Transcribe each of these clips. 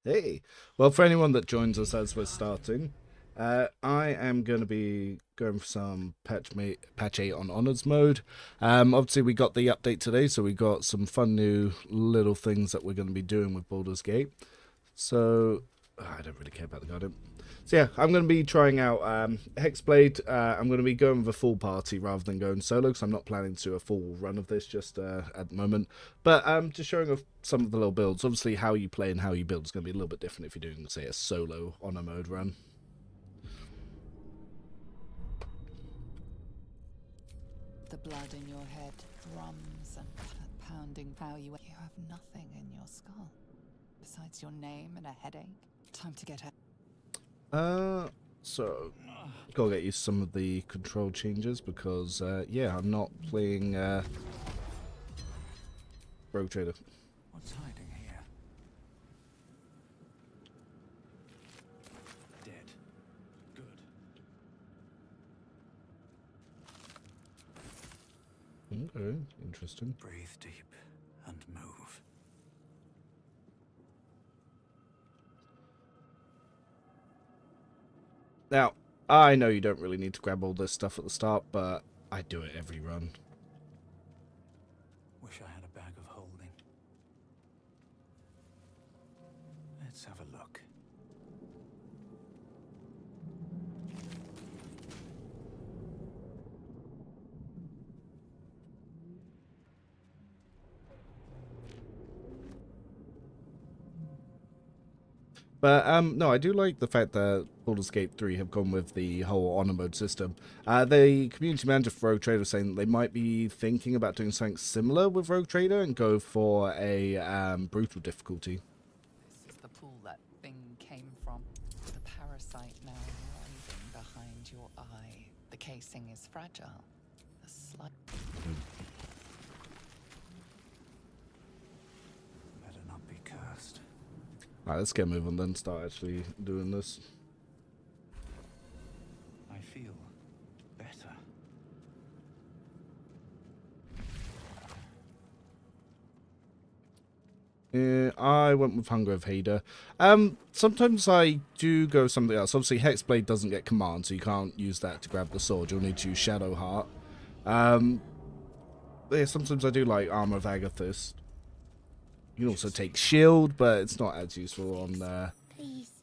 Hey, well, for anyone that joins us as we're starting, I am going to be going for some patch 8 on Honors mode. Obviously, we got the update today, so we got some fun new little things that we're going to be doing with Baldur's Gate. So, I don't really care about the garden. So yeah, I'm going to be trying out Hexblade. I'm going to be going with a full party rather than going solo because I'm not planning to do a full run of this just at the moment. But just showing off some of the little builds. Obviously, how you play and how you build is going to be a little bit different if you're doing, say, a solo honor mode run. The blood in your head drums and pounding power. You have nothing in your skull besides your name and a headache. Time to get out. So gotta get used to some of the control changes because yeah, I'm not playing Rogue Trader. What's hiding here? Dead. Good. Okay, interesting. Breathe deep and move. Now, I know you don't really need to grab all this stuff at the start, but I do it every run. Wish I had a bag of holding. Let's have a look. But no, I do like the fact that Baldur's Gate 3 have gone with the whole honor mode system. The community manager for Rogue Trader was saying they might be thinking about doing something similar with Rogue Trader and go for a brutal difficulty. This is the pool that thing came from. The parasite now writhing behind your eye. The casing is fragile. The slight. Better not be cursed. Alright, let's get moving then, start actually doing this. I feel better. Yeah, I went with Hunger of Hader. Sometimes I do go something else. Obviously, Hexblade doesn't get command, so you can't use that to grab the sword. You'll need to use Shadow Heart. Yeah, sometimes I do like Armor of Agathis. You can also take Shield, but it's not as useful on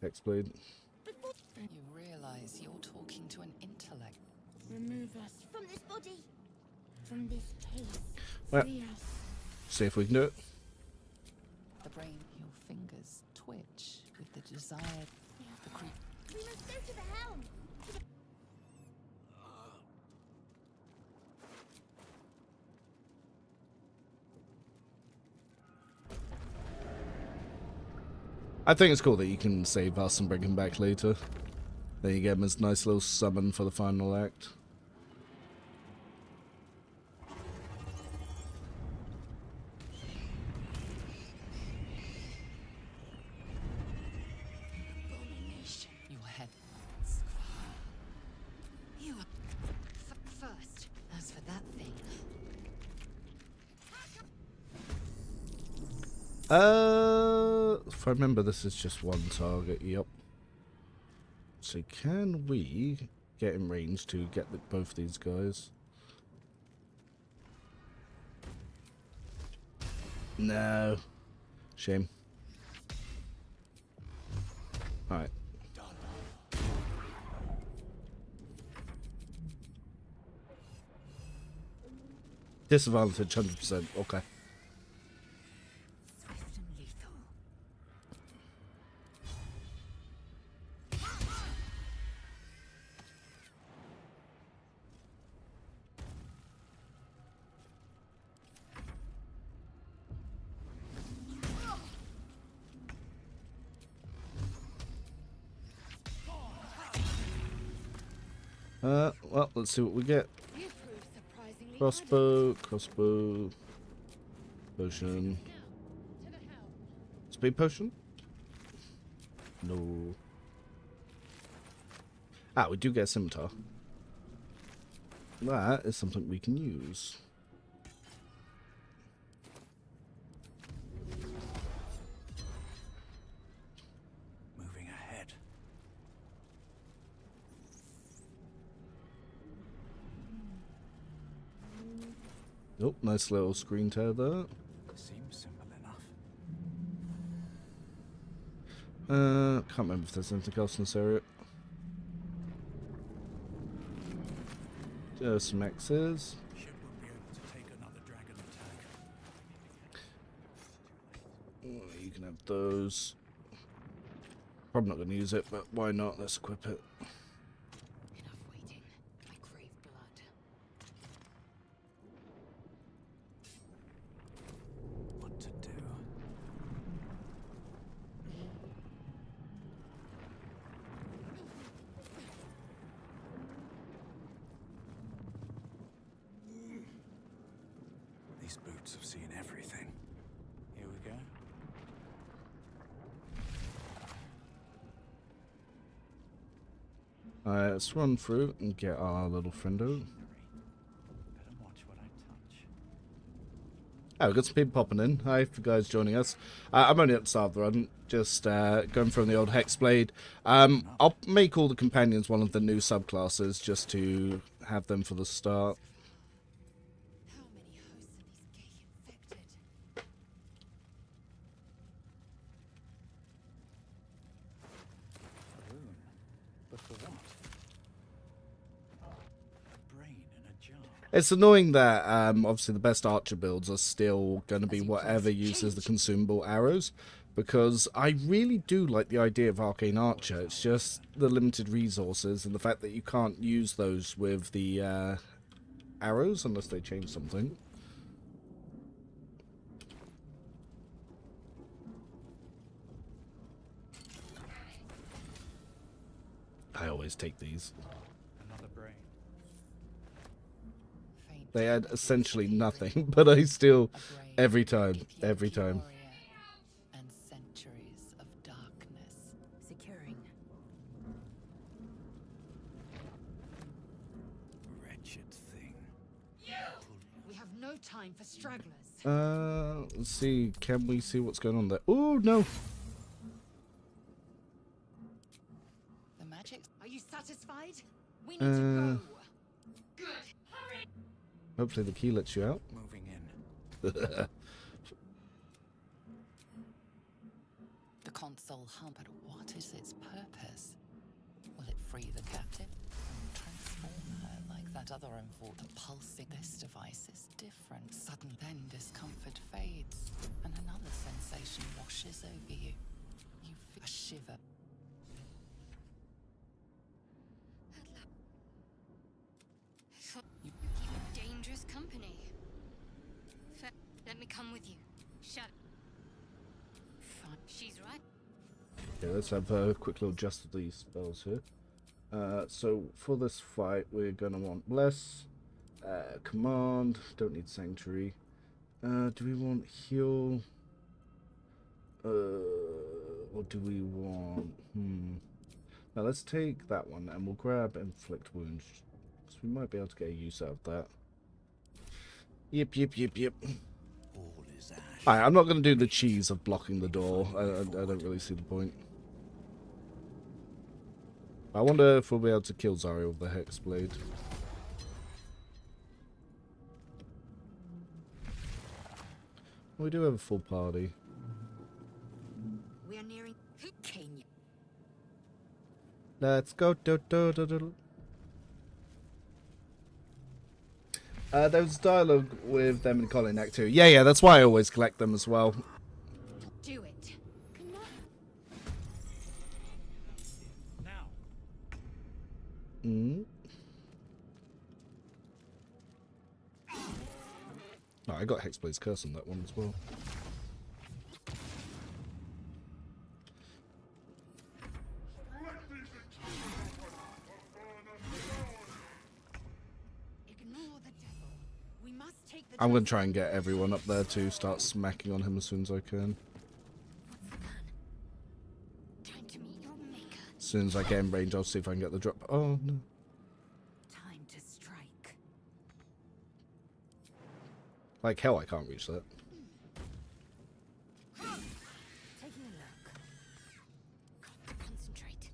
Hexblade. You realize you're talking to an intellect. Remove us from this body, from this case. Well, Free us. see if we can do it. The brain, your fingers twitch with the desired. The creep. We must go to the helm. I think it's cool that you can save us and bring him back later. Then you get him as a nice little summon for the final act. Abomination. Your head. You first. As for that thing, If I remember, this is just one target. Yep. So can we get in range to get both these guys? No. Shame. Alright. Disadvantage 100%. Okay. Swift and lethal. Well, let's see what we get. You prove surprisingly Crossbow, potion, speed potion? No. Ah, we do get a scimitar. That is something we can use. Oh, nice little screen tear there. Seems simple enough. Can't remember if there's anything else in this area. Some X's. Ship won't be able to take another dragon attack. Oh, you can have those. Probably not going to use it, but why not? Let's equip it. Enough waiting. I crave blood. What to do? These boots have seen everything. Here we go. Alright, let's run through and get our little friendo. Better watch what I touch. Oh, we've got some people popping in. Hi for guys joining us. I'm only at the start of the run, just going from the old Hexblade. I'll make all the companions one of the new subclasses just to have them for the start. How many hosts are these gay infected? A rune. But for what? A brain in a jar. It's annoying that obviously the best archer builds are still going to be whatever uses the consumable arrows, because I really do like the idea of Arcane Archer. It's just the limited resources and the fact that you can't use those with the arrows unless they change something. I always take these. Another brain. Faint They add essentially nothing, but I still, every time. and centuries of darkness. Securing. Wretched thing. We have no time for stragglers. Let's see, can we see what's going on there? Oh, no! The magic. Are you satisfied? We need to go. Hopefully the key lets you out. Moving in. The console hum, but what is its purpose? Will it free the captive? Transform her like that other enforcer? Pulsing. This device is different. Sudden then discomfort fades, and another sensation washes over you. You feel a shiver. You keep dangerous company. Let me come with you. Shut. Fine. She's right. Okay, let's have a quick little adjust of these spells here. So for this fight, we're gonna want Bless, Command. Don't need Sanctuary. Do we want Heal? What do we want? Now let's take that one and we'll grab Inflict Wounds. So we might be able to get a use out of that. Yep. All is ash. Alright, I'm not going to do the cheese of blocking the door. I don't really see the point. I wonder if we'll be able to kill Zarya with the Hexblade. We do have a full party. We are nearing Kenya. Let's go. There was dialogue with them in Colin Act 2. Yeah, that's why I always collect them as well. Do it. Now. Oh, I got Hexblade's Curse on that one as well. Ignore the devil. We must take the. I'm going to try and get everyone up there to start smacking on him as soon as I can. What's the plan? Time to meet your maker. As soon as I get in range, I'll see if I can get the drop. Oh, no. Time to strike. Like hell, I can't reach that. Taking a look. Concentrate.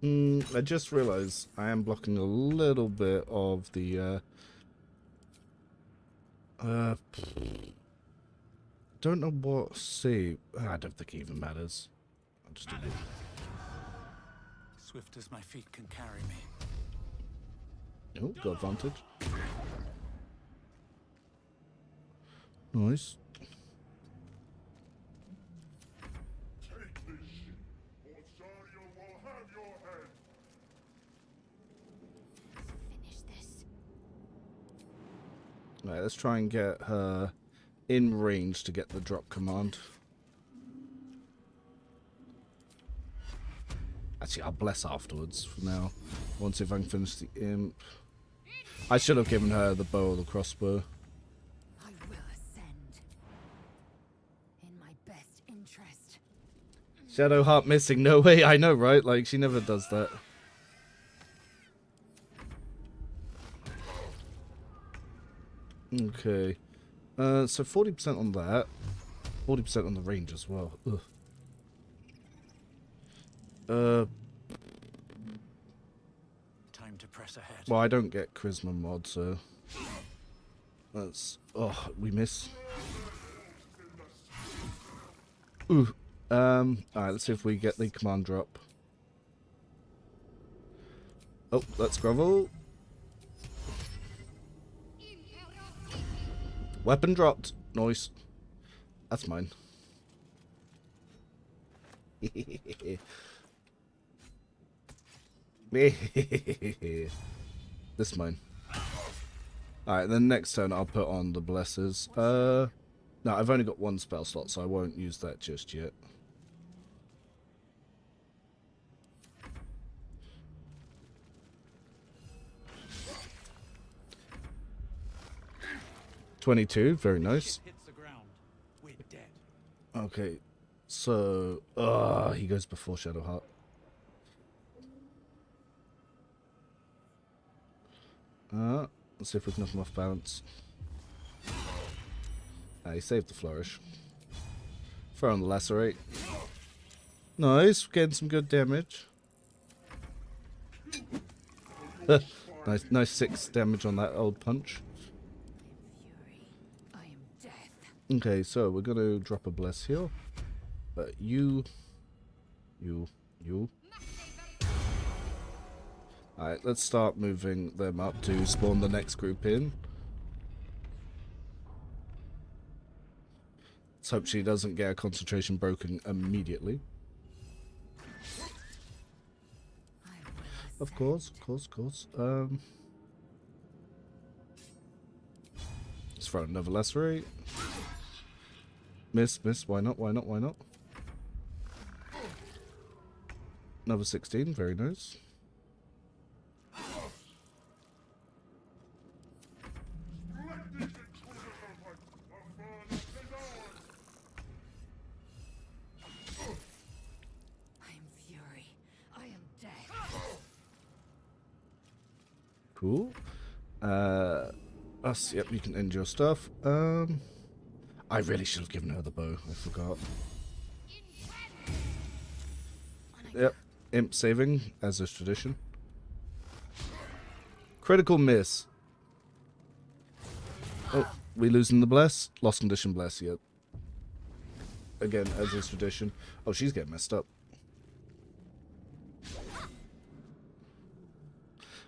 I just realised I am blocking a little bit of the don't know what save. I don't think it even matters. I'll just do it. Swift as my feet can carry me. Oh, got advantage. Nice. Take this ship, or Sario will have your head. Finish this. Right, let's try and get her in range to get the drop command. Actually, I'll bless afterwards for now. Once if I can finish the imp. I should have given her the bow or the crossbow. I will ascend. In my best interest. Shadow heart missing. No way. I know, right? Like, she never does that. Okay. So 40% on that. 40% on the range as well. Ugh. Time to press ahead. Well, I don't get charisma mod, so that's. Oh, we miss. Ooh. Alright, let's see if we get the command drop. Oh, let's grovel. Weapon dropped. Nice. That's mine. This mine. Alright, then next turn I'll put on the blessers. No, I've only got one spell slot, so I won't use that just yet. $22, very nice. Hits the ground. We're dead. Okay, so he goes before Shadowheart. Let's see if we can knock him off balance. He saved the flourish. Throw on the lacerate. Nice, getting some good damage. nice 6 damage on that old punch. Fury. I am death. Okay, so we're gonna drop a bless here. But you. Alright, let's start moving them up to spawn the next group in. Let's hope she doesn't get her concentration broken immediately. I will Of course. Let's throw another lacerate. Miss, why not? Another 16, very nice. Cool. Us, yep, you can end your stuff. I really should have given her the bow. I forgot. Yep, imp saving, as is tradition. Critical miss. Oh, we losing the bless? Lost condition bless, yep. Again, as is tradition. Oh, she's getting messed up.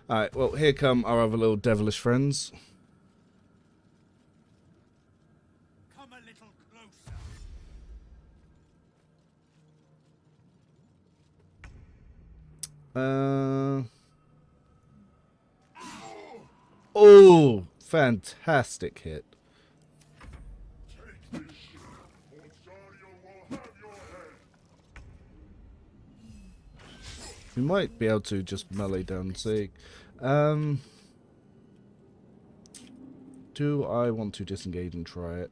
Alright, well, here come our other little devilish friends. Come a little closer. Oh, fantastic hit. Take this ship, or Sario will have your head. We might be able to just melee down Zeke. Do I want to disengage and try it?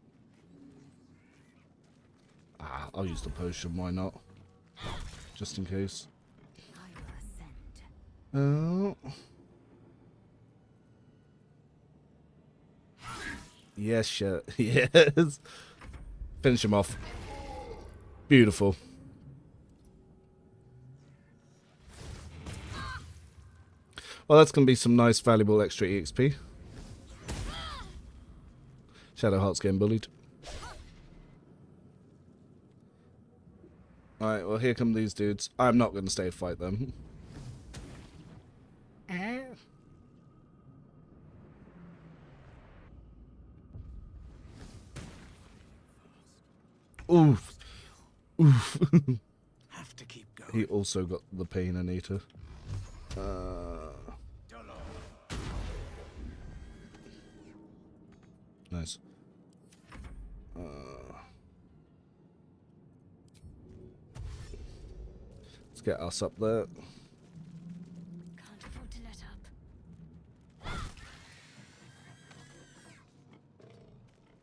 I'll use the potion, why not? Just in case. I will ascend. Oh. Yes, shit. Yes. Finish him off. Beautiful. Well, that's going to be some nice, valuable extra EXP. Shadowheart's getting bullied. Alright, well, here come these dudes. I'm not going to stay to fight them. Oof. Oof. Have to keep going. He also got the pain Anita. Nice. Let's get us up there. Can't afford to let up.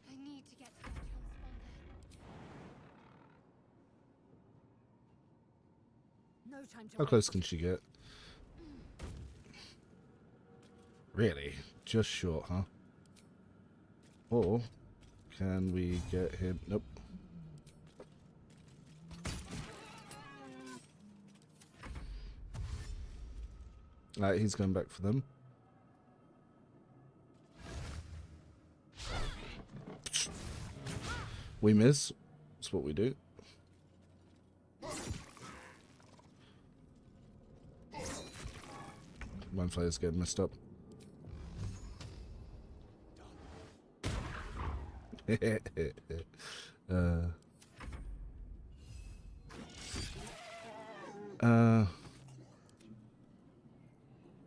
I need to get to that transponder. No time to How close can she get? Really? Just short, huh? Or can we get him? Nope. Alright, he's going back for them. We miss. That's what we do. One player's getting messed up.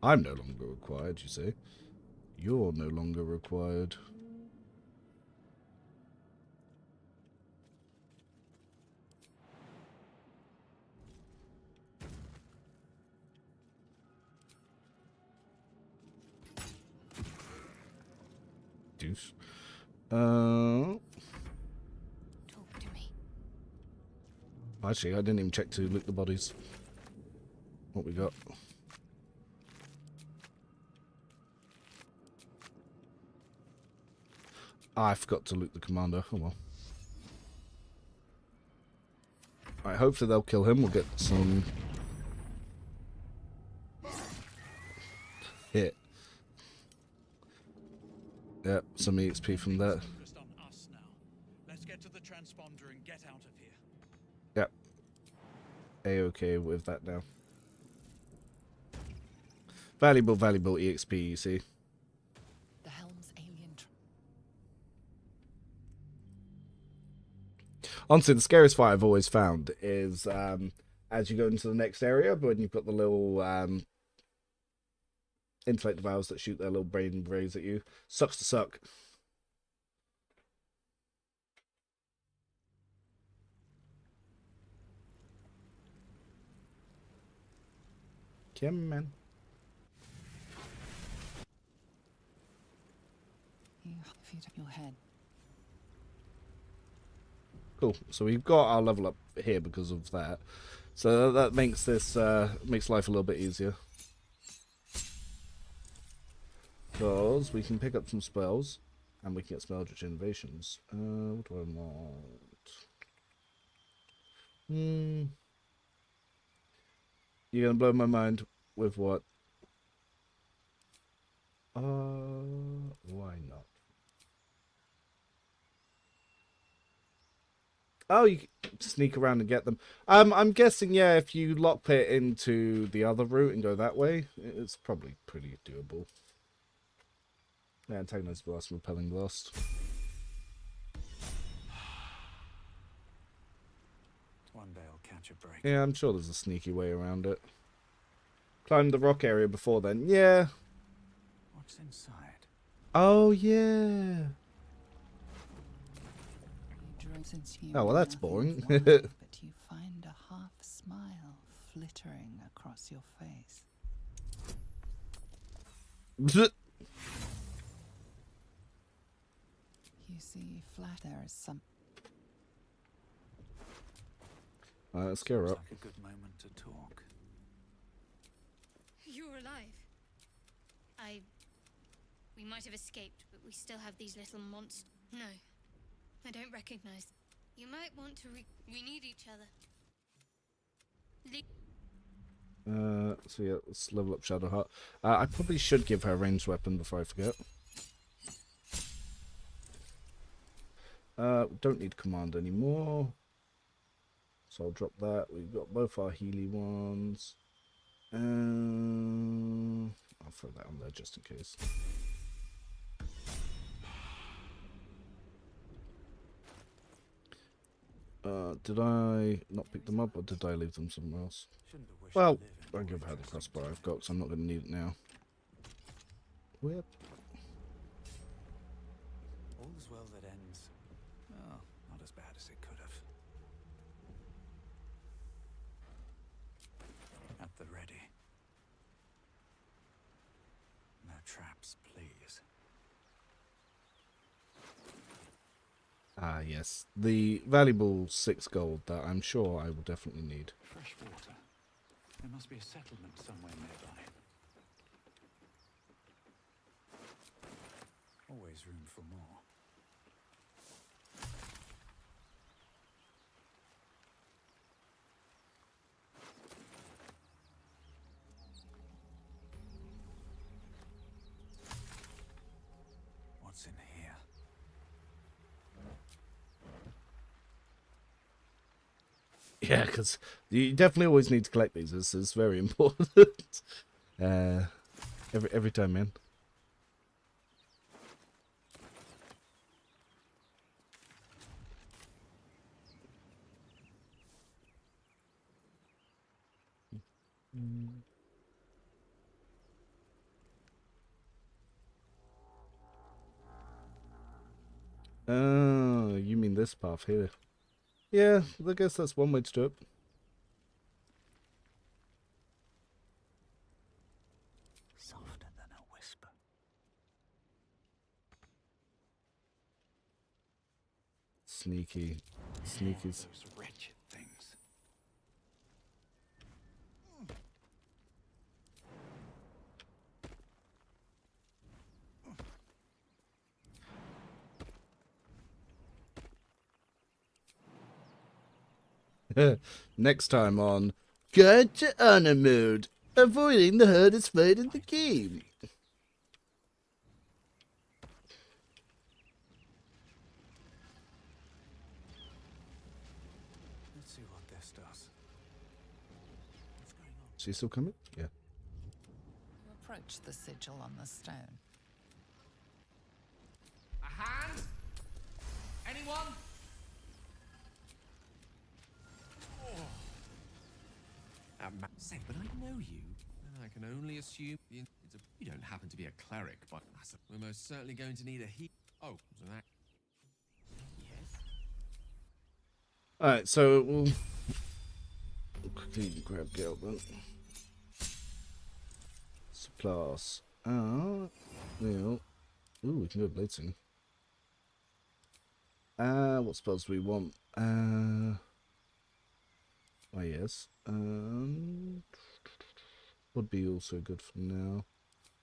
I'm no longer required, you say? You're no longer required. Deuce. Talk to me. Actually, I didn't even check to loot the bodies. What we got? I forgot to loot the commander. Oh well. Alright, hopefully they'll kill him. We'll get some hit. Yep, some EXP from that. Focused on us now. Let's get to the transponder and get out of here. Yep. A-okay with that now. Valuable EXP, you see. The helm's alien. Honestly, the scariest fight I've always found is as you go into the next area, but when you've got the little intellect valves that shoot their little brain rays at you. Sucks to suck. Come on. You feed up your head. Cool. So we've got our level up here because of that. So that makes this makes life a little bit easier. Because we can pick up some spells and we can get spell-rich innovations. What do I want? You're gonna blow my mind with what? Why not? Oh, you can sneak around and get them. I'm guessing, yeah, if you lockpit into the other route and go that way, it's probably pretty doable. Yeah, antagonize blast, repelling blast. One day I'll catch a break. Yeah, I'm sure there's a sneaky way around it. Climbed the rock area before then. Yeah. What's inside? Oh, yeah. Since you Oh, well, that's nothing boring. fly, but you find a half smile flittering across your face. You see, flat there is some. Let's scare her Seems up. like a good moment to talk. You're alive. We might have escaped, but we still have these little monsters. No, I don't recognize. You might want to we need each other. So yeah, let's level up Shadowheart. I probably should give her a ranged weapon before I forget. Don't need command anymore. So I'll drop that. We've got both our Healy ones. I'll throw that on there just in case. Did I not pick them up, or did I leave them somewhere else? Shouldn't have wished Well, to live in I'll more give her the interesting crossbow I've stuff. got, because I'm not going to need it now. Whip. All's well that ends. Oh, not as bad as it could have. At the ready. No traps, please. Ah, yes. The valuable 6 gold that I'm sure I will definitely need. Fresh water. There must be a settlement somewhere nearby. Always room for more. What's in here? Yeah, because you definitely always need to collect these. This is very important. Every time, man. Oh, you mean this path here? Yeah, I guess that's one way to do it. Softer than a whisper. Sneaky. Sneakies. Those wretched things. Next time on Guide to Honor Mode. Avoiding the hardest fight in the game. Let's see what this does. What's going on? Is she still coming? Yeah. You approach the sigil on the stone. A hand? Anyone? Say, but I know you, and I can only assume you don't happen to be a cleric, but we're most certainly going to need a heat. Oh, so that. Yes. Alright, so we'll quickly grab Gale then. Supplies. Well. Ooh, we can go Bladesinger. What spells do we want? Oh yes. Would be also good for now.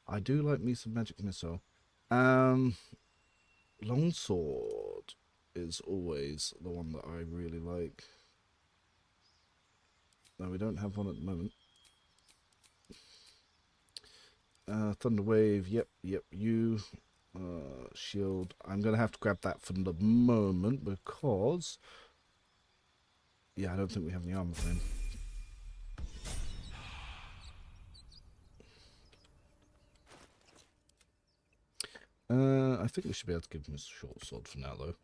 I do like me some magic missile. Longsword is always the one that I really like. No, we don't have one at the moment. Thunder Wave, yep, you. Shield. I'm gonna have to grab that for the moment because yeah, I don't think we have any armor for him. I think we should be able to give him a short sword for now, though.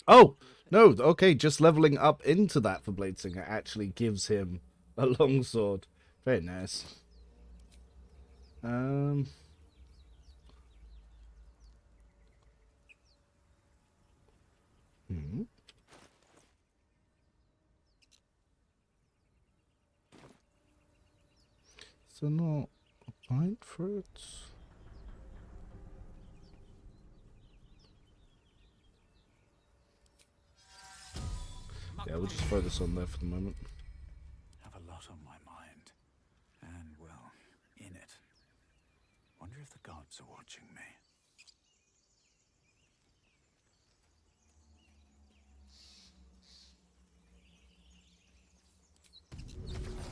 Oh! No, okay, just leveling up into that for Bladesinger actually gives him a long sword. Very nice. So not a pint for it? Yeah, we'll just throw this on there for the moment. Have a lot on my mind. And, well, in it. Wonder if the gods are watching me.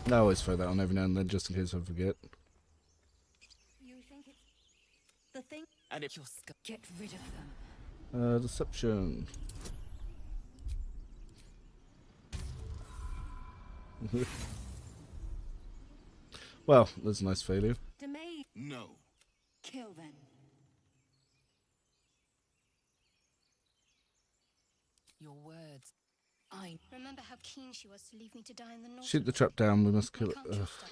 I always throw that on every now and then just in case I forget. You think it's the thing? And if you're Get rid of them. Deception. Well, that's a nice failure. Domain. No. Kill them. your words. I Remember how keen she was to leave me to die in the Nautiloid? Shoot the trap down, we must I kill it. can't Ugh. trust her.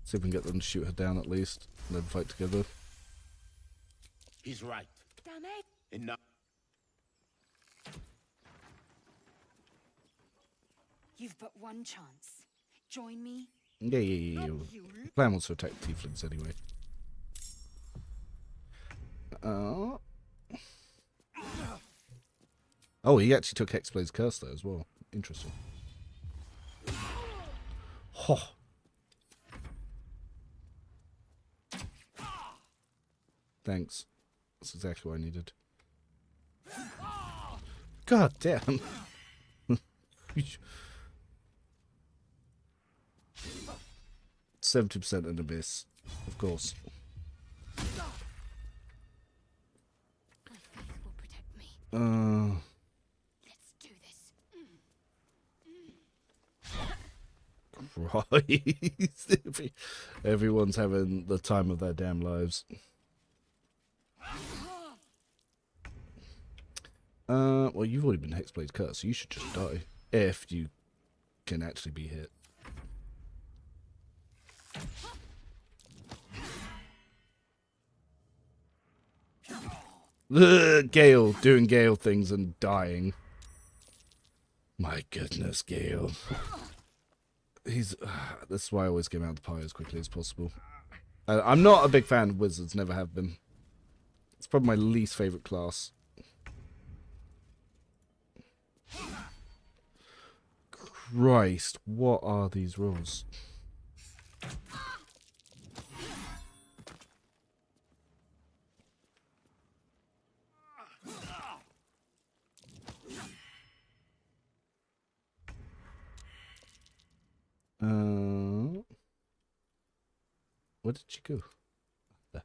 See if we can get them to shoot her down at least, and then fight together. He's right. damn it. Enough. You've but one chance. Join me. Yeah. You The plan was to attack tieflings anyway. Oh, he actually took Hexblade's curse there as well. Interesting. Oh. Thanks. That's exactly what I needed. God damn. 70% an abyss, of course. My faith will protect me. Let's do this. Christ. Everyone's having the time of their damn lives. Well, you've already been Hexblade cursed, so you should just die. If you can actually be hit. Ugh, Gale, doing Gale things and dying. My goodness, Gale. He's. This is why I always get him out of the pie as quickly as possible. I'm not a big fan of wizards, never have been. It's probably my least favourite class. Christ, what are these rules? Where did she go? There.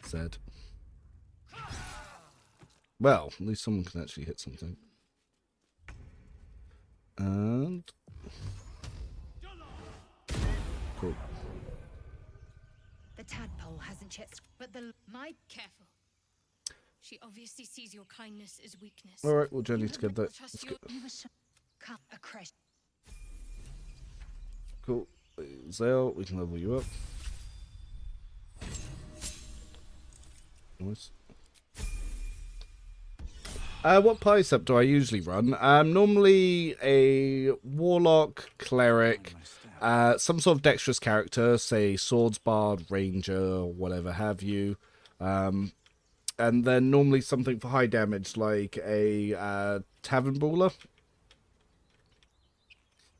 Sad. Well, at least someone can actually hit something. And cool. The tadpole hasn't yet. But careful. She obviously sees your kindness as weakness. All right, we'll journey together. Trust Let's your- go. You were come a crash. Cool. Zale, we can level you up. Nice. What pie sept do I usually run? Normally a warlock, cleric, some sort of dexterous character, say swords bard, ranger, whatever have you. And then normally something for high damage, like a tavern brawler.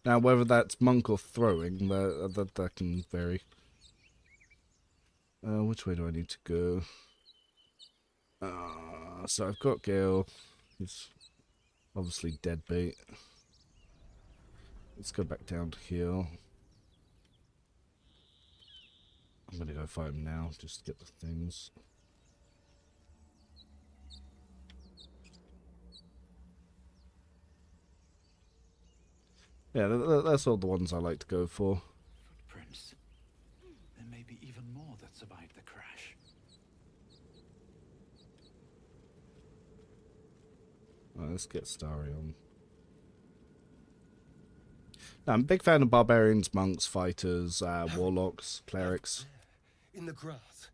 Now, whether that's monk or throwing, that can vary. Which way do I need to go? So I've got Gale. He's obviously dead bait. Let's go back down to heal. I'm gonna go fight him now, just to get the things. Yeah, that's all the ones I like to go for. Footprints. There may be even more that survived the crash. Right, let's get Starry on. Now, I'm a big fan of barbarians, monks, fighters, warlocks, clerics. In the grass.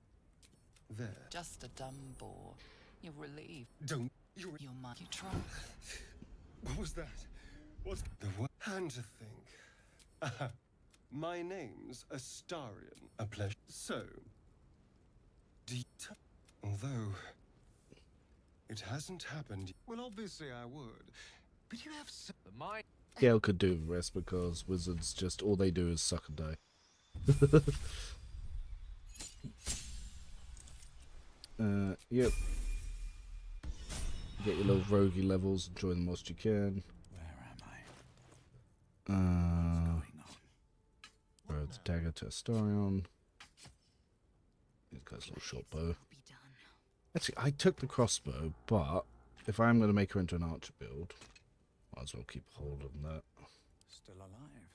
There. Just a dumb bore. You're relieved. Don't. You're. Your mind. You try. What was that? What's the what? And to think. Aha. My name's Astarion. A pleasure. So. Although. It hasn't happened. Well, obviously I would. But you have. The mind. Gale could do the rest because wizards just all they do is suck and die. Yep. Get your little roguey levels, enjoy the most you can. Where am I? Throw the dagger to Astarion. These guys little short bow. Actually, I took the crossbow, but if I'm going to make her into an archer build, might as well keep hold of that. Still alive.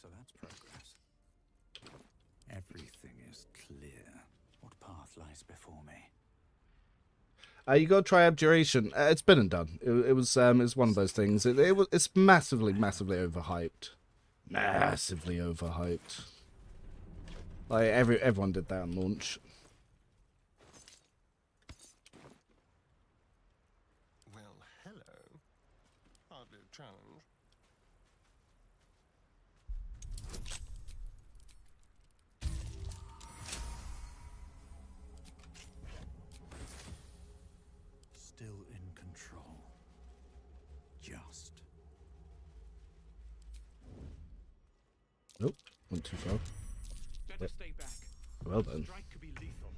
So that's progress. Everything is clear. What path lies before me? You got to try Abjuration. It's been and done. It was one of those things. It's massively overhyped. Massively overhyped. Like everyone did that on launch. Well, hello. Hardly a challenge. Still in control. Just. Nope, went too far. Better stay back. Well then. Strike could be lethal.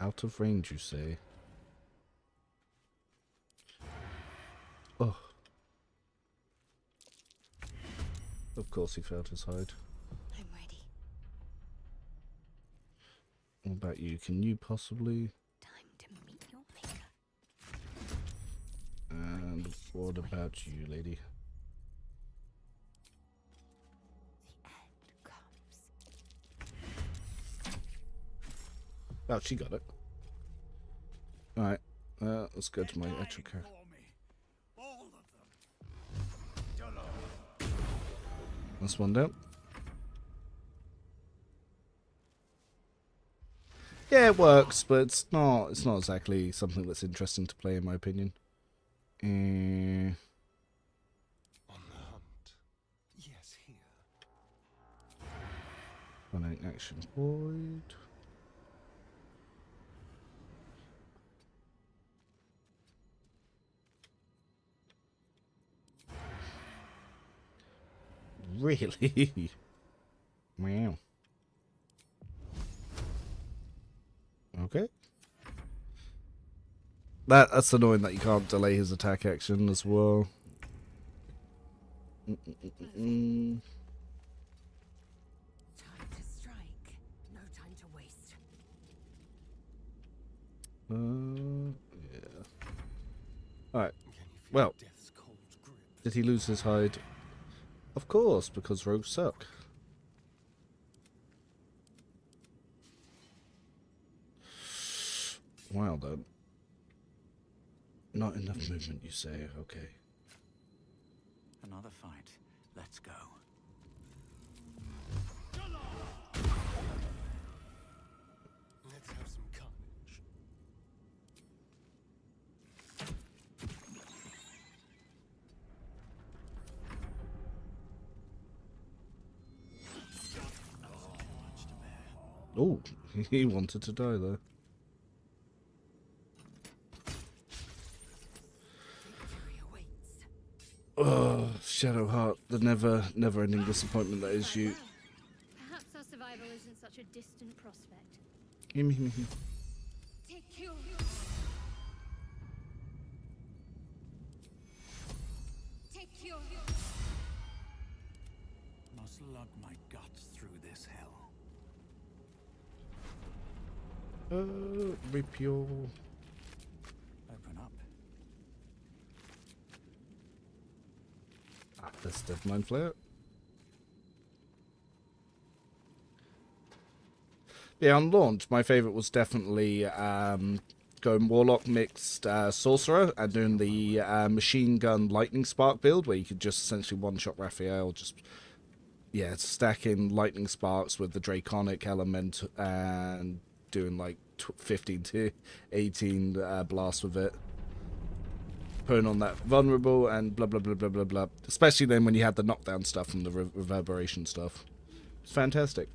Out of range, you say? Oh. Of course he failed his hide. I'm ready. What about you? Can you possibly? Time to meet your maker. And what about you, lady? The end comes. Oh, she got it. Alright, let's go to my actual character. All of them. That's one down. Yeah, it works, but it's not exactly something that's interesting to play, in my opinion. On the hunt. Yes, here. Running action void. Really? Meow. Okay. That's annoying that you can't delay his attack action as well. Time to strike. No time to waste. Yeah. Alright. Can you feel Well. death's cold grip? Did he lose his hide? Of course, because rogues suck. Wow, then. Not enough movement, you say? Okay. Another fight. Let's go. Let's have some carnage. Oh, he wanted to die there. Victory awaits. Oh, Shadowheart, the never-ending disappointment that is you. Perhaps our survival isn't such a distant prospect. Take you. Take you. Must lug my guts through this hell. Rip your... Open up. Ah, this Dead Mind Flare. Yeah, on launch, my favourite was definitely going Warlock mixed Sorcerer and doing the Machine Gun Lightning Spark build, where you could just essentially one-shot Raphael, just, yeah, stacking Lightning Sparks with the Draconic element and doing like 15 to 18 blasts with it. Putting on that vulnerable and blah blah blah blah blah blah. Especially then when you had the knockdown stuff from the reverberation stuff. It's fantastic.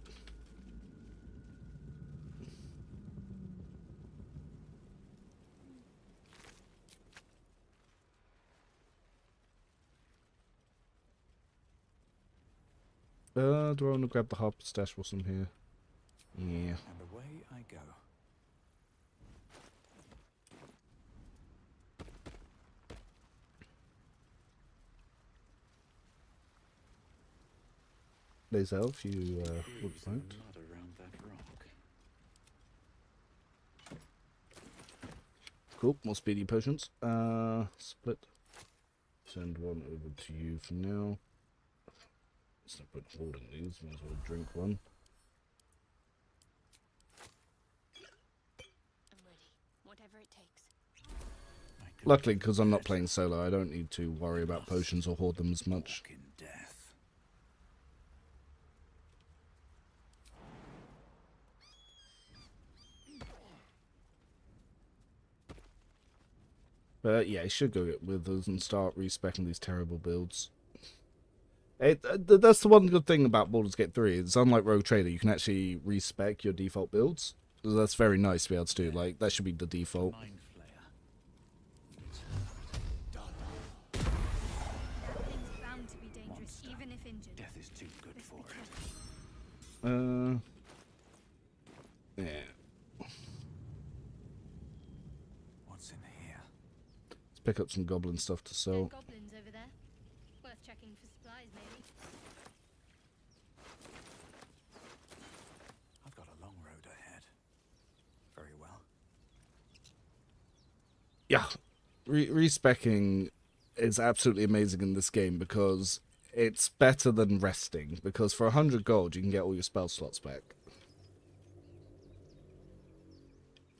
Do I want to grab the Harpie stash whilst I'm here? Yeah. And away I I go. Lays Elf, you look Here's the right. mud around that rock. Cool, more speedy potions. Split. Send one over to you for now. Let's not put holding these, might as well drink one. I'm ready. Whatever it takes. My good Luckily, because I'm not playing solo, I don't need to worry about potions or hoard them as much. walk in death. But yeah, he should go get with us and start respecing these terrible builds. That's the one good thing about Baldur's Gate 3. It's unlike Rogue Trader, you can actually respec your default builds. That's very nice to be able to do. Like, that should be the default. Mind flayer. Things bound to be dangerous, even if injured. Death is too good Best for be it. careful. Yeah. What's in here? Let's pick up some goblin stuff to There are sell. goblins over there. Worth checking for supplies, maybe. I've got a long road ahead. Very well. Yeah. Respecking is absolutely amazing in this game because it's better than resting. Because for 100 gold, you can get all your spell slots back.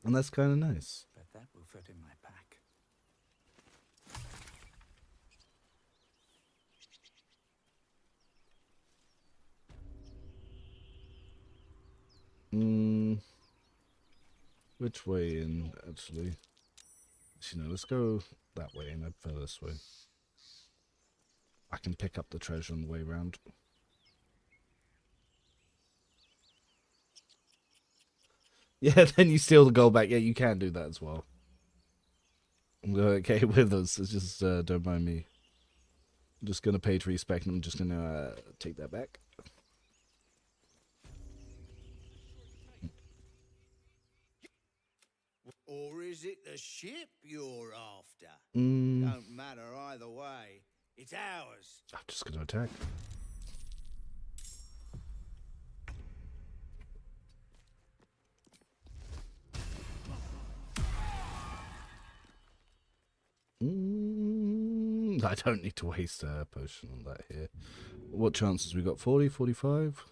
And that's kind of nice. Bet that will fit in my pack. Which way in, actually? You know, let's go that way and I prefer this way. I can pick up the treasure on the way round. Yeah, then you steal the gold back. Yeah, you can do that as well. Okay, with us. It's just, don't mind me. I'm just going to pay to respec and I'm just going to take that back. Or is it the ship you're after? Mm, Don't matter either way. It's ours. I'm just going to attack. I don't need to waste a potion on that here. What chances we got? 40, 45?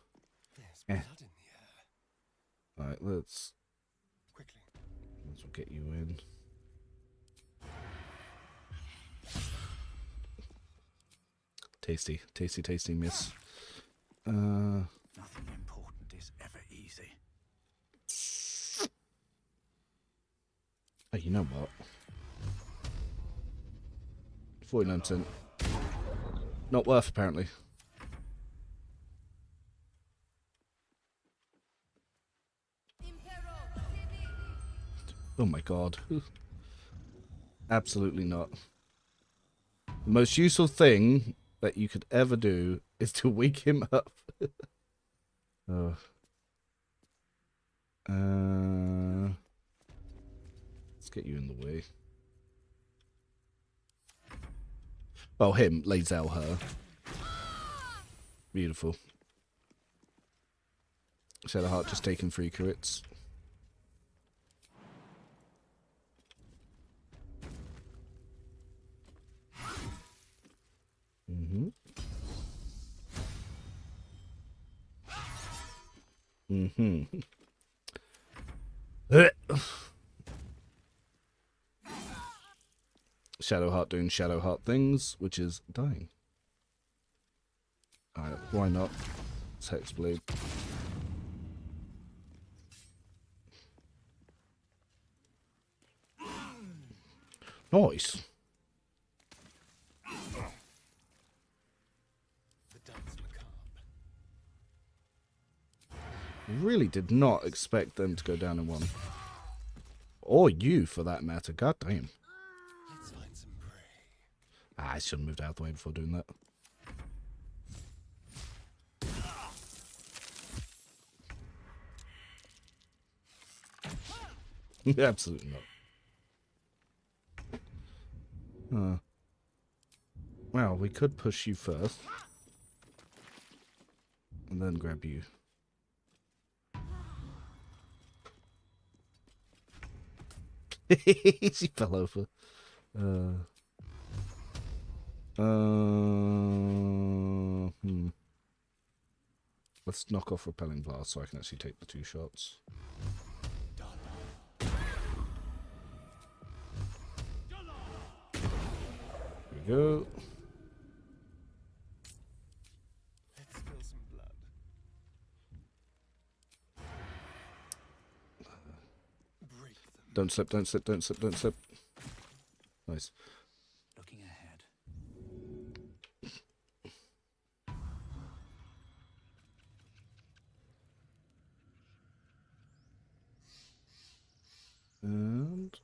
There's Eh. blood in the air. Alright, let's Quickly. get you in. Tasty, tasty, tasty, miss. Nothing important is ever easy. Oh, you know what? 49%. Not worth, apparently. Oh my god. Absolutely not. The most useful thing that you could ever do is to wake him up. Oh. Let's get you in the way. Oh, him. Lazel her. Beautiful. Shadowheart just taking 3 crits. Mm-hmm. Mm-hmm. Shadowheart doing Shadowheart things, which is dying. Alright, why not? It's Hexblade. Nice. The dance macabre. Really did not expect them to go down in one. Or you, for that matter. God damn. Let's find some prey. I should have moved out of the way before doing that. Absolutely not. Well, we could push you first. And then grab you. She fell over. Let's knock off Repelling Blast so I can actually take the 2 shots. Here we go. Let's spill some blood. Break them. Don't slip, don't slip, don't slip, don't slip. Nice. Looking ahead. And...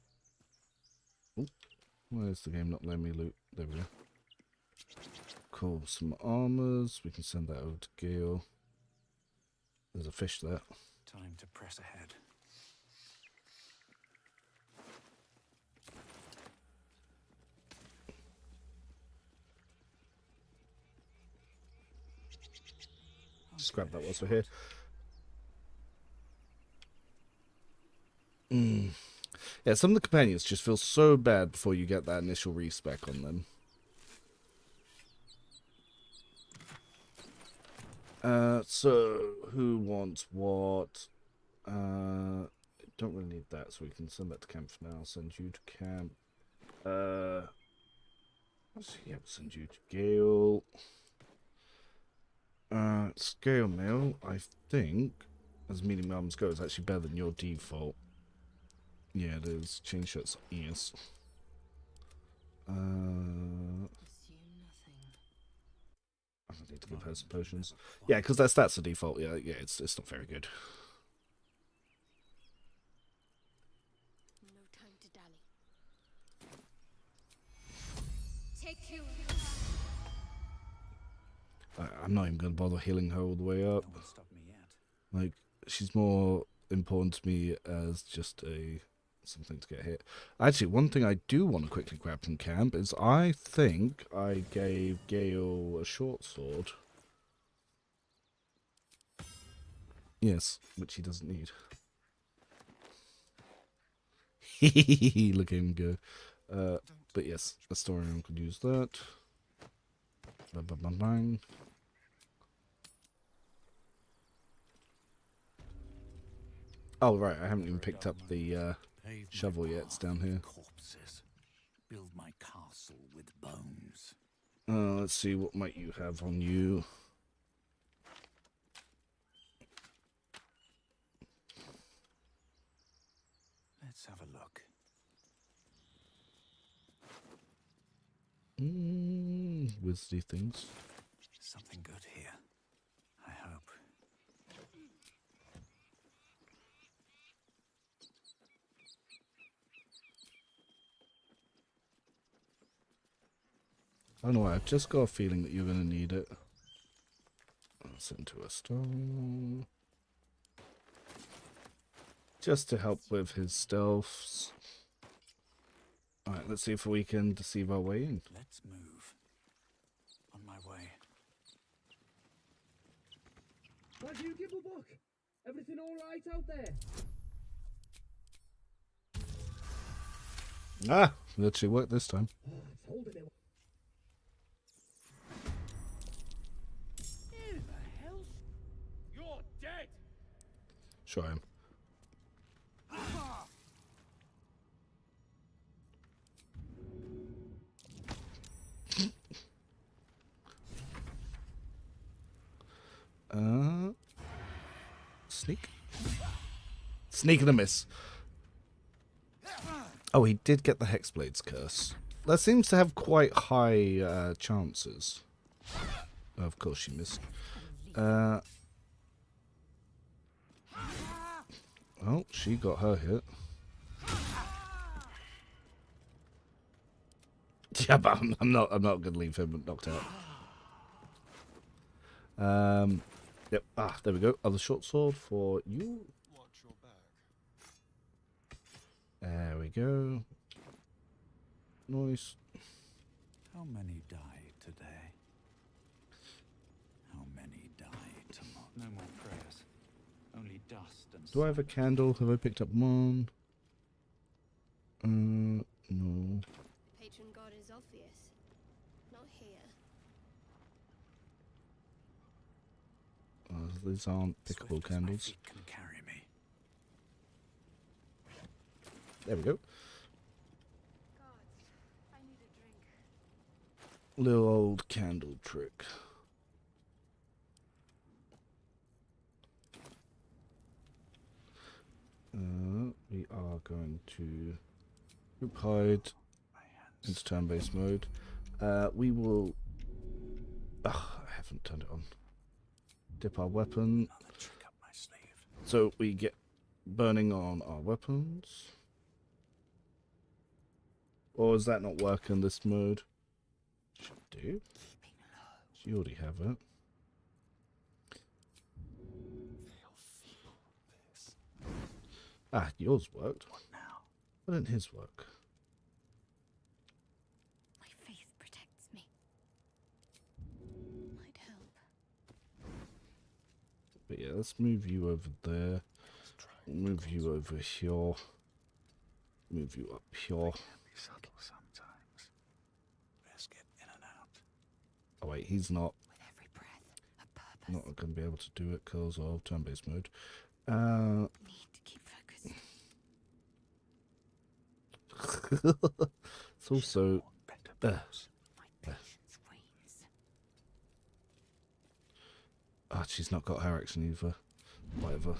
Oh, why is the game not letting me loot? There we go. Cool, some armors. We can send that over to Gale. There's a fish there. Time to press ahead. Just grab that whilst we're here. Yeah, some of the companions just feel so bad before you get that initial respec on them. So who wants what? Don't really need that, so we can send that to camp for now. I'll send you to camp. Yeah, we'll send you to Gale. Scale mail, I think, as medium arms go, is actually better than your default. Yeah, it is. Chain shots, yes. I don't need to give her some potions. Yeah, because that's the default. Yeah, it's not very good. No time to dally. Take 2. I'm not even going to bother healing her all the way up. No one stopped me yet. Like, she's more important to me as just something to get hit. Actually, one thing I do want to quickly grab from camp is I think I gave Gale a short sword. Yes, which he doesn't need. Look at him go. But yes, a Astorian could use that. Bang, bang, bang, bang. Oh, right, I haven't even picked up the shovel yet. It's down here. Corpses. Build my castle with bones. Let's see, what might you have on you? Let's have a look. Wizardy things. Something good here. I hope. I don't know why, I've just got a feeling that you're going to need it. Let's into a stone. Just to help with his stealths. Alright, let's see if we can deceive our way in. Let's move. On my way. What do you give a book? Everything all right out there? Ah, it actually worked this time. Oh, it's holding it. Who the hell? You're dead. Show him. Sneak. Sneak and a miss. Oh, he did get the Hexblade's curse. That seems to have quite high chances. Oh, of course she missed. Oh, she got her hit. Yeah, but I'm not gonna leave him knocked out. Yep. Ah, there we go. Other short sword for you. Watch your back. There we go. Nice. How many die today? How many die tomorrow? No more prayers. Only dust and Do I have a candle? Have I picked up one? No. Patron god is obvious. Not here. These aren't pickable Swift as my candles. feet can carry me. There we go. Gods, I need a drink. Little old candle trick. We are going to group hide into turn-based mode. We will. I haven't turned it on. Dip our weapon, Another trick up my sleeve. so we get burning on our weapons. Or is that not work in this mode? Should do. You already have it. Ah, yours worked. What now? Why didn't his work? My faith protects me. Might help. But yeah, let's move you over there. Move you over here. Move you up here. Be subtle sometimes. Best get in and out. Oh wait, he's not With every breath, a purpose. not going to be able to do it because of turn-based mode. Need to keep focused. It's also Better bows. My patience wanes. she's not got her action either. Whatever.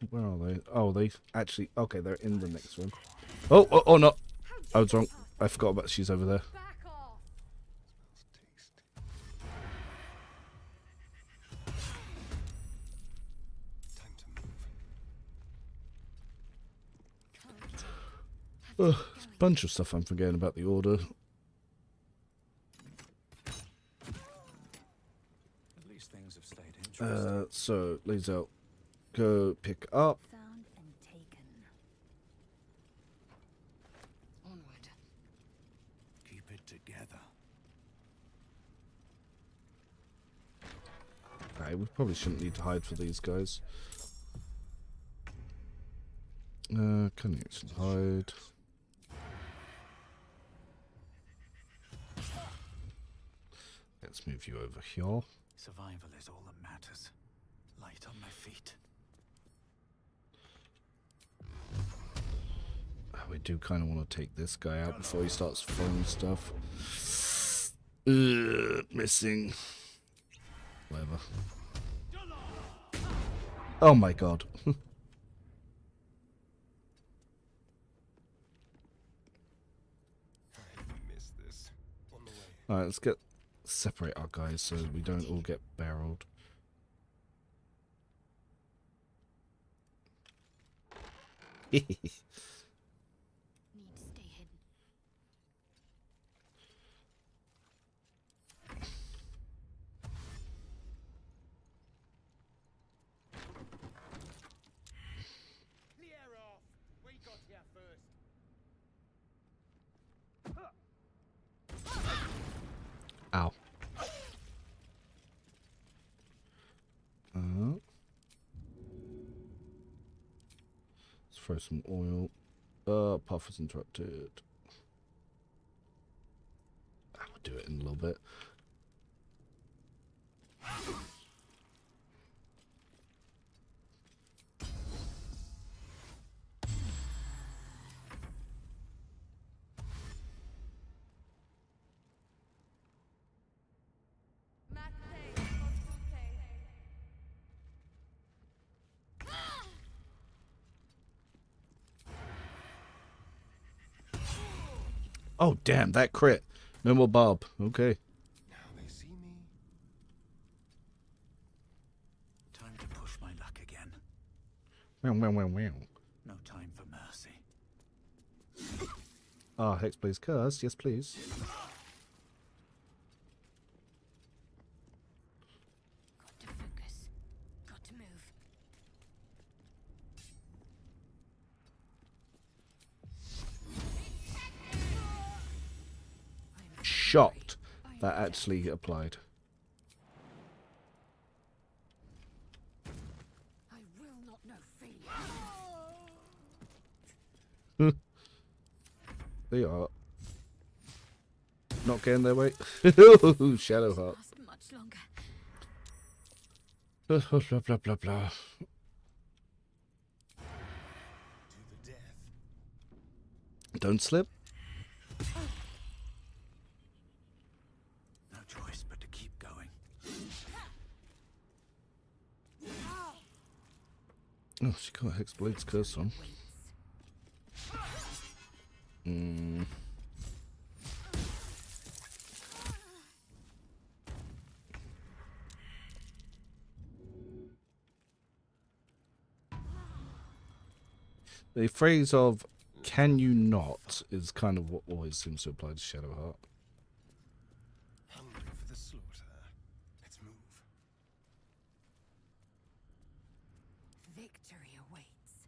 Where are they? Oh, they actually. Okay, they're in the next one. Oh, no! I was wrong. I forgot about she's over there. Back off! Time to move. There's a bunch of stuff I'm forgetting about the order. At least things have stayed interesting. So, lays out. Go pick up. Found and taken. Onward. Keep it together. Okay, we probably shouldn't need to hide for these guys. Can you actually hide? Let's move you over here. Survival is all that matters. Light on my feet. We do kind of want to take this guy out before he starts throwing stuff. Missing. Whatever. Oh my god. I missed this. On the way. Alright, let's separate our guys so we don't all get barreled. Need to stay hidden. Clear off! We got here first. Ow. Let's throw some oil. Path is interrupted. I'll do it in a little bit. Oh, damn, that crit. No more Bob. Okay. Now they see me. Time to push my luck again. Meow, meow, meow, meow. No time for mercy. Ah, Hexblade's curse. Yes, please. shocked that actually applied. I will not know fear. They are not getting their way. Shadowheart. Last much longer. Blah blah blah blah blah. To the death. Don't slip. No choice but to keep going. Oh, she got Hexblade's curse on. The phrase of "can you not" is kind of what always seems to apply to Shadowheart. Hungry for the slaughter. Let's move. Victory awaits.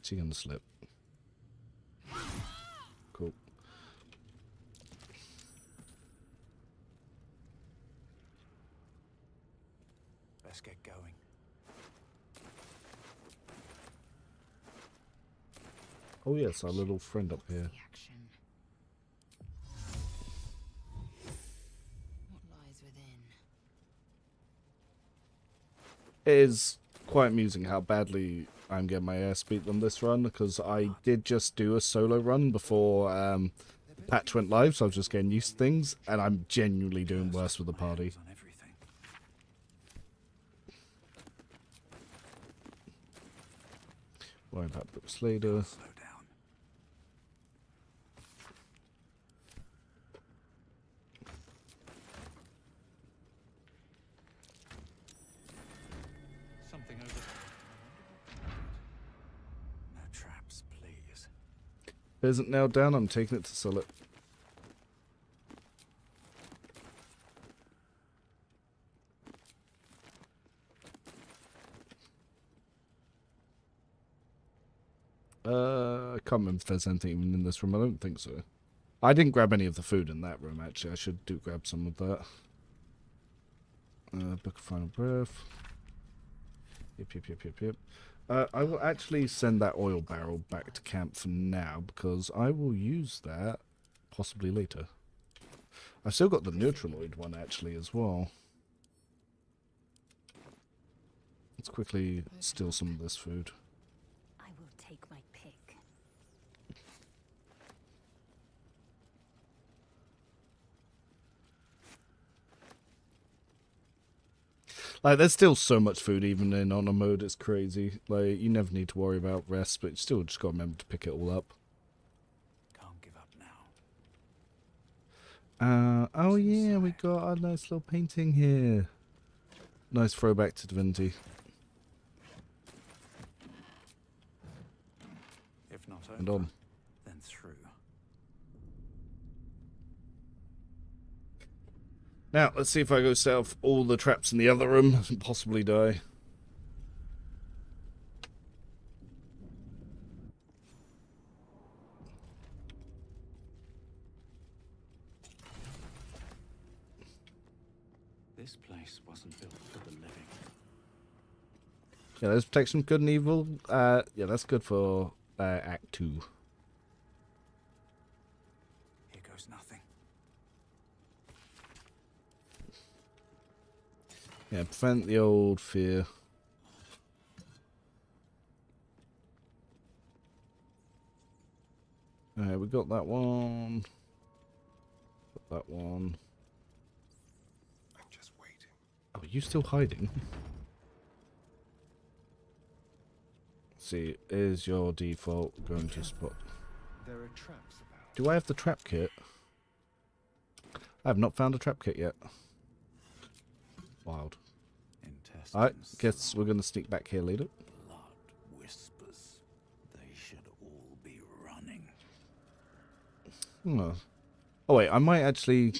She gonna slip. Cool. Let's get going. Oh yes, our little friend up here. The action. What lies within? It is quite amusing how badly I'm getting my ass beat on this run, because I did just do a solo run before the patch went live, so I was just getting used to things, and I'm genuinely doing worse with the party. On everything. Worry about books later. Slow down. Something over there. No traps, please. If it isn't nailed down, I'm taking it to sell it. I can't remember if there's anything even in this room. I don't think so. I didn't grab any of the food in that room, actually. I should do grab some of that. Book of Final Breath. Yep. I will actually send that oil barrel back to camp for now, because I will use that possibly later. I've still got the Nautiloid one, actually, as well. Let's quickly steal some of this food. I will take my pick. Like, there's still so much food even in honor mode, it's crazy. Like, you never need to worry about rest, but you still just gotta remember to pick it all up. Can't give up now. Oh yeah, we got a nice little painting here. Nice throwback to Divinity. If not over, And on. then through. Now, let's see if I go set off all the traps in the other room and possibly die. This place wasn't built for the living. Yeah, there's protection, good and evil. Yeah, that's good for Act 2. Here goes nothing. Yeah, prevent the old fear. Alright, we got that one. Got that one. I'm just waiting. Oh, are you still hiding? See, is your default going to spot? There are traps about. Do I have the trap kit? I have not found a trap kit yet. Wild. Intestines. Alright, guess we're going to sneak back here later. Blood whispers. They should all be running. Oh wait, I might actually...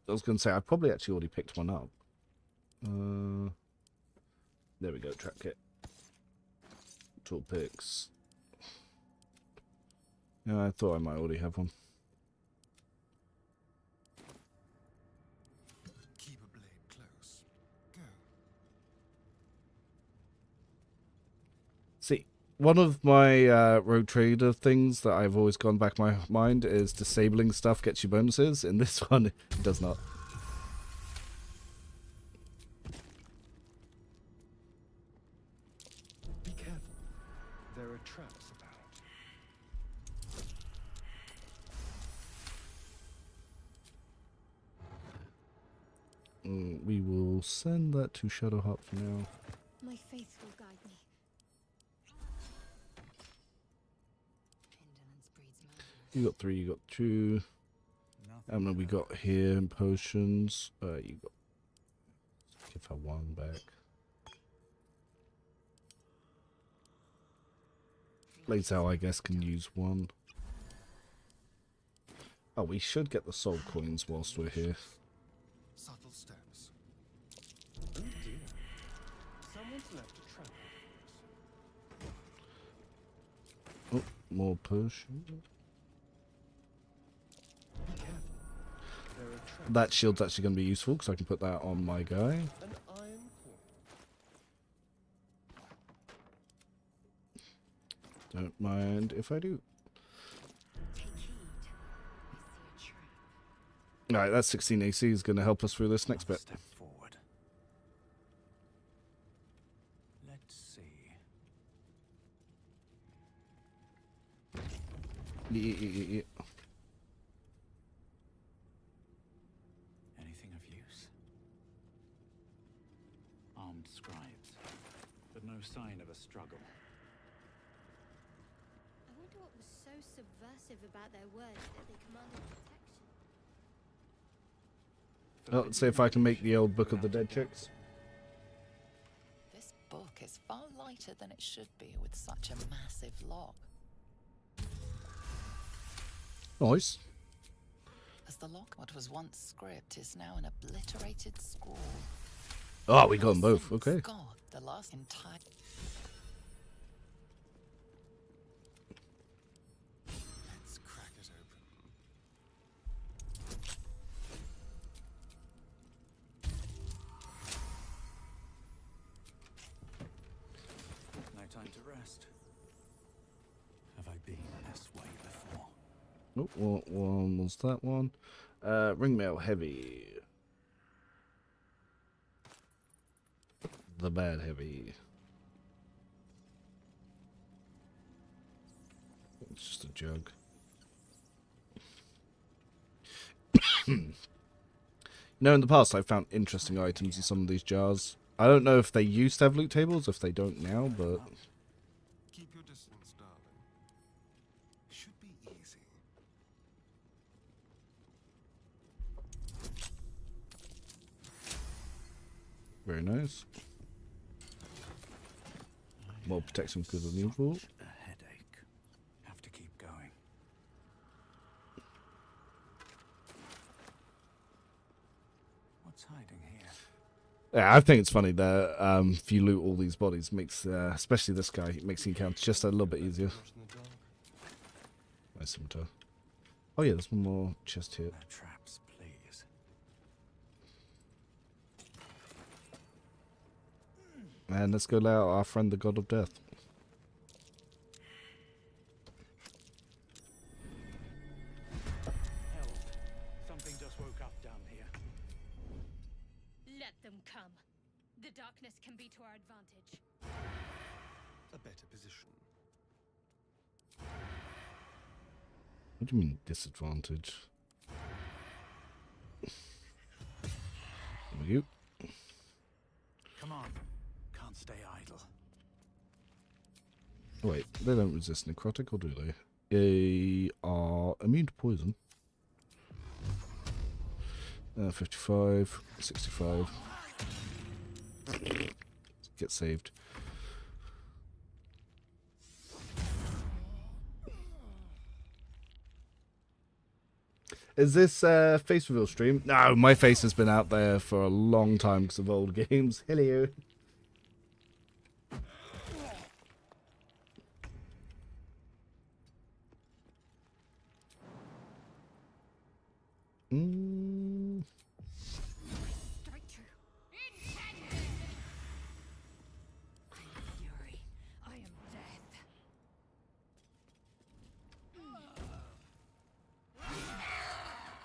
I was going to say, I probably actually already picked one up. There we go, trap kit. Tool picks. Yeah, I thought I might already have one. Keep a blade close. Go. See, one of my rogue trader things that I've always gone back my mind is disabling stuff gets you bonuses. In this one, it does not. Be careful. There are traps about. We will send that to Shadowheart for now. My faith will guide me. Indolence breeds madness. You got 3, you got 2. How many we got here in potions? You got. Give her 1 back. Later, I guess, can use 1. Oh, we should get the soul coins whilst we're here. Subtle steps. Oh dear. Someone's left a trap. Oh, more potions. Be careful. There are traps. That shield's actually going to be useful because I can put that on my guy. An iron core. Don't mind if I do. Take heed. I see a trap. Alright, that 16 AC is going to help us through this next bit. Step forward. Let's see. Yeah. Anything of use? Armed scribes, but no sign of a struggle. I wonder what was so subversive about their words that they commanded protection. Oh, let's see if I can make the old Book of the Dead checks. This book is far lighter than it should be with such a massive lock. Nice. As the lock, what was once script, is now an obliterated scroll. Oh, we got them both. Okay. God, the last entire. Let's crack it open. No time to rest. Have I been this way before? Oh, what one was that one? Ringmail heavy. The bad heavy. It's just a jug. No, in the past I've found interesting items in some of these jars. I don't know if they used to have loot tables, if they don't now, but... Keep your distance, darling. Should be easy. Very nice. More protection because of the evil. A headache. Have to keep going. What's hiding here? Yeah, I think it's funny that if you loot all these bodies, makes especially this guy, it makes the encounter just a little bit easier. Not in the dark. Nice scimitar. Oh yeah, there's one more chest here. No traps, please. And let's go lay out our friend the God of Death. Hell, something just woke up down here. Let them come. The darkness can be to our advantage. A better position. What do you mean disadvantage? There we go. Come on. Can't stay idle. Wait, they don't resist necrotic, or do they? They are immune to poison. 55, 65. Get saved. Is this face reveal stream? No, my face has been out there for a long time because of old games. Hello.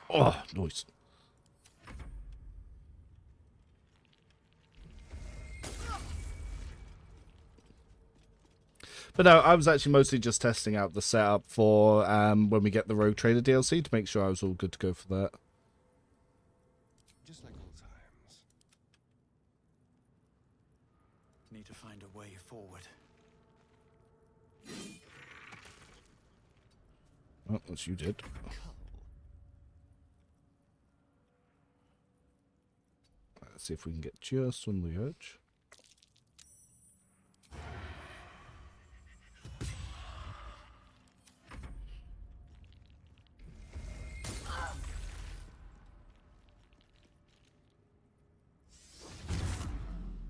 Oh, nice. But no, I was actually mostly just testing out the setup for when we get the Rogue Trader DLC to make sure I was all good to go for that. Just like old times. Need to find a way forward. Oh, that's you did. Let's see if we can get just on the edge.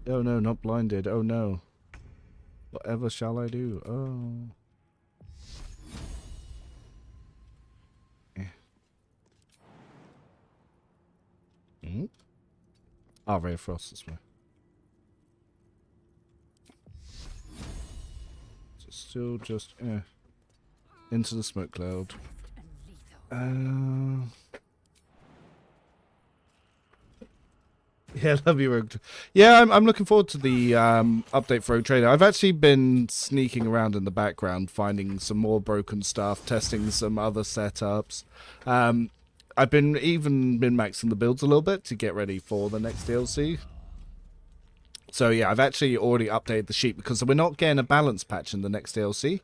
Oh no, not blinded. Oh no. Whatever shall I do? Oh. Ah, Ray of Frost this way. So still just into the smoke cloud. Yeah, love you, Rogue. Yeah, I'm looking forward to the update for Rogue Trader. I've actually been sneaking around in the background, finding some more broken stuff, testing some other setups. I've been maxing the builds a little bit to get ready for the next DLC. So yeah, I've actually already updated the sheet because we're not getting a balance patch in the next DLC.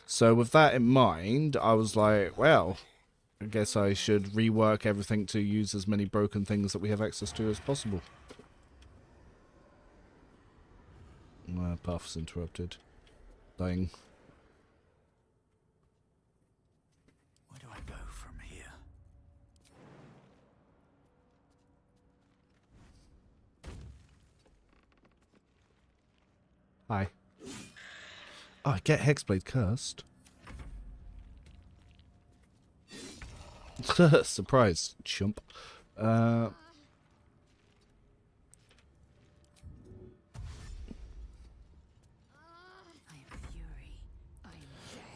So with that in mind, I was like, well, I guess I should rework everything to use as many broken things that we have access to as possible. My path's interrupted. Dying. Where do I go from here? Hi. Oh, I get Hexblade cursed. Surprise, chump.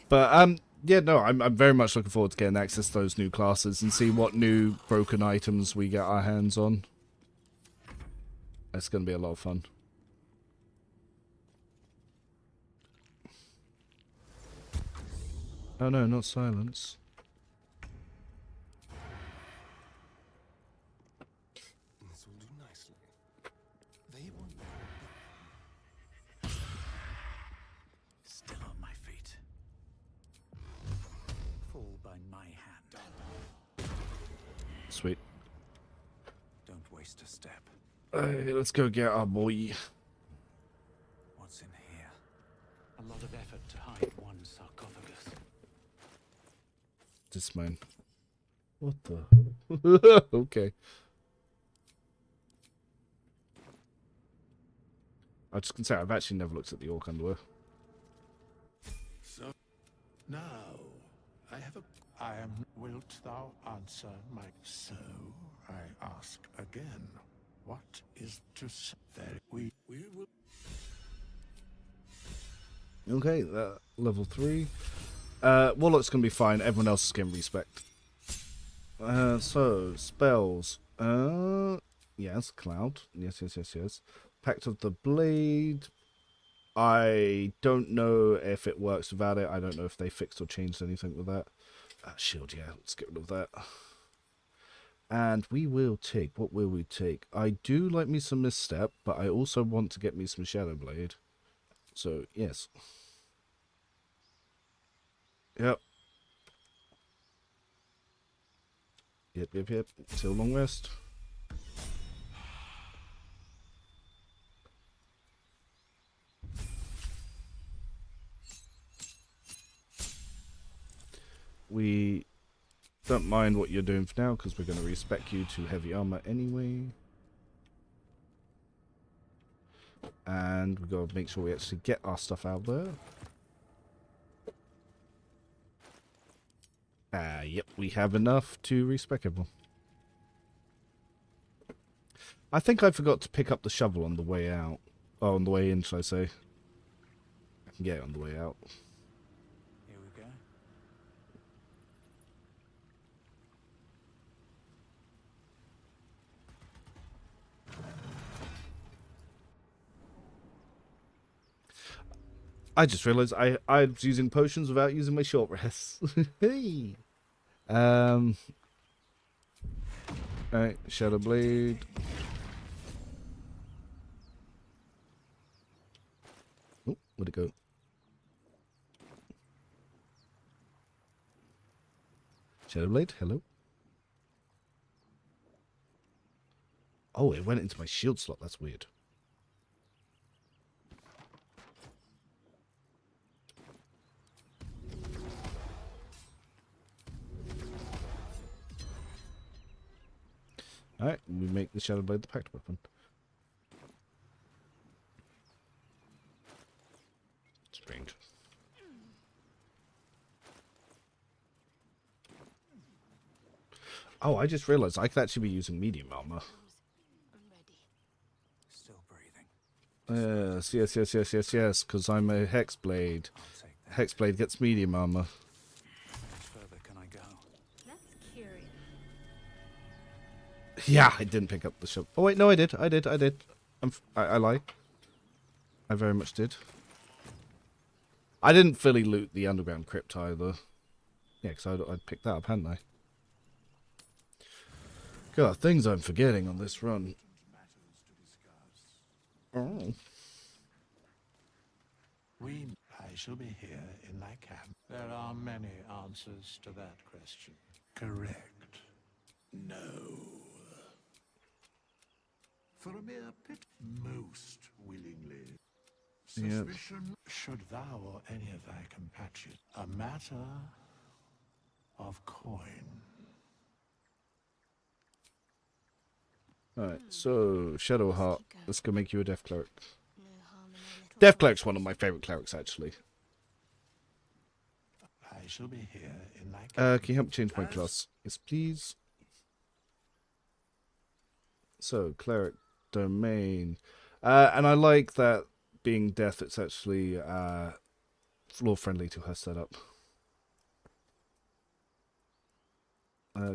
But yeah, no, I'm very much looking forward to getting access to those new classes and see what new broken items we get our hands on. It's going to be a lot of fun. Oh no, not silence. This will do nicely. They want still on my feet. Fall by my hand. Sweet. Don't waste a step. Let's go get our boy. What's in here? A lot of effort to hide one sarcophagus. This man. What the? Okay. I was just gonna say I've actually never looked at the orc underwear. So, now, I am. Wilt thou answer my? So, I ask again, what is to say? There we will. Okay, level 3. Warlock's gonna be fine. Everyone else is getting respect. So spells. Yes, cloud. Yes. Pact of the Blade. I don't know if it works without it. I don't know if they fixed or changed anything with that. Shield, yeah, let's get rid of that. And we will take. What will we take? I do like me some Misstep, but I also want to get me some Shadow Blade. So yes. Yep. Yep. Till long rest. We don't mind what you're doing for now because we're going to respec you to heavy armor anyway. And we've got to make sure we actually get our stuff out there. Yep, we have enough to respec everyone. I think I forgot to pick up the shovel on the way out. Oh, on the way in, should I say. I can get it on the way out. Here we go. I just realised I was using potions without using my short rests. Hey. Alright, Shadow Blade. Oh, where'd it go? Shadow Blade, hello. Oh, it went into my shield slot. That's weird. Alright, we make the Shadow Blade the pact weapon. Strange. Oh, I just realized I could actually be using medium armor. Still breathing. Yes, because I'm a Hexblade. Hexblade gets medium armor. How much further can I go? That's curious. Yeah, I didn't pick up the shop. Oh wait, no, I did. I lie. I very much did. I didn't fully loot the underground crypt either. Yeah, because I'd picked that up, hadn't I? God, things I'm forgetting on this run. Oh. I shall be here in thy camp. There are many answers to that question. Correct. No. For a mere pit, most willingly. Suspicion, should thou or any of thy compatriots, a matter of coin. Alright, so Shadowheart, let's go make you a Death Cleric. Death Cleric's one of my favourite clerics, actually. I shall be here in thy Can you help me change my class? Yes, please. So, Cleric Domain. And I like that being Death, it's actually floor friendly to her setup.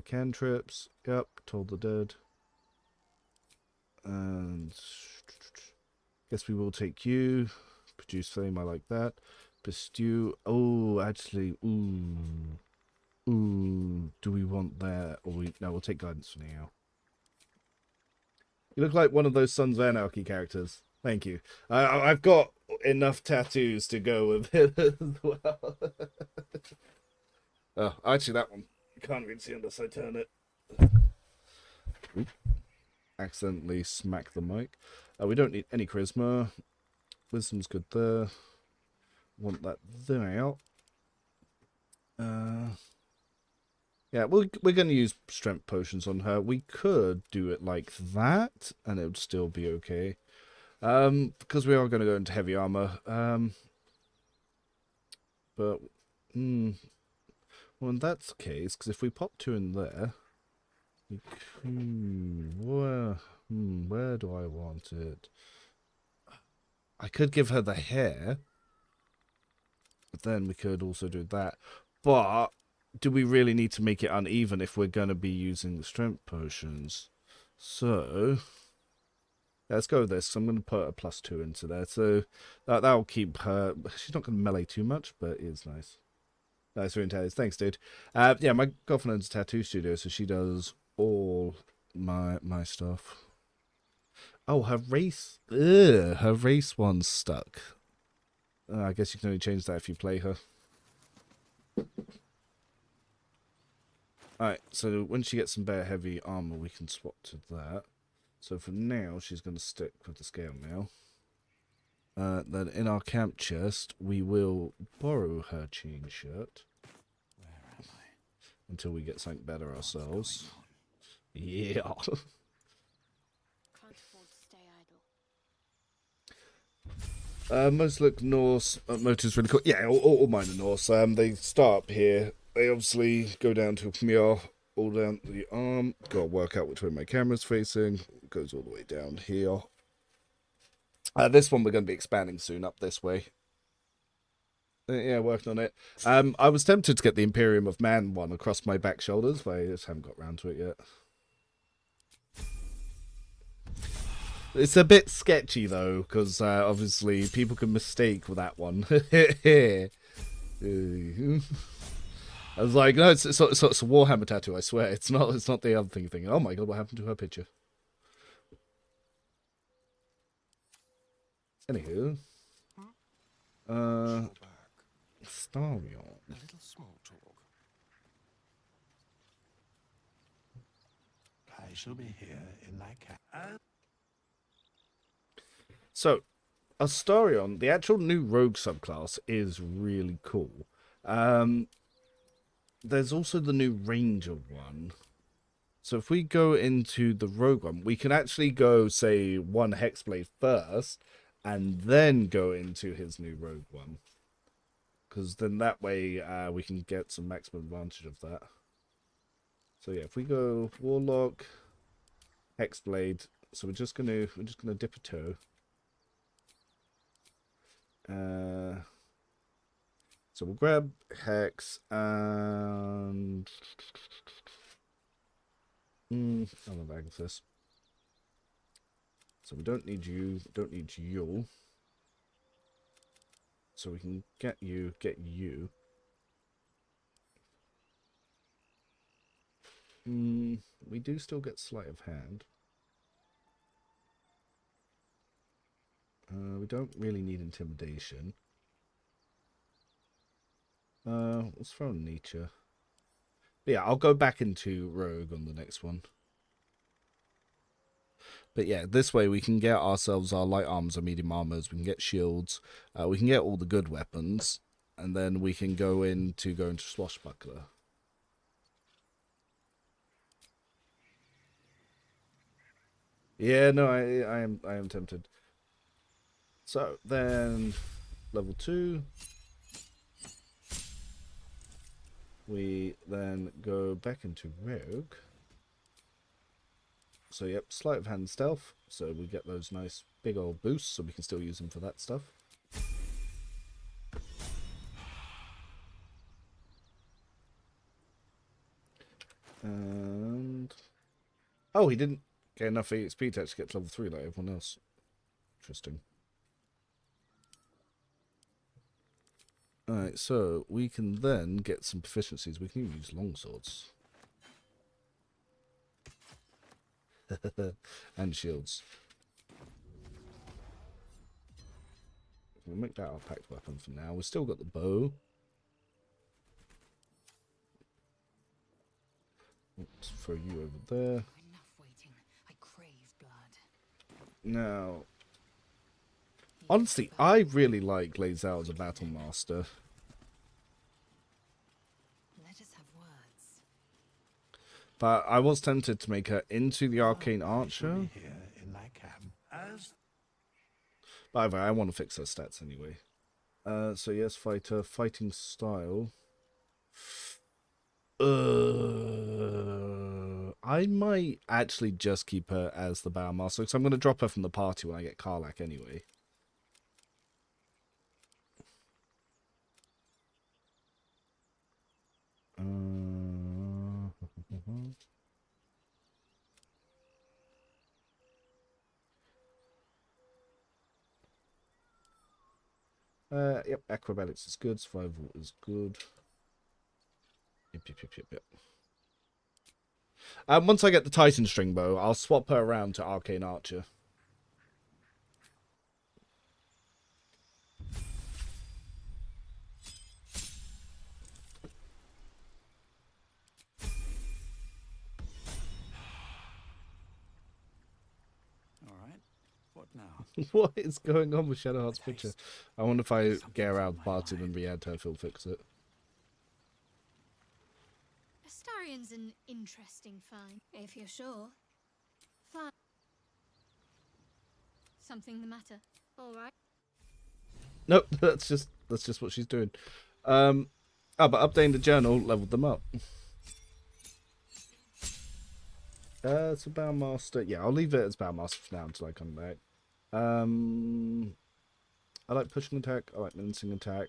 Cantrips. Yep, Told the Dead. And guess we will take you. Produce Flame, I like that. Bestow. Oh, actually, ooh. Do we want that? Or no, we'll take Guidance for now. You look like one of those Sons of Anarchy characters. Thank you. I've got enough tattoos to go with it as well. Oh, actually, that one. You can't really see unless I turn it. Oop. Accidentally smack the mic. We don't need any charisma. Wisdom's good there. Want that there. Yeah, we're going to use strength potions on her. We could do it like that, and it would still be okay. Because we are going to go into heavy armor. But, well, in that case, because if we pop 2 in there, where do I want it? I could give her the hair, but then we could also do that. But do we really need to make it uneven if we're going to be using the strength potions? So let's go with this. So I'm going to put a +2 into there. So that'll keep her. She's not going to melee too much, but it is nice. Nice for tattoos. Thanks, dude. Yeah, my girlfriend owns a tattoo studio, so she does all my stuff. Oh, her race. Ugh, her race one's stuck. I guess you can only change that if you play her. Alright, so when she gets some bear heavy armor, we can swap to that. So for now, she's going to stick with the scale now. Then in our camp chest, we will borrow her chain shirt. Where am I? Until we get something better ourselves. Yeah. Can't afford to stay idle. Most look Norse. Motor's really cool. Yeah, all mine are Norse. They start up here. They obviously go down to Khmer, all down the arm. Got to work out which way my camera's facing. It goes all the way down here. This one we're going to be expanding soon up this way. Yeah, working on it. I was tempted to get the Imperium of Man one across my back shoulders, but I just haven't got round to it yet. It's a bit sketchy though, because obviously people can mistake with that one. I was like, no, it's a Warhammer tattoo. I swear, it's not. It's not the other thing. Thinking, oh my god, what happened to her picture? Anywho, Starion. A little small talk. I shall be here in thy camp. So, Astarion, the actual new rogue subclass, is really cool. There's also the new ranger one. So if we go into the rogue one, we can actually go, say, one Hexblade first, and then go into his new rogue one. Because then that way we can get some maximum advantage of that. So yeah, if we go Warlock, Hexblade, so we're just gonna dip a toe. So we'll grab Hex and I'm a bag of this. So we don't need you, don't need you. So we can get you. We do still get sleight of hand. We don't really need intimidation. Let's throw in nature. But yeah, I'll go back into rogue on the next one. But yeah, this way we can get ourselves our light armors or medium armors. We can get shields. We can get all the good weapons, and then we can go into swashbuckler. Yeah, no, I am tempted. So then, level 2. We then go back into rogue. So yep, sleight of hand stealth. So we get those nice big old boosts, so we can still use them for that stuff. And oh, he didn't get enough EXP to actually get to level 3 like everyone else. Interesting. Alright, so we can then get some proficiencies. We can even use longswords. And shields. We'll make that our packed weapon for now. We've still got the bow. Let's throw you over there. Enough waiting. I crave blood. Now, honestly, I really like Lae'zel as a battle master. Let us have words. But I was tempted to make her into the arcane archer. Here in thy camp. As By the way, I want to fix her stats anyway. So yes, fighter, fighting style. I might actually just keep her as the Battle Master, because I'm going to drop her from the party when I get Karlach anyway. Yep, acrobatics is good, survival is good. Yep. Once I get the Titan string bow, I'll swap her around to Arcane Archer. Alright, what now? What is going on with Shadowheart's picture? I wonder if I get her out of the party and re-add her, if he'll fix it. Astarion's an interesting find, if you're sure. Fine. Something the matter? All right. Nope, that's just what she's doing. Oh, but updating the journal leveled them up. It's a Bowmaster. Yeah, I'll leave it as Bowmaster for now until I come back. I like pushing attack. I like mincing attack.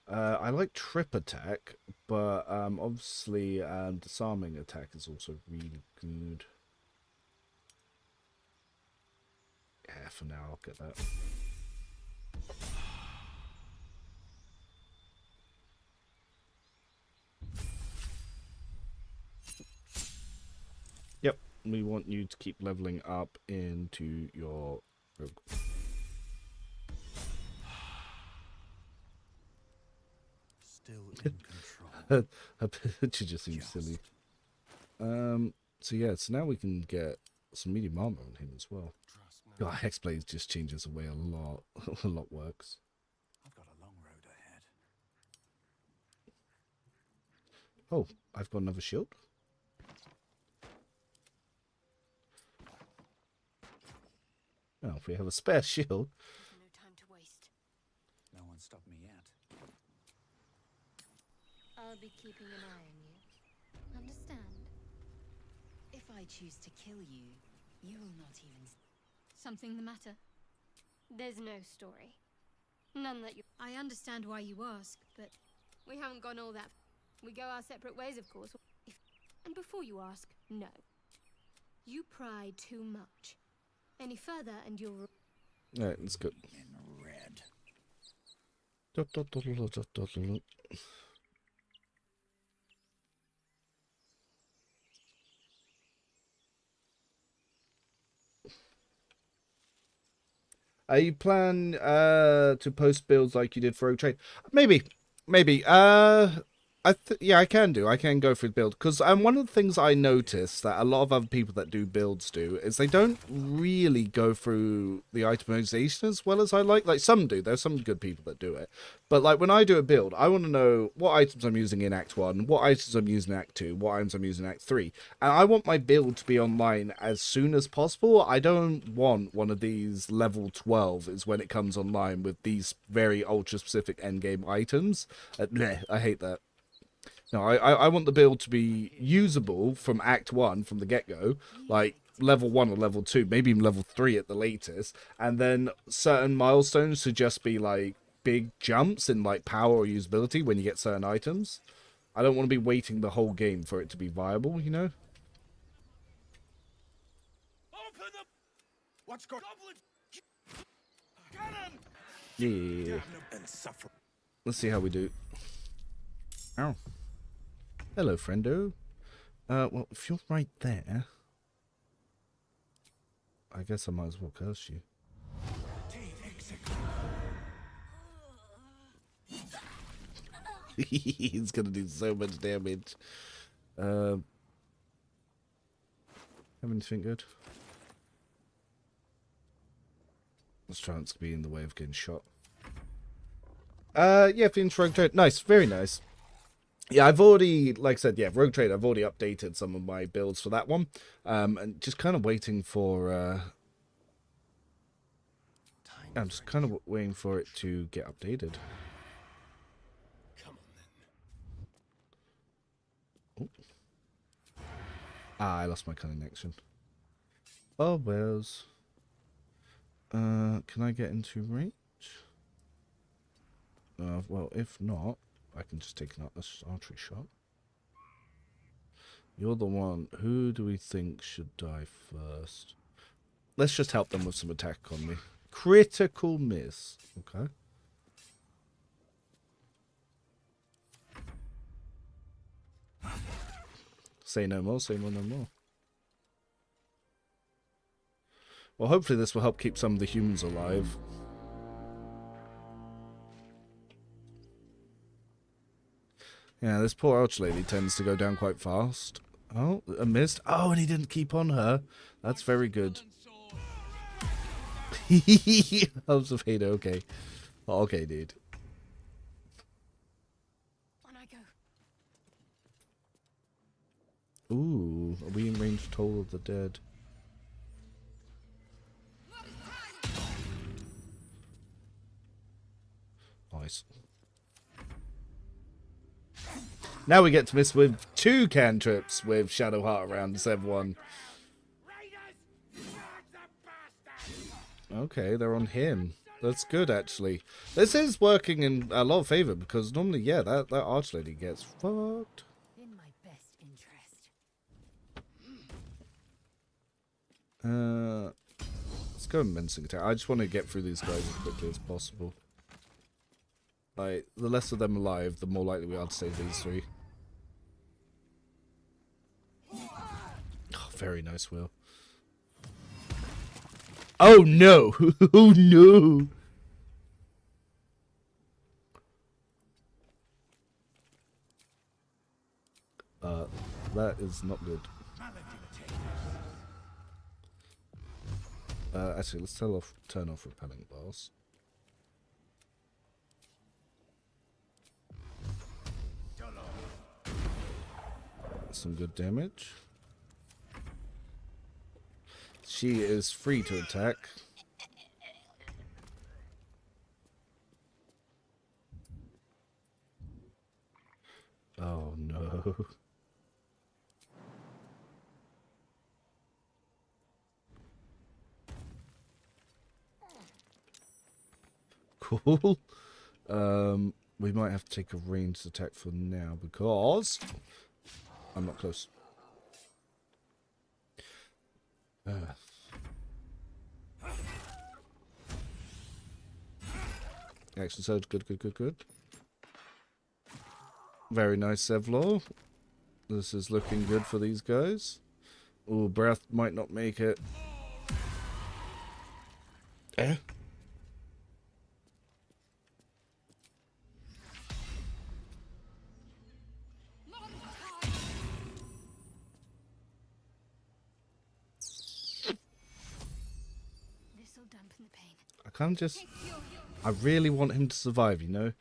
I like trip attack, but obviously disarming attack is also really good. Yeah, for now, I'll get that. Yep, we want you to keep leveling up into your rogue. Still in control. Her picture just seems silly. So yeah, so now we can get some medium armor on him as well. God, Hexblade just changes the way a lot works. I've got a long road ahead. Oh, I've got another shield. Oh, if we have a spare shield. No time to waste. No one stopped me yet. I'll be keeping an eye on you. Understand? If I choose to kill you, you will not even... Something the matter? There's no story. None that you... I understand why you ask, but we haven't gone all that... We go our separate ways, of course. And before you ask, no. You pry too much. Any further and you'll... Alright, that's good. In red. You plan to post builds like you did for Rogue Trade? Maybe. Yeah, I can do. I can go through the build because one of the things I noticed that a lot of other people that do builds do is they don't really go through the itemization as well as I like. Like some do. There's some good people that do it, but like when I do a build, I want to know what items I'm using in Act 1, what items I'm using in Act 2, what items I'm using in Act 3, and I want my build to be online as soon as possible. I don't want one of these level 12 is when it comes online with these very ultra specific endgame items. I hate that. No, I want the build to be usable from Act 1, from the get-go, like level 1 or level 2, maybe even level 3 at the latest, and then certain milestones to just be like big jumps in like power or usability when you get certain items. I don't want to be waiting the whole game for it to be viable, you know? Open the... What's going... Goblin... Yeah. And suffer. Let's see how we do. Ow. Hello, friendo. Well, if you're right there, I guess I might as well curse you. He's gonna do so much damage. Have anything good? Let's try not to be in the way of getting shot. Yeah, Fiend's Rogue Trade. Nice, very nice. Yeah, I've already, like I said, yeah, Rogue Trade, I've already updated some of my builds for that one. And just kind of waiting for... I'm just kind of waiting for it to get updated. Come on, then. Oh. Ah, I lost my connection. Oh, where's... can I get into range? Well, if not, I can just take an archery shot. You're the one. Who do we think should die first? Let's just help them with some attack on me. Critical miss. Okay. Say no more, say more, no more. Well, hopefully this will help keep some of the humans alive. Yeah, this poor archlady tends to go down quite fast. Oh, a missed. Oh, and he didn't keep on her. That's very good. House of Hate, okay. Okay, dude. On I go. Ooh, are we in range Toll of the Dead? Nice. Now we get to miss with 2 cantrips with Shadowheart around everyone. Okay, they're on him. That's good, actually. This is working in a lot of favor because normally, yeah, that archlady gets fucked. In my best interest. Let's go and mincing attack. I just want to get through these guys as quickly as possible. Like, the less of them alive, the more likely we are to save these three. Oh, very nice, Will. Oh no! Oh no! That is not good. Actually, let's turn off repelling blast. Some good damage. She is free to attack. Oh no. Cool. We might have to take a ranged attack for now because I'm not close. Action surge, good. Very nice, Sevlor. This is looking good for these guys. Oh, breath might not make it. Eh? I can't just... I really want him to survive, you know?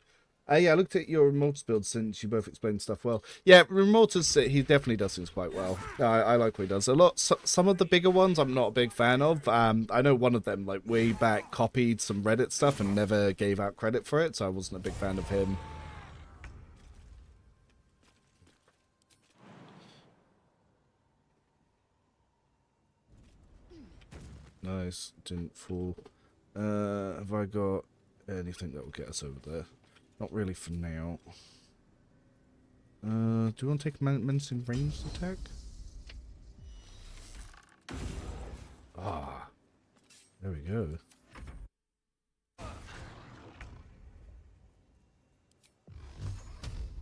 Yeah, I looked at your Remortis build since you both explained stuff well. Yeah, Remortis, he definitely does things quite well. I like what he does. Some of the bigger ones I'm not a big fan of. I know one of them, like, way back copied some Reddit stuff and never gave out credit for it, so I wasn't a big fan of him. Nice, didn't fall. Have I got anything that will get us over there? Not really for now. Do you want to take a menacing ranged attack? Ah, there we go.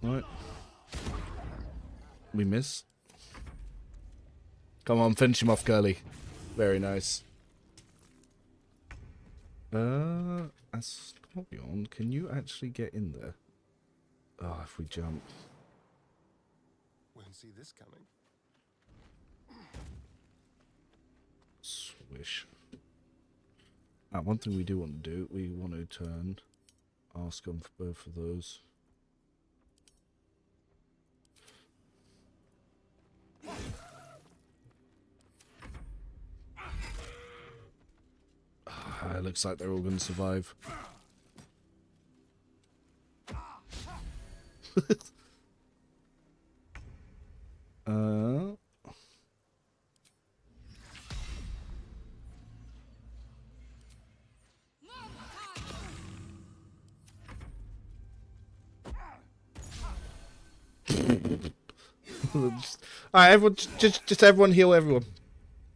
Right. We miss. Come on, finish him off, Curly. Very nice. Asclepion, can you actually get in there? Oh, if we jump. Won't see this coming. Swish. One thing we do want to do, we want to turn Arscom for both of those. It looks like they're all going to survive. Alright, everyone, just everyone heal everyone.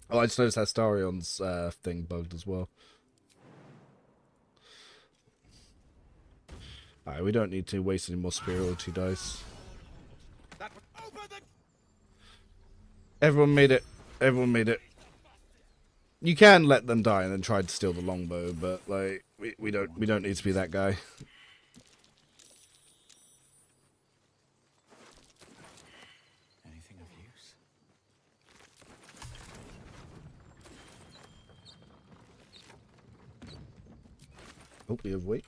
Oh, I just noticed Astarion's thing bugged as well. Alright, we don't need to waste any more spirituality dice. Everyone made it. Everyone made it. You can let them die and then try to steal the longbow, but like we don't need to be that guy. Anything of use? Oh, we have weight.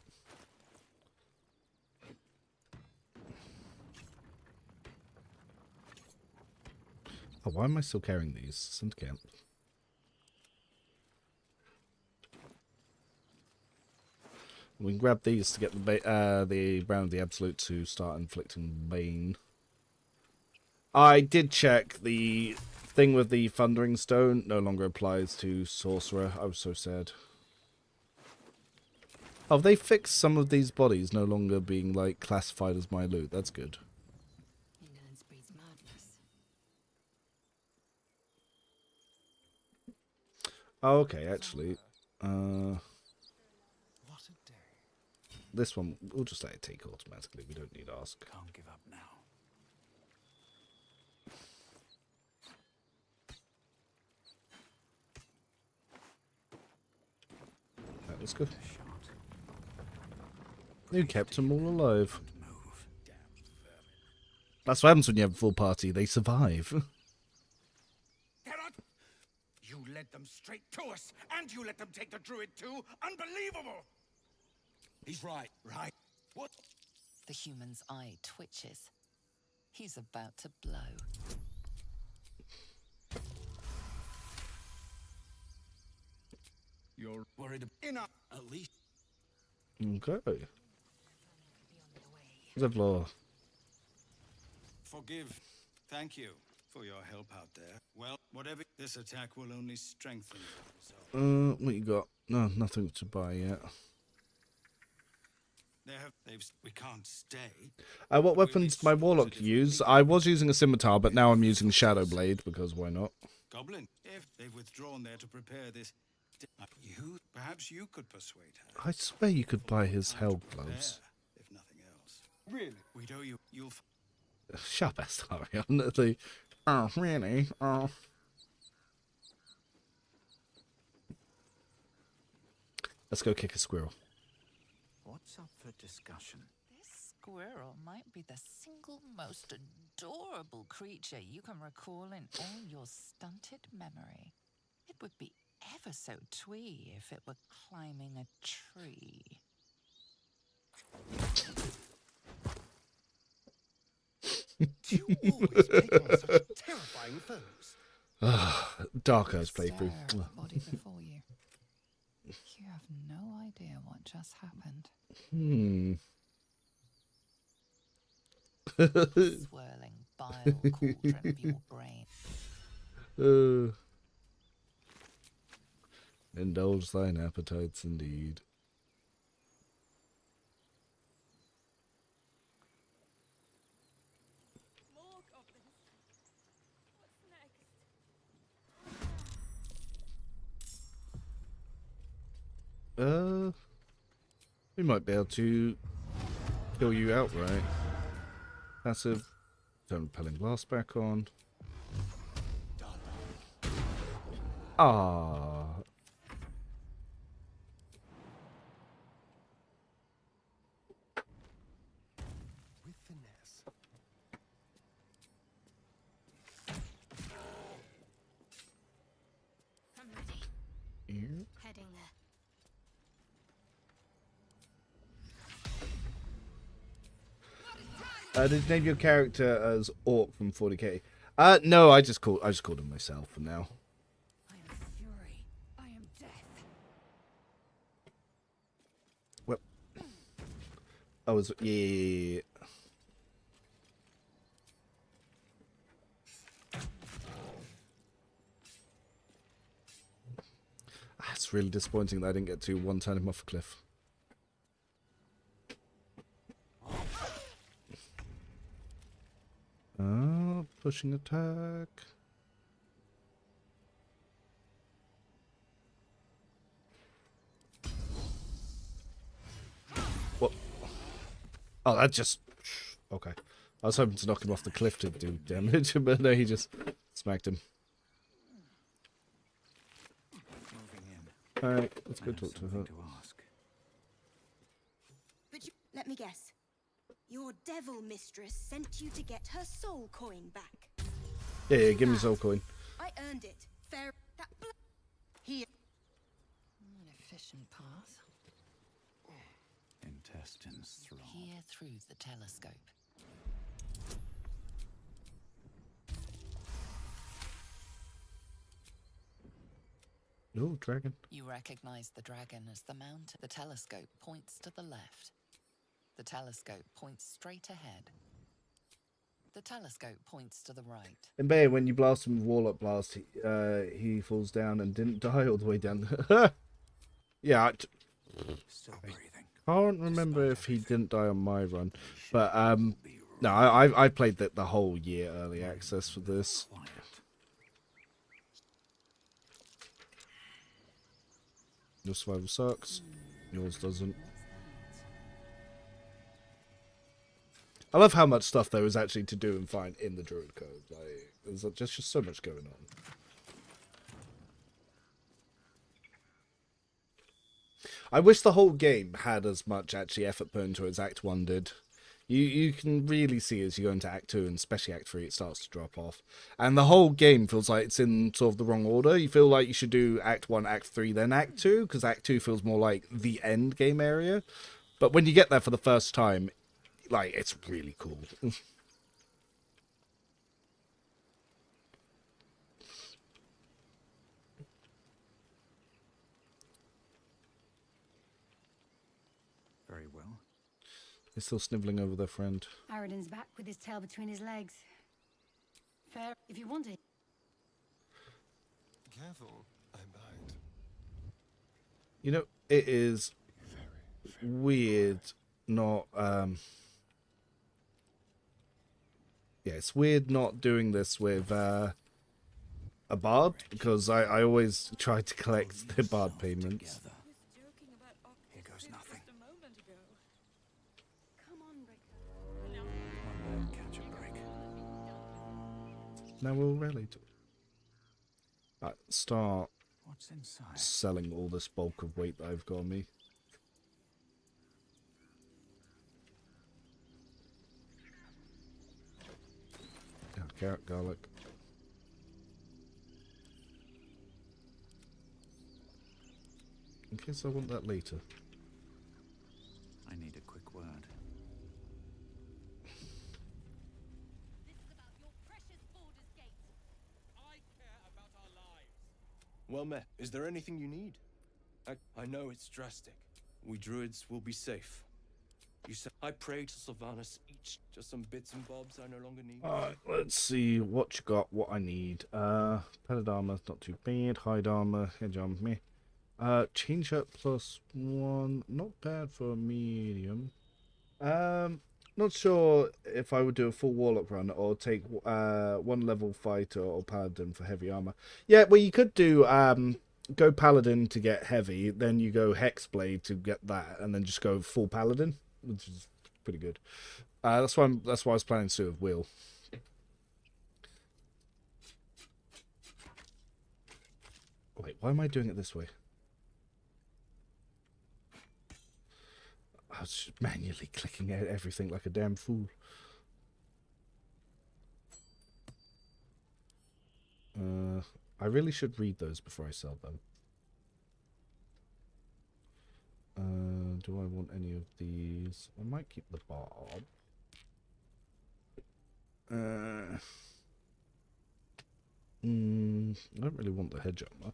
Oh, why am I still carrying these? Send to camp. We can grab these to get the Brown of the Absolute to start inflicting Bane. I did check the thing with the Thundering Stone no longer applies to Sorcerer. I was so sad. Oh, they fixed some of these bodies no longer being like classified as my loot. That's good. Indolence breeds madness. Oh, okay, actually. What a day. This one, we'll just let it take automatically. We don't need to ask. Can't give up now. That was good. A shot. You kept them all alive. Move. Damn vermin. That's what happens when you have a full party. They survive. You led them straight to us, and you let them take the druid too? Unbelievable! He's right. What? The human's eye twitches. He's about to blow. You're worried enough, at least. Okay. Zevlor. Forgive. Thank you for your help out there. Well, whatever, this attack will only strengthen you. So What you got? No, nothing to buy yet. we can't stay. What weapons did my warlock use? I was using a scimitar, but now I'm using Shadowblade because why not? Goblin, if they've withdrawn there to prepare this, perhaps you could persuade her. I swear you could buy his hell gloves. If nothing else. Really? We'd owe you. You'll. Sharp ass Tarion. Oh, really? Oh. Let's go kick a squirrel. What's up for discussion? This squirrel might be the single most adorable creature you can recall in all your stunted memory. It would be ever so twee if it were climbing a tree. Do you always pick on such terrifying foes? Darko's playthrough. Stare at the body before you. You have no idea what just happened. Swirling bile cauldron of your brain. Indulge thine appetites indeed. More goblins. What's next? We might be able to kill you outright. Passive. Turn repelling blast back on. Ah. With finesse. I'm ready. Here. Heading there. Did you name your character as Orc from 40k? No, I just called him myself for now. I am fury. I am death. Well, I was yeah. It's really disappointing that I didn't get to one-turn him off a cliff. Pushing attack. What? Oh, that just... Okay. I was hoping to knock him off the cliff to do damage, but no, he just smacked him. Alright, let's go talk to her. But let me guess. Your devil mistress sent you to get her soul coin back. Yeah, give me soul coin. I earned it. Fair. That here. An efficient path. Intestines through. Here through the telescope. Oh, dragon. You recognize the dragon as the mountain. The telescope points to the left. The telescope points straight ahead. The telescope points to the right. In Bay, when you blast him with Warlock Blast, he falls down and didn't die all the way down. Yeah, Still breathing. I can't remember if he didn't die on my run, but no, I played the whole year early access for this. Your survival sucks. Yours doesn't. I love how much stuff there is actually to do and find in the Druid Code. Like, there's just so much going on. I wish the whole game had as much actually effort put into it as Act 1 did. You can really see as you go into Act 2 and especially Act 3 it starts to drop off. And the whole game feels like it's in sort of the wrong order. You feel like you should do Act 1, Act 3, then Act 2, because Act 2 feels more like the end game area. But when you get there for the first time, like, it's really cool. Very well. They're still snivelling over their friend. Aradin's back with his tail between his legs. Fair if you want it. Careful, I bite. You know, it is weird not... Yeah, it's weird not doing this with a bard, because I always try to collect the bard payments. Here goes nothing. Catch a break. Now we'll rally to start What's inside? selling all this bulk of weight that I've got on me. Yeah, carrot, garlic. In case I want that later. I need a quick word. This is about your precious Baldurs Gate. I care about our lives. Well met. Is there anything you need? I know it's drastic. We druids will be safe. You said I prayed to Sylvanas each. Just some bits and bobs I no longer need. Alright, let's see what you got, what I need. Padded armor, not too bad. Hide armor, hedge armor, me. Chain shirt +1, not bad for a medium. Not sure if I would do a full warlock run or take 1 level fighter or paladin for heavy armor. Yeah, well you could do go paladin to get heavy, then you go hexblade to get that, and then just go full paladin, which is pretty good. That's why I was planning to do with Will. Wait, why am I doing it this way? I was just manually clicking out everything like a damn fool. I really should read those before I sell them. Do I want any of these? I might keep the barb. I don't really want the hedge armor.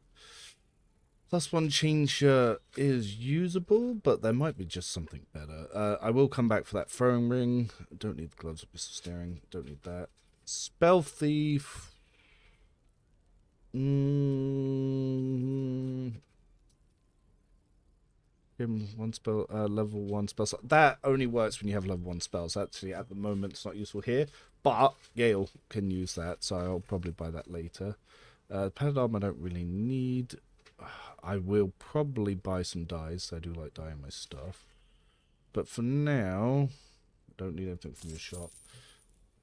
+1 chain shirt is usable, but there might be just something better. I will come back for that throwing ring. Don't need the gloves of missile staring. Don't need that. Spell thief. Give him 1 spell, level 1 spell. So that only works when you have level 1 spells. Actually, at the moment, it's not useful here. But Gale can use that, so I'll probably buy that later. Padded armor I don't really need. I will probably buy some dyes. I do like dyeing my stuff. But for now, I don't need anything from your shop.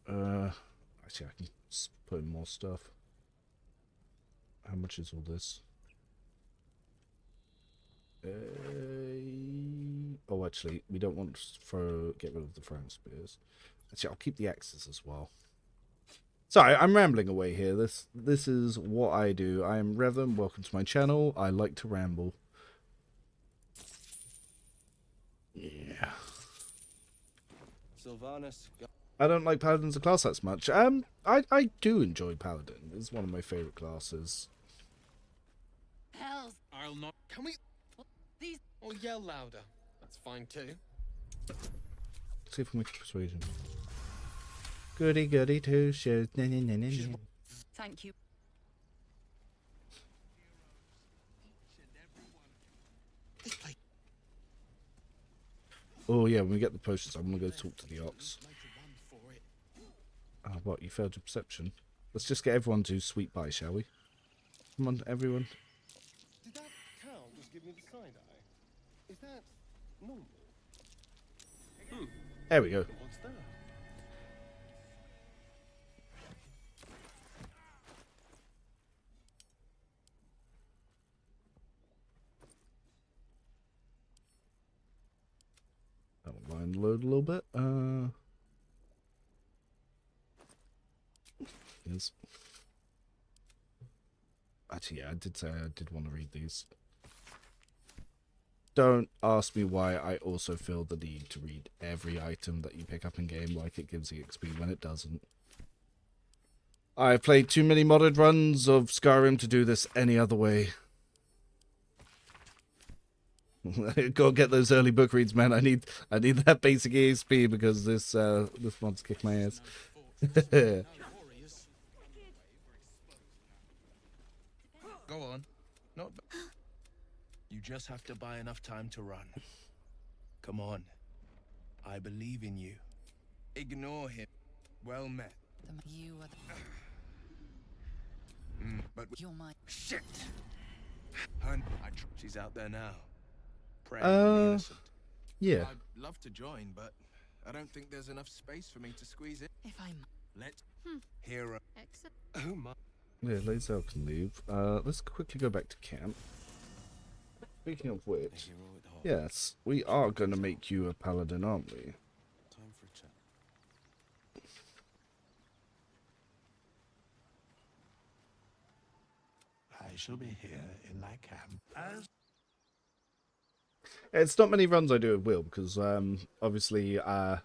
Actually, I can put in more stuff. How much is all this? Oh, actually, we don't want to get rid of the throwing spears. Actually, I'll keep the axes as well. Sorry, I'm rambling away here. This is what I do. I am Revan. Welcome to my channel. I like to ramble. Yeah. Sylvanas. I don't like paladins as a class that much. I do enjoy paladin. It's one of my favorite classes. Hells! I'll not. Can we? These. Or yell louder. That's fine too. Let's see if we can make persuasion. Goody goody two shoes. Thank you. Oh yeah, when we get the potions, I'm gonna go talk to the ox. What? You failed your perception? Let's just get everyone to sweet by, shall we? Come on, everyone. Did that cow just give give me the side eye. Is that normal? There we go. What's that? That'll line load a little bit. Yes. Actually, yeah, I did say I did want to read these. Don't ask me why I also feel the need to read every item that you pick up in game like it gives you XP when it doesn't. I've played too many modded runs of Skyrim to do this any other way. Gotta get those early book reads, man. I need that basic EXP because this mod's kicked my ass. Go on. Not. You just have to buy enough time to run. Come on. I believe in you. Ignore him. Well met. You are but you're my shit. Hun, she's out there now. Praying for the innocent. Yeah. I'd love to join, but I don't think there's enough space for me to squeeze it. if I'm Let's hear her. Excellent. Oh my. Yeah, Lazel can leave. Let's quickly go back to camp. Speaking of which, yes, we are going to make you a paladin, aren't we? Time for a chat. I shall be here in thy camp as It's not many runs I do with Will because obviously yeah,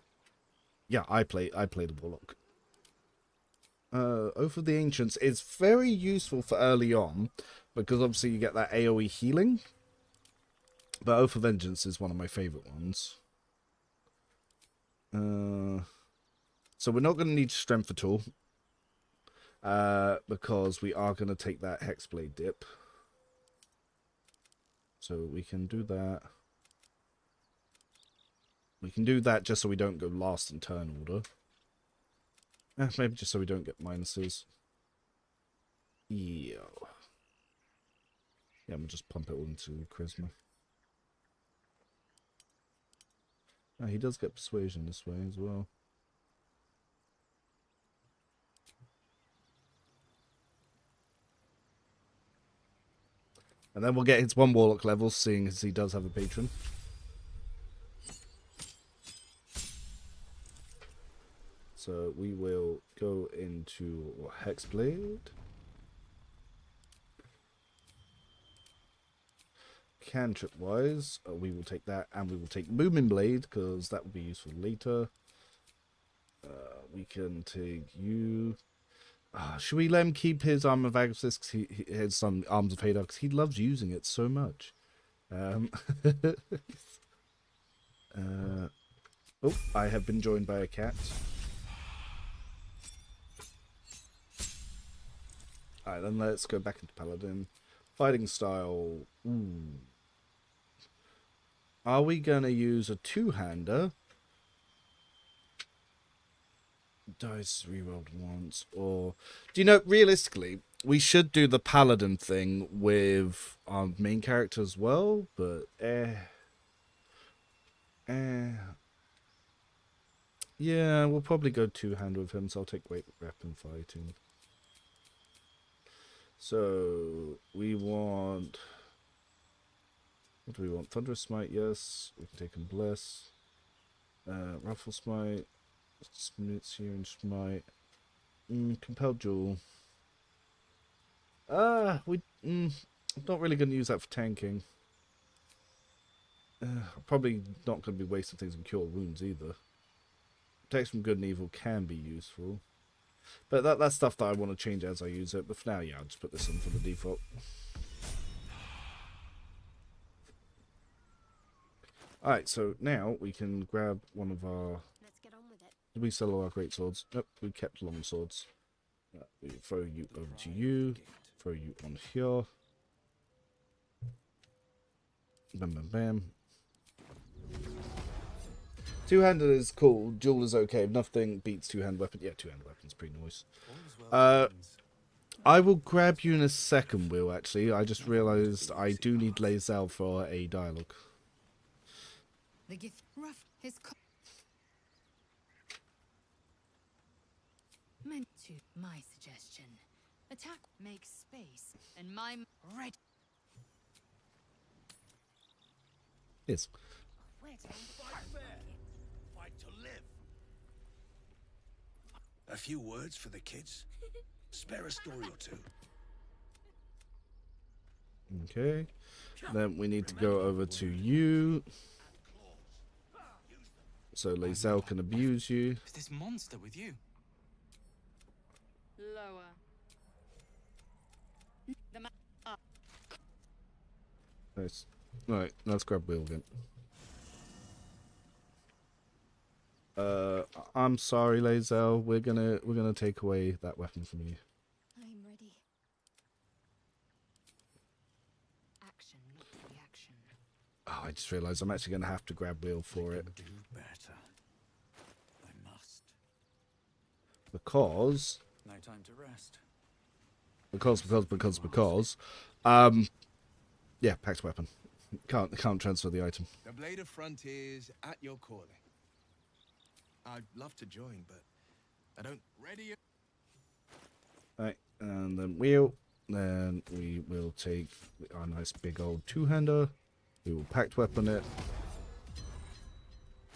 I play the Warlock. Oath of the Ancients is very useful for early on because obviously you get that AoE healing. But Oath of Vengeance is one of my favourite ones. So we're not going to need strength at all. Because we are going to take that Hexblade dip. So we can do that. We can do that just so we don't go last in turn order. Maybe just so we don't get minuses. Yeah. Yeah, we'll just pump it all into Charisma. Oh, he does get Persuasion this way as well. And then we'll get his 1 Warlock level, seeing as he does have a patron. So we will go into Hexblade. Cantrip wise, we will take that, and we will take Booming Blade because that will be useful later. We can take you. Should we let him keep his Arm of Agathis because he has some Arms of Hadar because he loves using it so much. Oh, I have been joined by a cat. Alright, then let's go back into Paladin. Fighting style. Ooh. Are we going to use a 2-hander? Dice rerolled once, or... Do you know, realistically, we should do the Paladin thing with our main character as well, but... Yeah, we'll probably go 2-hander with him, so I'll take Great Weapon Fighting. So, we want... What do we want? Thunderous Smite, yes. We can take him Bless. Ruffle Smite. Searing Smite. Compelled Jewel. I'm not really going to use that for tanking. Probably not going to be wasting things on Cure Wounds either. Protection from Good and Evil can be useful. But that's stuff that I want to change as I use it. But for now, yeah, I'll just put this in for the default. Alright, so now we can grab one of our... Let's get on with it. Did we sell all our great swords? Nope, we kept long swords. We throw you over to you. Throw you on here. Bam, bam, bam. 2-handed is cool. Dual is okay. Nothing beats 2-handed weapon. Yeah, 2-handed weapon's pretty nice. I will grab you in a second, Will, actually. I just realised I do need Lae'zel for a dialogue. The gift rough his meant to my suggestion. Attack makes space and my red. Yes. Fight fair. Fight to live. A few words for the kids? Spare a story or two. Okay. Then we need to go over to you. So Lae'zel can abuse you. Is this monster with you? Lower. Nice. Right, let's grab Will again. I'm sorry, Lae'zel. We're gonna take away that weapon from you. I'm ready. Action, reaction. Oh, I just realised I'm actually gonna have to grab Will for it. Do better. I must. Because No time to rest. yeah, packed weapon. Can't transfer the item. The Blade of Frontiers at your calling. I'd love to join, but I don't ready. Right, and then wheel. Then we will take our nice big old two-hander. We will packed weapon it.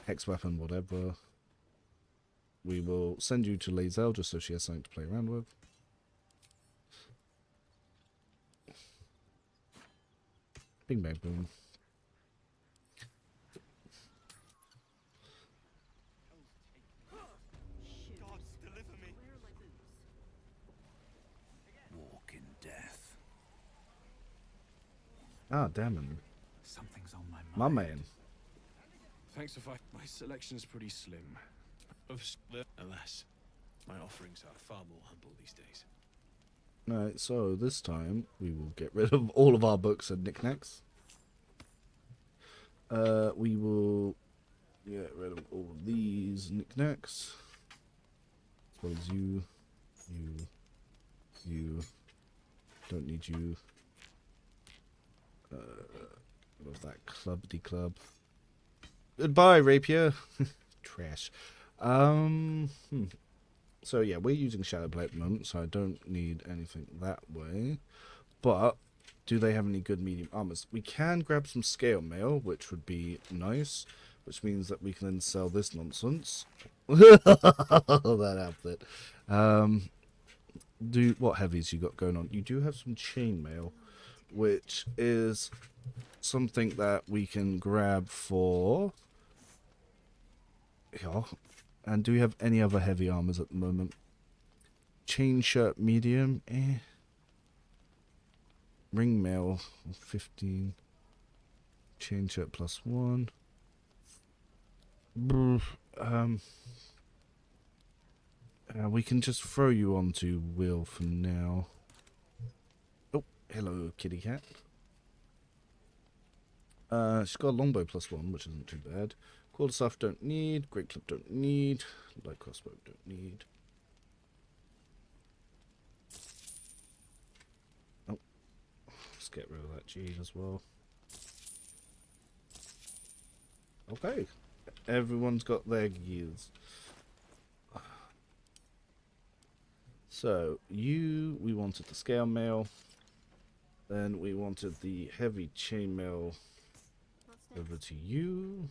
Hex weapon, whatever. We will send you to Lae'zel just so she has something to play around with. Bing bang boom. Walk in death. Ah, damn it. Something's on my My mind. man. Thanks for my selection's pretty slim. Alas, my offerings are far more humble these days. Alright, so this time we will get rid of all of our books and knickknacks. We will get rid of all of these knickknacks. As well as you. Don't need you. What was that? Club. Goodbye, rapier. Trash. So yeah, we're using Shadowplay at the moment, so I don't need anything that way. But do they have any good medium armors? We can grab some scale mail, which would be nice, which means that we can then sell this nonsense. That outfit. What heavies you got going on? You do have some chainmail, which is something that we can grab for. Yeah. And do we have any other heavy armors at the moment? Chain shirt medium, Ring mail 15. Chain shirt +1. We can just throw you onto Will for now. Oh, hello, kitty cat. She's got a longbow +1, which isn't too bad. Quarterstaff don't need. Great clip don't need. Light crossbow don't need. Oh, let's get rid of that G as well. Okay, everyone's got their gears. So we wanted the scale mail. Then we wanted the heavy chainmail over to you.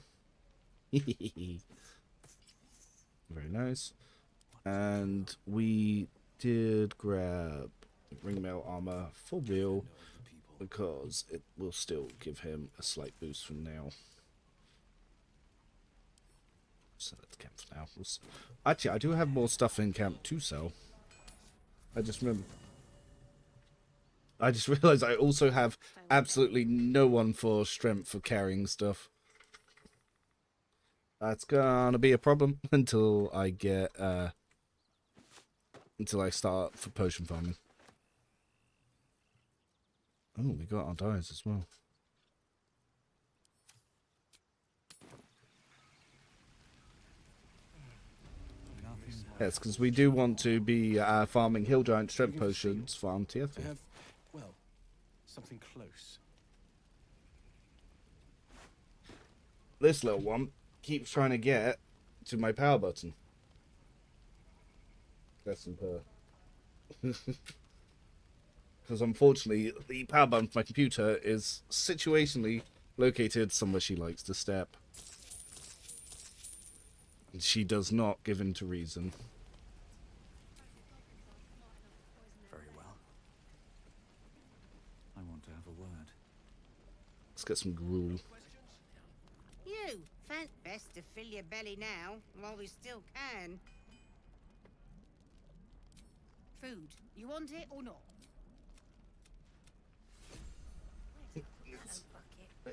Very nice. And we did grab ringmail armor for Will because it will still give him a slight boost from now. So that's camp for now. Actually, I do have more stuff in camp to sell. I just realized I also have absolutely no one for strength for carrying stuff. That's gonna be a problem until I get until I start for potion farming. Oh, we got our dyes as well. Nothing Yes, because we do want to be farming hill giant strength potions for Antietam. I have, well, something close. This little one keeps trying to get to my power button. That's some her. Because unfortunately, the power button for my computer is situationally located somewhere she likes to step. And she does not give in to reason. Very well. I want to have a word. Let's get some gruel. You, best to fill your belly now, while we still can. Food, you want it or not?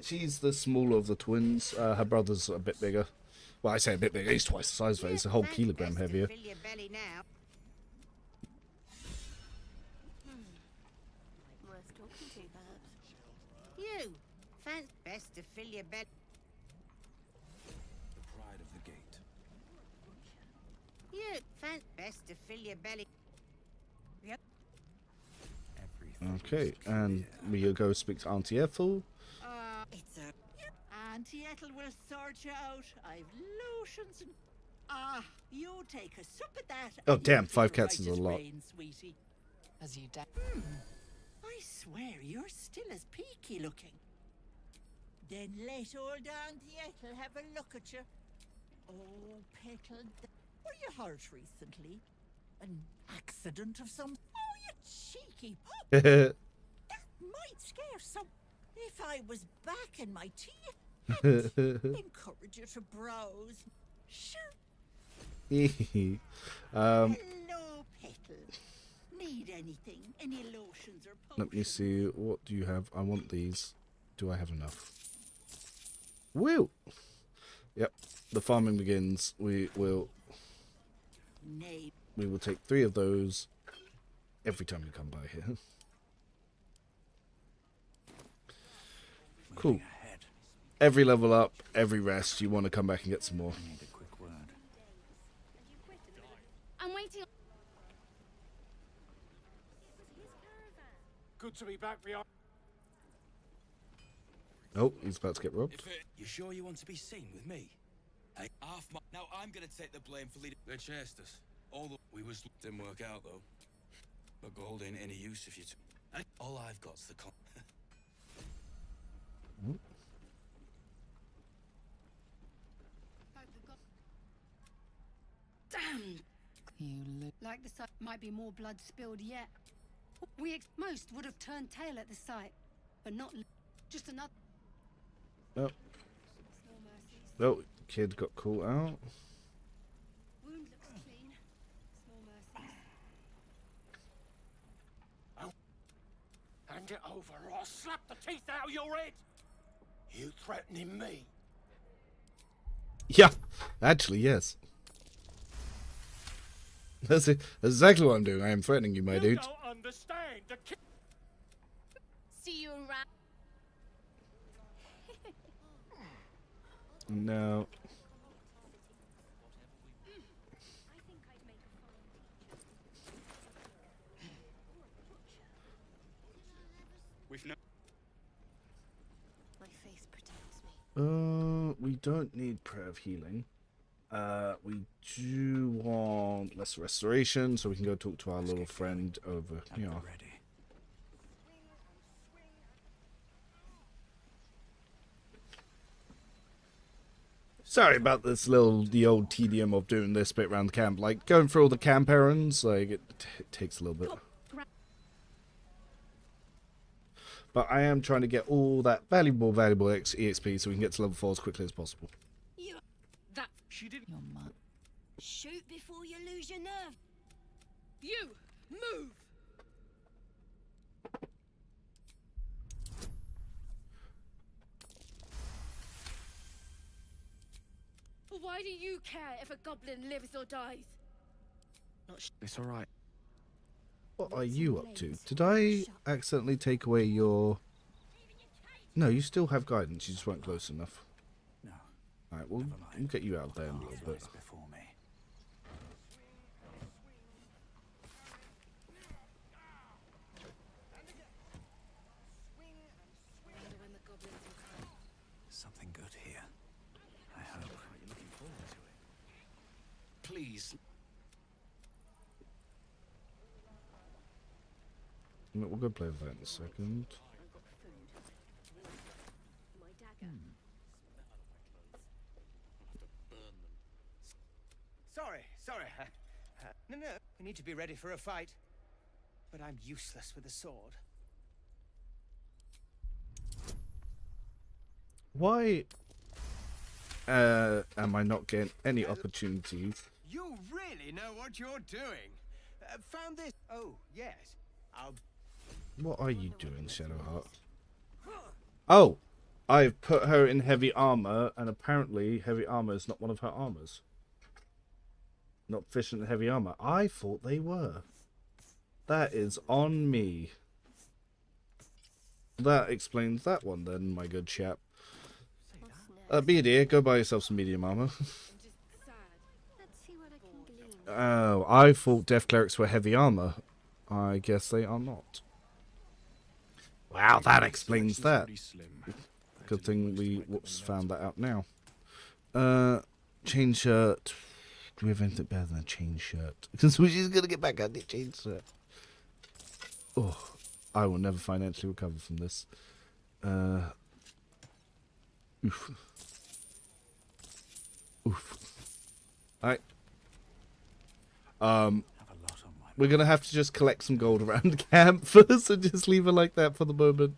She's the smaller of the twins. Her brother's a bit bigger. Well, I say a bit bigger. He's twice the size of her. He's a whole kilogram heavier. Fill your belly now. Worth talking to, perhaps. You, best to fill your belly. The pride of the gate. You, best to fill your belly. Yep. Okay, and we'll go speak to Auntie Ethel. It's a... Auntie Ethel will sort you out. I've lotions and... you take a sup at that. Oh, damn, 5 cats is a lot. Sweetie. As you I swear you're still as peaky looking. Then let old Auntie Ethel have a look at you. Oh, Petal, were you hurt recently? An accident of some... Oh, you cheeky pup. That might scare some... If I was back in my tea, I'd encourage you to browse. Sure. Hello, Petal. Need anything? Any lotions or potions? Let me see. What do you have? I want these. Do I have enough? Woo! Yep. The farming begins. We will take 3 of those every time we come by here. Cool. Every level up, every rest, you want to come back and get some more. I need a quick word. I'm waiting. Good to be back beyond. Oh, he's about to get robbed. You sure you want to be seen with me? Now I'm gonna take the blame for leading. They chased us. We didn't work out though. But gold ain't any use if you. All I've got's the con. Damn! Like the sight might be more blood spilled yet. Most would have turned tail at the sight, but not just another. Oh. Oh, kid got caught out. Wound looks clean. Small mercies. Hand it over or I'll slap the teeth out of your head! You threatening me? Yeah, actually, yes. That's exactly what I'm doing. I am threatening you, my dude. Don't understand. See you around. No. We've no. My faith protects me. We don't need prayer of healing. We do want less restoration, so we can go talk to our little friend over here. Sorry about this the old tedium of doing this bit around the camp. Like, going through all the camp errands, like, it takes a little bit. But I am trying to get all that valuable EXP so we can get to level 4 as quickly as possible. That she didn't. Your mother. Shoot before you lose your nerve. You move. Why do you care if a goblin lives or dies? It's all right. What are you up to? Did I accidentally take away your... No, you still have guidance. You just weren't close enough. No. Alright, we'll get you out there in a little bit. We'll go play with that in a second. Sorry. No, we need to be ready for a fight. But I'm useless with a sword. Why am I not getting any opportunities? You really know what you're doing. Found this. Oh, yes. What are you doing, Shadowheart? Oh! I've put her in heavy armor, and apparently heavy armor is not one of her armors. Not proficient in heavy armor. I thought they were. That is on me. That explains that one then, my good chap. Be a dear, go buy yourself some medium armor. Oh, I thought Death Clerics were heavy armor. I guess they are not. Wow, that explains that. Good thing we found that out now. Chain shirt. Do we have anything better than a chain shirt? Because she's going to get back on the chain shirt. Oh, I will never financially recover from this. Oof. Alright. We're going to have to just collect some gold around camp first and just leave her like that for the moment.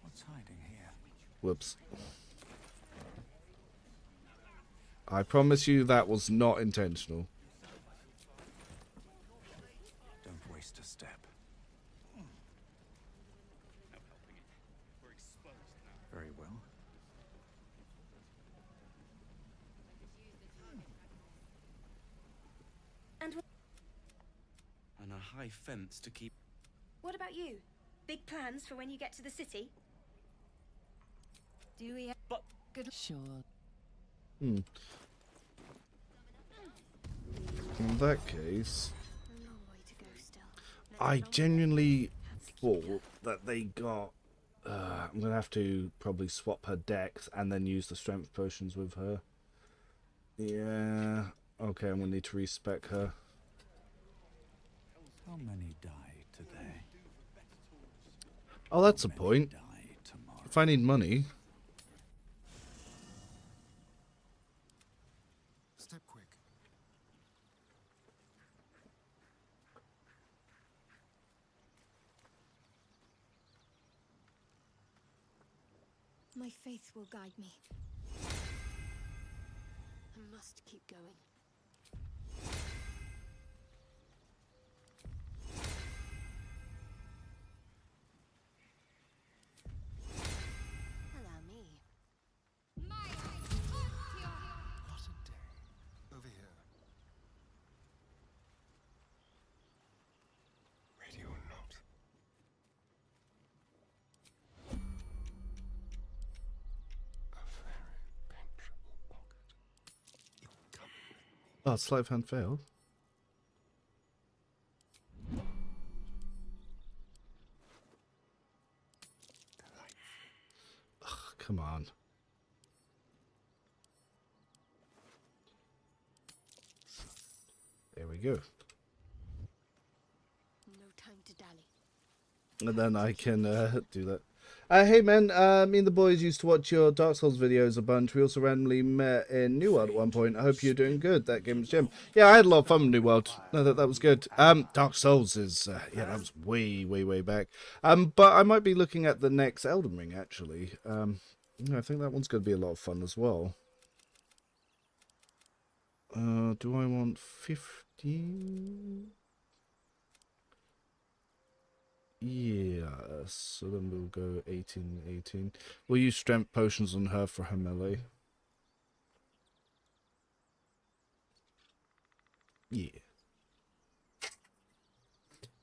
What's hiding here? Whoops. I promise you that was not intentional. Don't waste a step. Very well. And a high fence to keep. What about you? Big plans for when you get to the city? Do we have... But... Good... Sure. In that case, I genuinely thought that they got... I'm going to have to probably swap her dex and then use the strength potions with her. Yeah. Okay, I'm going to need to respec her. How many die today? Oh, that's a point. If I need money... Step quick. My faith will guide me. I must keep going. Allow me. What a day. Over here. Ready or not. A very penetrable pocket. You're coming with me. Oh, sleight of hand failed. Ugh, come on. There we go. No time to dally. And then I can do that. Hey man, me and the boys used to watch your Dark Souls videos a bunch. We also randomly met in New World at one point. I hope you're doing good. That game was gem. Yeah, I had a lot of fun with New World. No, that was good. Dark Souls is, yeah, that was way back. But I might be looking at the next Elden Ring, actually. I think that one's going to be a lot of fun as well. Do I want 15? Yes, so then we'll go 18. We'll use strength potions on her for her melee. Yeah.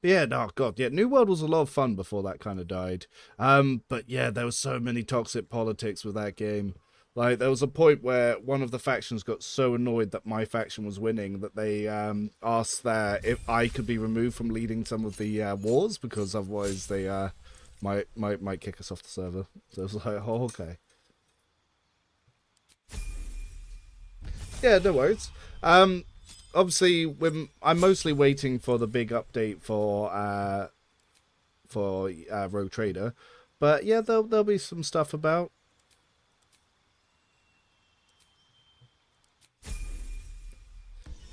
Yeah, oh god, yeah, New World was a lot of fun before that kind of died. But yeah, there was so many toxic politics with that game. Like, there was a point where one of the factions got so annoyed that my faction was winning that they asked that if I could be removed from leading some of the wars, because otherwise they might kick us off the server. So it was like, oh, okay. Yeah, no worries. obviously, I'm mostly waiting for the big update for Rogue Trader, but yeah, there'll be some stuff about.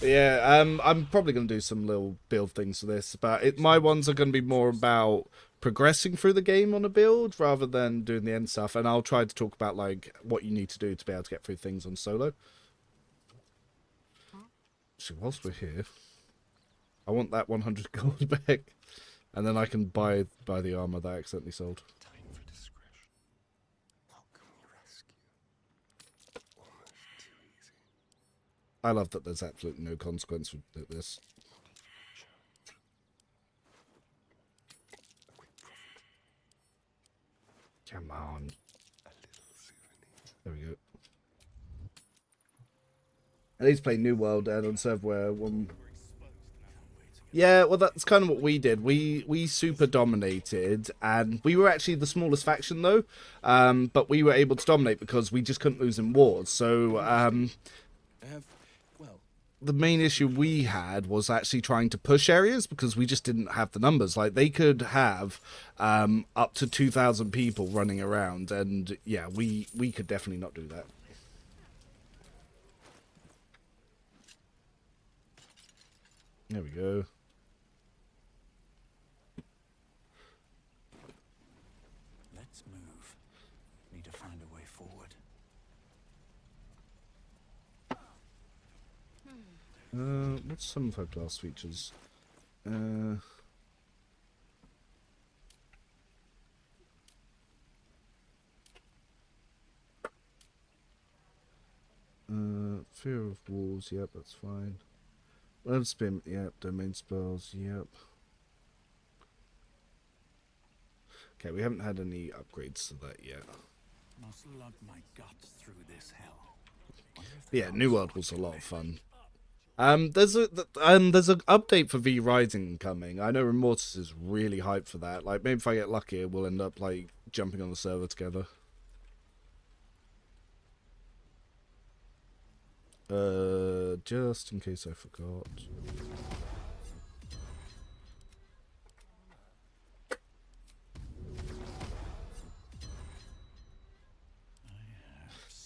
Yeah, I'm probably going to do some little build things for this, but my ones are going to be more about progressing through the game on a build rather than doing the end stuff, and I'll try to talk about like what you need to do to be able to get through things on solo. So whilst we're here, I want that 100 gold back, and then I can buy the armor that I accidentally sold. I love that there's absolutely no consequence with this. Come on. There we go. At least play New World and on server one. Yeah, well, that's kind of what we did. We super dominated, and we were actually the smallest faction though, but we were able to dominate because we just couldn't lose in wars. So the main issue we had was actually trying to push areas because we just didn't have the numbers. Like, they could have up to 2,000 people running around, and yeah, we could definitely not do that. There we go. Let's move. Need to find a way forward. What's some of our class features? Fear of wolves, yep, that's fine. Web spin, yep. Domain spells, yep. Okay, we haven't had any upgrades to that yet. Must lug my guts through this hell. Yeah, New World was a lot of fun. There's an update for V Rising coming. I know Remortus is really hyped for that. Like, maybe if I get lucky, we'll end up like jumping on the server together. Just in case I forgot.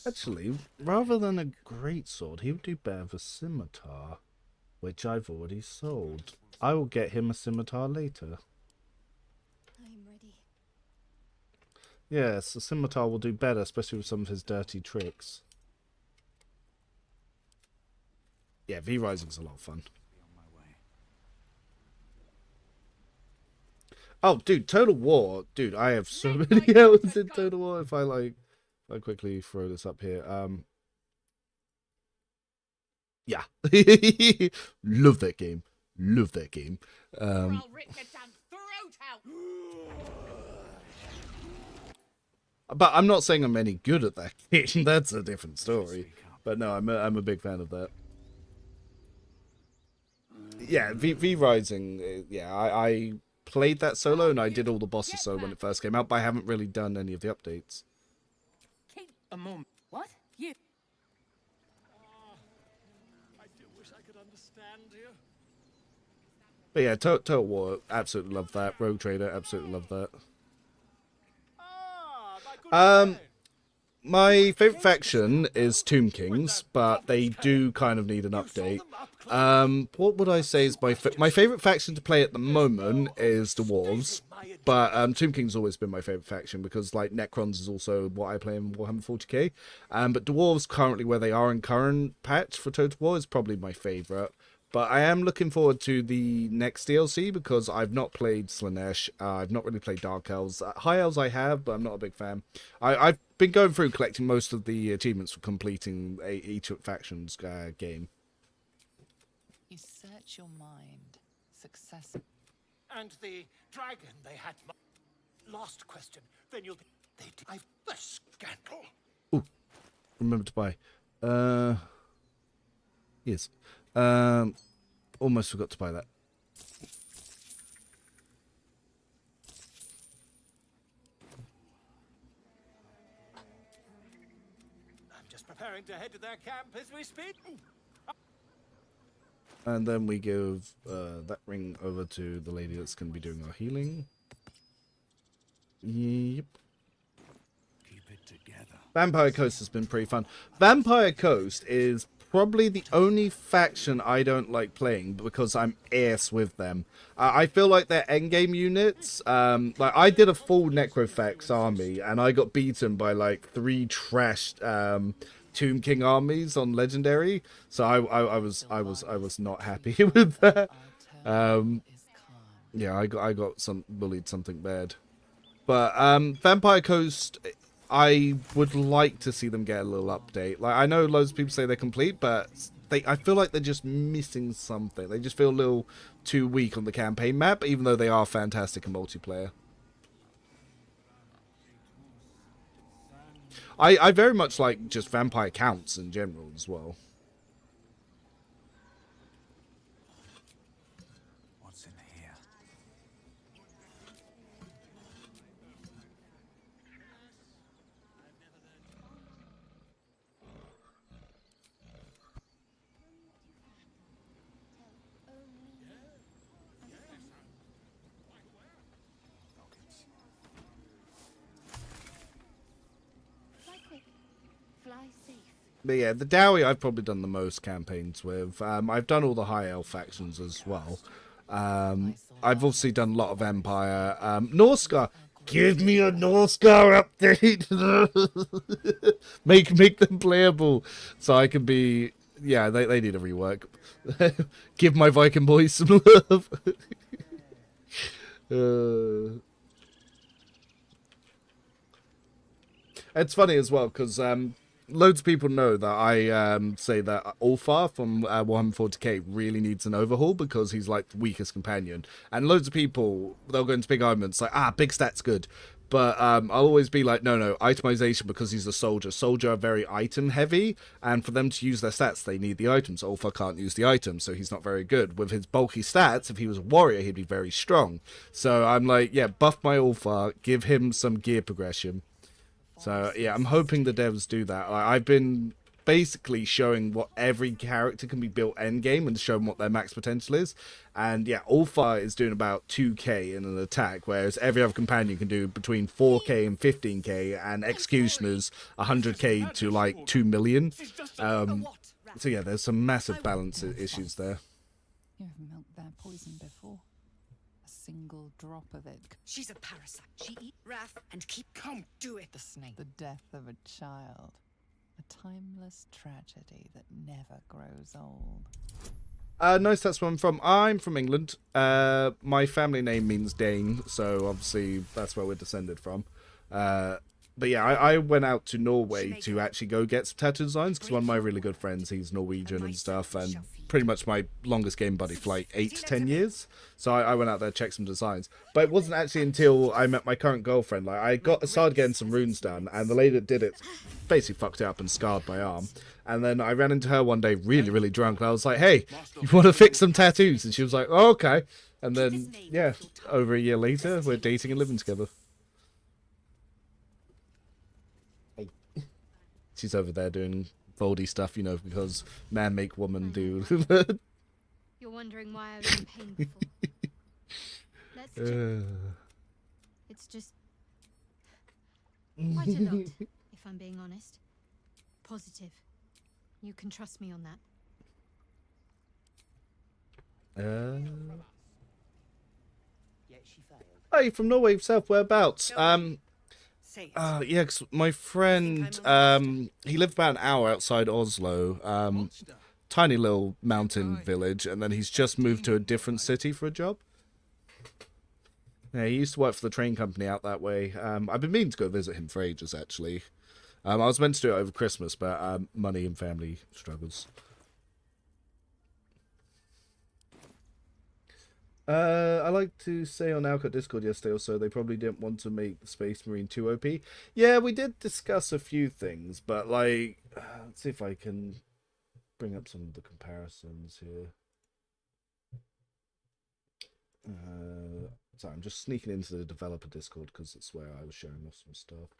Actually, rather than a greatsword, he would do better with a scimitar, which I've already sold. I will get him a scimitar later. I am ready. Yes, a scimitar will do better, especially with some of his dirty tricks. Yeah, V Rising's a lot of fun. Oh, dude, Total War. Dude, I have so many hours in Total War. If I quickly throw this up here. Yeah. Love that game. Love that game. But I'm not saying I'm any good at that game. That's a different story. But no, I'm a big fan of that. Yeah, V Rising. Yeah, I played that solo and I did all the bosses solo when it first came out, but I haven't really done any of the updates. Keep a moment. What? You? I do wish I could understand you. But yeah, Total War, absolutely love that. Rogue Trader, absolutely love that. My favourite faction is Tomb Kings, but they do kind of need an update. What would I say is my favourite faction to play at the moment is Dwarves, but Tomb King's always been my favourite faction because like Necrons is also what I play in Warhammer 40k. But Dwarves currently where they are in current patch for Total War is probably my favourite. But I am looking forward to the next DLC because I've not played Slaanesh. I've not really played Dark Elves. High Elves I have, but I'm not a big fan. I've been going through collecting most of the achievements for completing each faction's game. You search your mind. Success. And the dragon they had. Last question. Then you'll be. I've the scandal. Ooh, remember to buy. Yes. Almost forgot to buy that. I'm just preparing to head to their camp as we speak. And then we give that ring over to the lady that's going to be doing our healing. Yep. Keep it together. Vampire Coast has been pretty fun. Vampire Coast is probably the only faction I don't like playing because I'm ace with them. I feel like their endgame units, like I did a full Necrofax army and I got beaten by like 3 trashed Tomb King armies on Legendary, so I was not happy with that. Yeah, I got bullied something bad. But Vampire Coast, I would like to see them get a little update. Like, I know loads of people say they're complete, but I feel like they're just missing something. They just feel a little too weak on the campaign map, even though they are fantastic in multiplayer. I very much like just vampire counts in general as well. What's in here? But yeah, the Dowie I've probably done the most campaigns with. I've done all the High Elf factions as well. I've obviously done a lot of Empire. Northscar. Give me a Northscar update! make them playable so I can be... Yeah, they need a rework. Give my Viking boys some love. It's funny as well, because loads of people know that I say that Ulfar from Warhammer 40k really needs an overhaul because he's like the weakest companion. And loads of people, they'll go into big arguments like, big stats good. But I'll always be like, no, itemization because he's a soldier. Soldier are very item heavy, and for them to use their stats, they need the items. Ulfar can't use the items, so he's not very good. With his bulky stats, if he was a warrior, he'd be very strong. So I'm like, yeah, buff my Ulfar, give him some gear progression. So, yeah, I'm hoping the devs do that. I've been basically showing what every character can be built endgame and showing what their max potential is. And, yeah, Ulfar is doing about 2k in an attack, whereas every other companion can do between 4k and 15k, and Executioner's 100k to, like, 2 million. So, yeah, there's some massive balance issues there. You have milked their poison before. A single drop of it. She's a parasite. She eat wrath and keep... Come, do it. The snake. The death of a child. A timeless tragedy that never grows old. Nice, that's where I'm from. I'm from England. My family name means Dane, so obviously that's where we're descended from. But yeah, I went out to Norway to actually go get some tattoo designs because one of my really good friends, he's Norwegian and stuff, and pretty much my longest game buddy for like 8 to 10 years. So I went out there to check some designs. But it wasn't actually until I met my current girlfriend. Like I started getting some runes done, and the lady that did it basically fucked it up and scarred my arm. And then I ran into her one day really, really drunk, and I was like, hey, you want to fix some tattoos? And she was like, oh, okay. And then, yeah, over a year later, we're dating and living together. She's over there doing Voldy stuff, you know, because man make woman do. You're wondering why I was in pain before. Let's check. It's just quite a lot, if I'm being honest. Positive. You can trust me on that. Hey, from Norway South, whereabouts? Yeah, 'cause my friend, he lived about an hour outside Oslo, tiny little mountain village, and then he's just moved to a different city for a job. Yeah, he used to work for the train company out that way. I've been meaning to go visit him for ages, actually. I was meant to do it over Christmas, but money and family struggles. I like to say on Alcott Discord yesterday or so, they probably didn't want to make the Space Marine too OP. Yeah, we did discuss a few things, but like, let's see if I can bring up some of the comparisons here. Sorry, I'm just sneaking into the developer Discord because it's where I was showing off some stuff.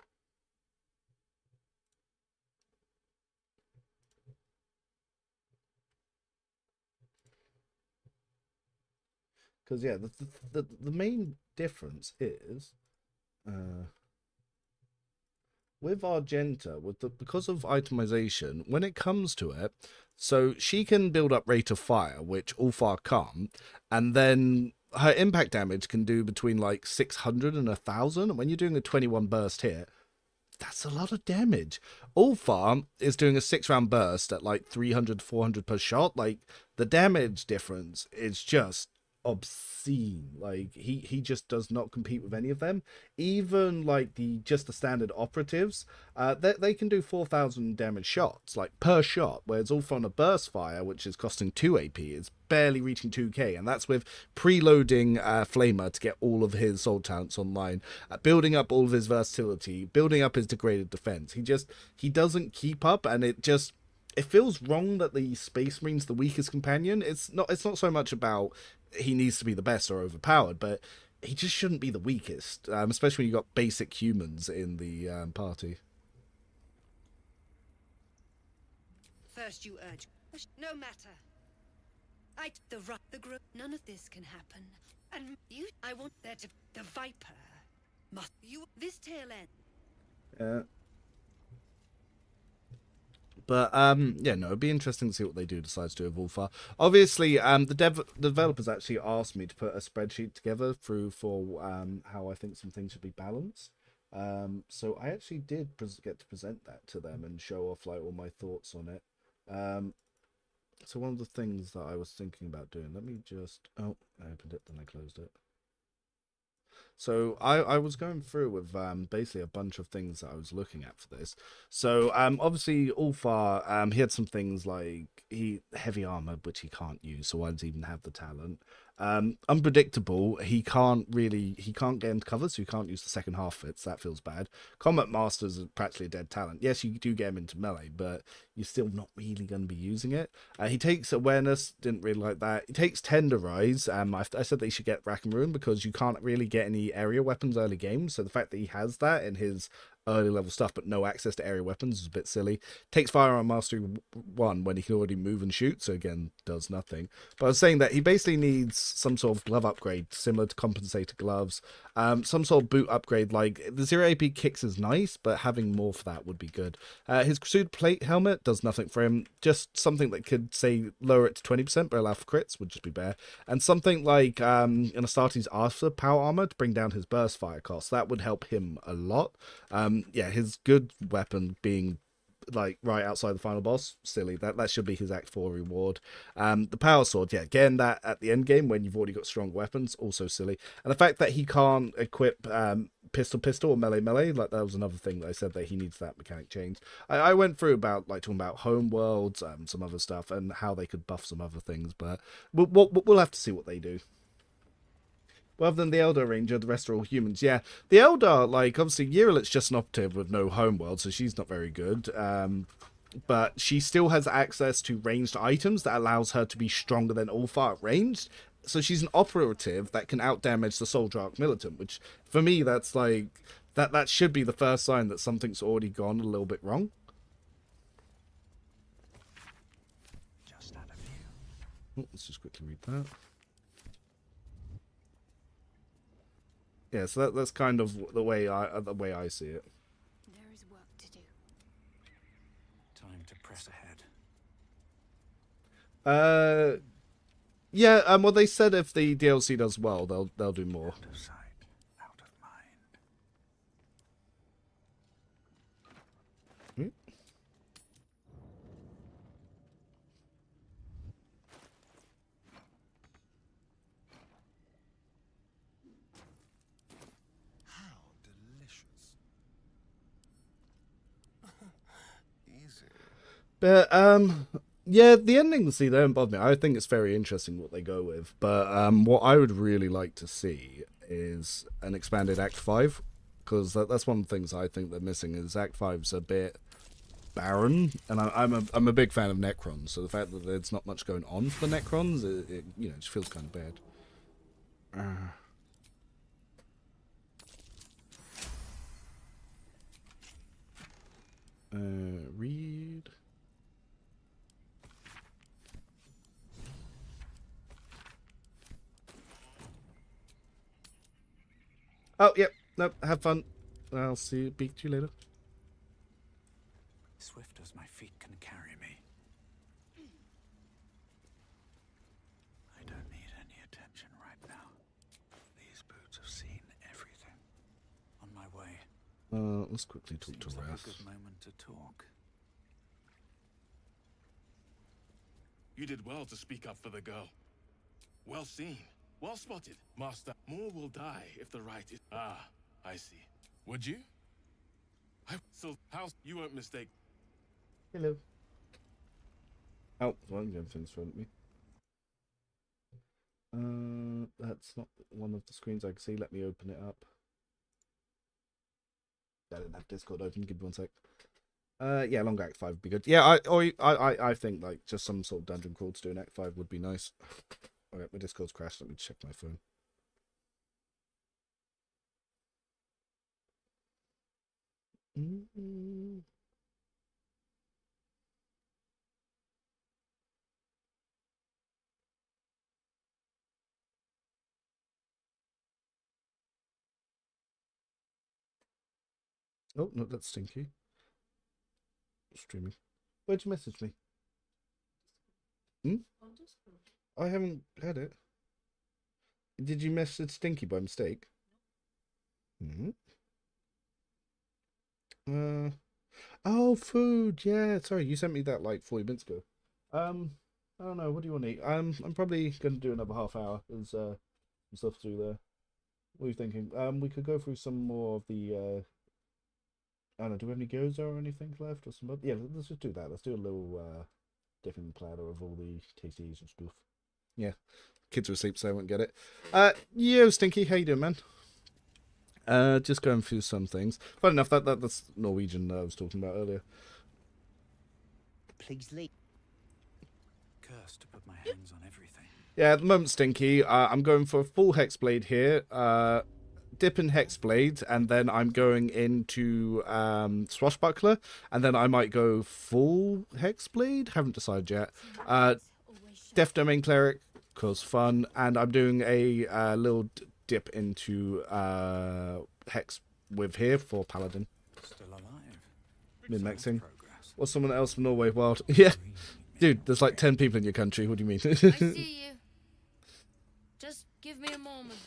Because yeah, the main difference is with Argenta, because of itemization, when it comes to it, so she can build up rate of fire, which Ulfar can't, and then her impact damage can do between like 600 and 1,000. And when you're doing a 21 burst hit, that's a lot of damage. Ulfar is doing a 6-round burst at like 300, 400 per shot. Like, the damage difference is just obscene. Like, he just does not compete with any of them. Even like the standard operatives, they can do 4,000 damage shots, like per shot, whereas Ulfar on a burst fire, which is costing 2 AP, is barely reaching 2k, and that's with preloading Flamer to get all of his soul talents online, building up all of his versatility, building up his degraded defense. He doesn't keep up, and it feels wrong that the Space Marine's the weakest companion. It's not so much about he needs to be the best or overpowered, but he just shouldn't be the weakest, especially when you've got basic humans in the party. First you urge, no matter. The group, none of this can happen. And I want there to, the Viper, this tail end. But yeah, no, it'd be interesting to see what they decide to do with Ulfar. Obviously, the developers actually asked me to put a spreadsheet together for how I think some things should be balanced. So I actually did get to present that to them and show off like all my thoughts on it. So one of the things that I was thinking about doing, let me just, I opened it, then I closed it. So I was going through with basically a bunch of things that I was looking at for this. So obviously Ulfar, he had some things like heavy armor, which he can't use, so why does he even have the talent? Unpredictable, he can't get into cover, so you can't use the second half fits. That feels bad. Combat Master's practically a dead talent. Yes, you do get him into melee, but you're still not really going to be using it. He takes awareness, didn't really like that. He takes tenderize. I said that he should get rack and ruin because you can't really get any area weapons early game, so the fact that he has that in his early level stuff but no access to area weapons is a bit silly. Takes firearm mastery 1 when he can already move and shoot, so again does nothing. But I was saying that he basically needs some sort of glove upgrade similar to compensator gloves, some sort of boot upgrade. Like the 0 AP kicks is nice, but having more for that would be good. His Crusader plate helmet does nothing for him, just something that could say lower it to 20% but allow for crits would just be better. And something like an Astartes Arthur power armor to bring down his burst fire cost, that would help him a lot. Yeah, his good weapon being like right outside the final boss, silly. That should be his Act 4 reward. The power sword, yeah, getting that at the end game when you've already got strong weapons, also silly. And the fact that he can't equip pistol or melee, like that was another thing that I said that he needs that mechanic change. I went through about like talking about home worlds, some other stuff, and how they could buff some other things, but we'll have to see what they do. Rather than the Elder Ranger, the rest are all humans. Yeah, the Elder, like, obviously, Yiralit's just an operative with no homeworld, so she's not very good. But she still has access to ranged items that allows her to be stronger than Ulfar at ranged. So she's an operative that can outdamage the Soldier Arc Militant, which, for me, that's like... That should be the first sign that something's already gone a little bit wrong. Just out of view. Oh, let's just quickly read that. Yeah, so that's kind of the way I see it. There is work to do. Time to press ahead. Yeah. Well, they said if the DLC does well, they'll do more. Out of sight, out of mind. But yeah, the endings, see, they don't bother me. I think it's very interesting what they go with. But what I would really like to see is an expanded Act 5, because that's one of the things I think they're missing. Is Act 5's a bit barren, and I'm a big fan of Necrons. So the fact that there's not much going on for the Necrons, it just feels kind of bad. Read. Oh, yep. Nope. Have fun. I'll see you. Speak to you later. Swift as my feet can carry me. I don't need any attention right now. These boots have seen everything. On my way. Let's quickly talk to Seems like Raz. a good moment to talk. You did well to speak up for the girl. Well seen. Well spotted, Master. More will die if the right is... Ah, I see. Would you? So, how... You won't mistake... Hello. Oh, well, I'm going to finish front of me. That's not one of the screens I can see. Let me open it up. I didn't have Discord open. Give me 1 sec. Yeah, long Act 5 would be good. Yeah, I think like just some sort of dungeon crawl to do in Act 5 would be nice. Alright, my Discord's crashed. Let me check my phone. Oh, no, that's Stinky. Streaming. Where'd you message me? I haven't had it. Did you message Stinky by mistake? Oh, food. Yeah, sorry, you sent me that like 40 minutes ago. I don't know. What do you want to eat? I'm probably going to do another half hour. There's some stuff to do there. What are you thinking? We could go through some more of the. I don't know. Do we have any Goza or anything left or some? Yeah, let's just do that. Let's do a little dipping platter of all the tasties and stuff. Yeah, kids are asleep, so I won't get it. Yo, Stinky, how you doing, man? Just going through some things. Fun enough, that's Norwegian I was talking about earlier. Please leave. Cursed to put my hands on everything. Yeah, at the moment, Stinky, I'm going for a full Hexblade here. Dip in Hexblade, and then I'm going into Swashbuckler, and then I might go full Hexblade. Haven't decided yet. Death Domain Cleric, cause fun, and I'm doing a little dip into Hex with here for Paladin. Still alive. Min-maxing. Or someone else from Norway Wild. Yeah. Dude, there's like 10 people in your country. What do you mean? I see you. Just give me a moment.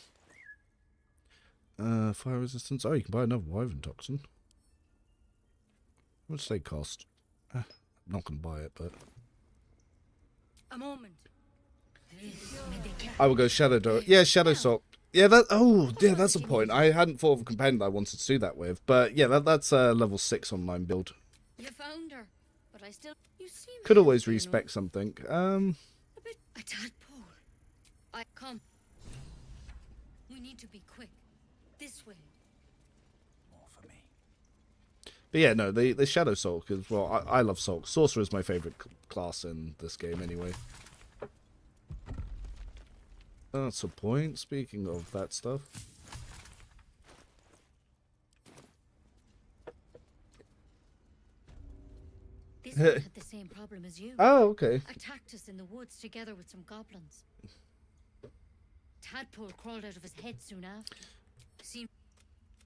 Fire resistance. Oh, you can buy another Wyvern Toxin. How much do they cost? I'm not going to buy it, but... A moment. I will go Shadow Door. Yeah, Shadow Sock. Yeah, that. Oh, yeah, that's a point. I hadn't thought of a companion that I wanted to do that with, but yeah, that's a level 6 online build. You found her, but I still. You seem. Could always respec something. A tadpole. I come. We need to be quick. This way. More for me. But yeah, no, the Shadow Sock is well. I love Sock. Sorcerer is my favorite class in this game, anyway. That's a point. Speaking of that stuff. This one had the same problem as you. Oh, okay. Attacked us in the woods together with some goblins. Tadpole crawled out of his head soon after. See,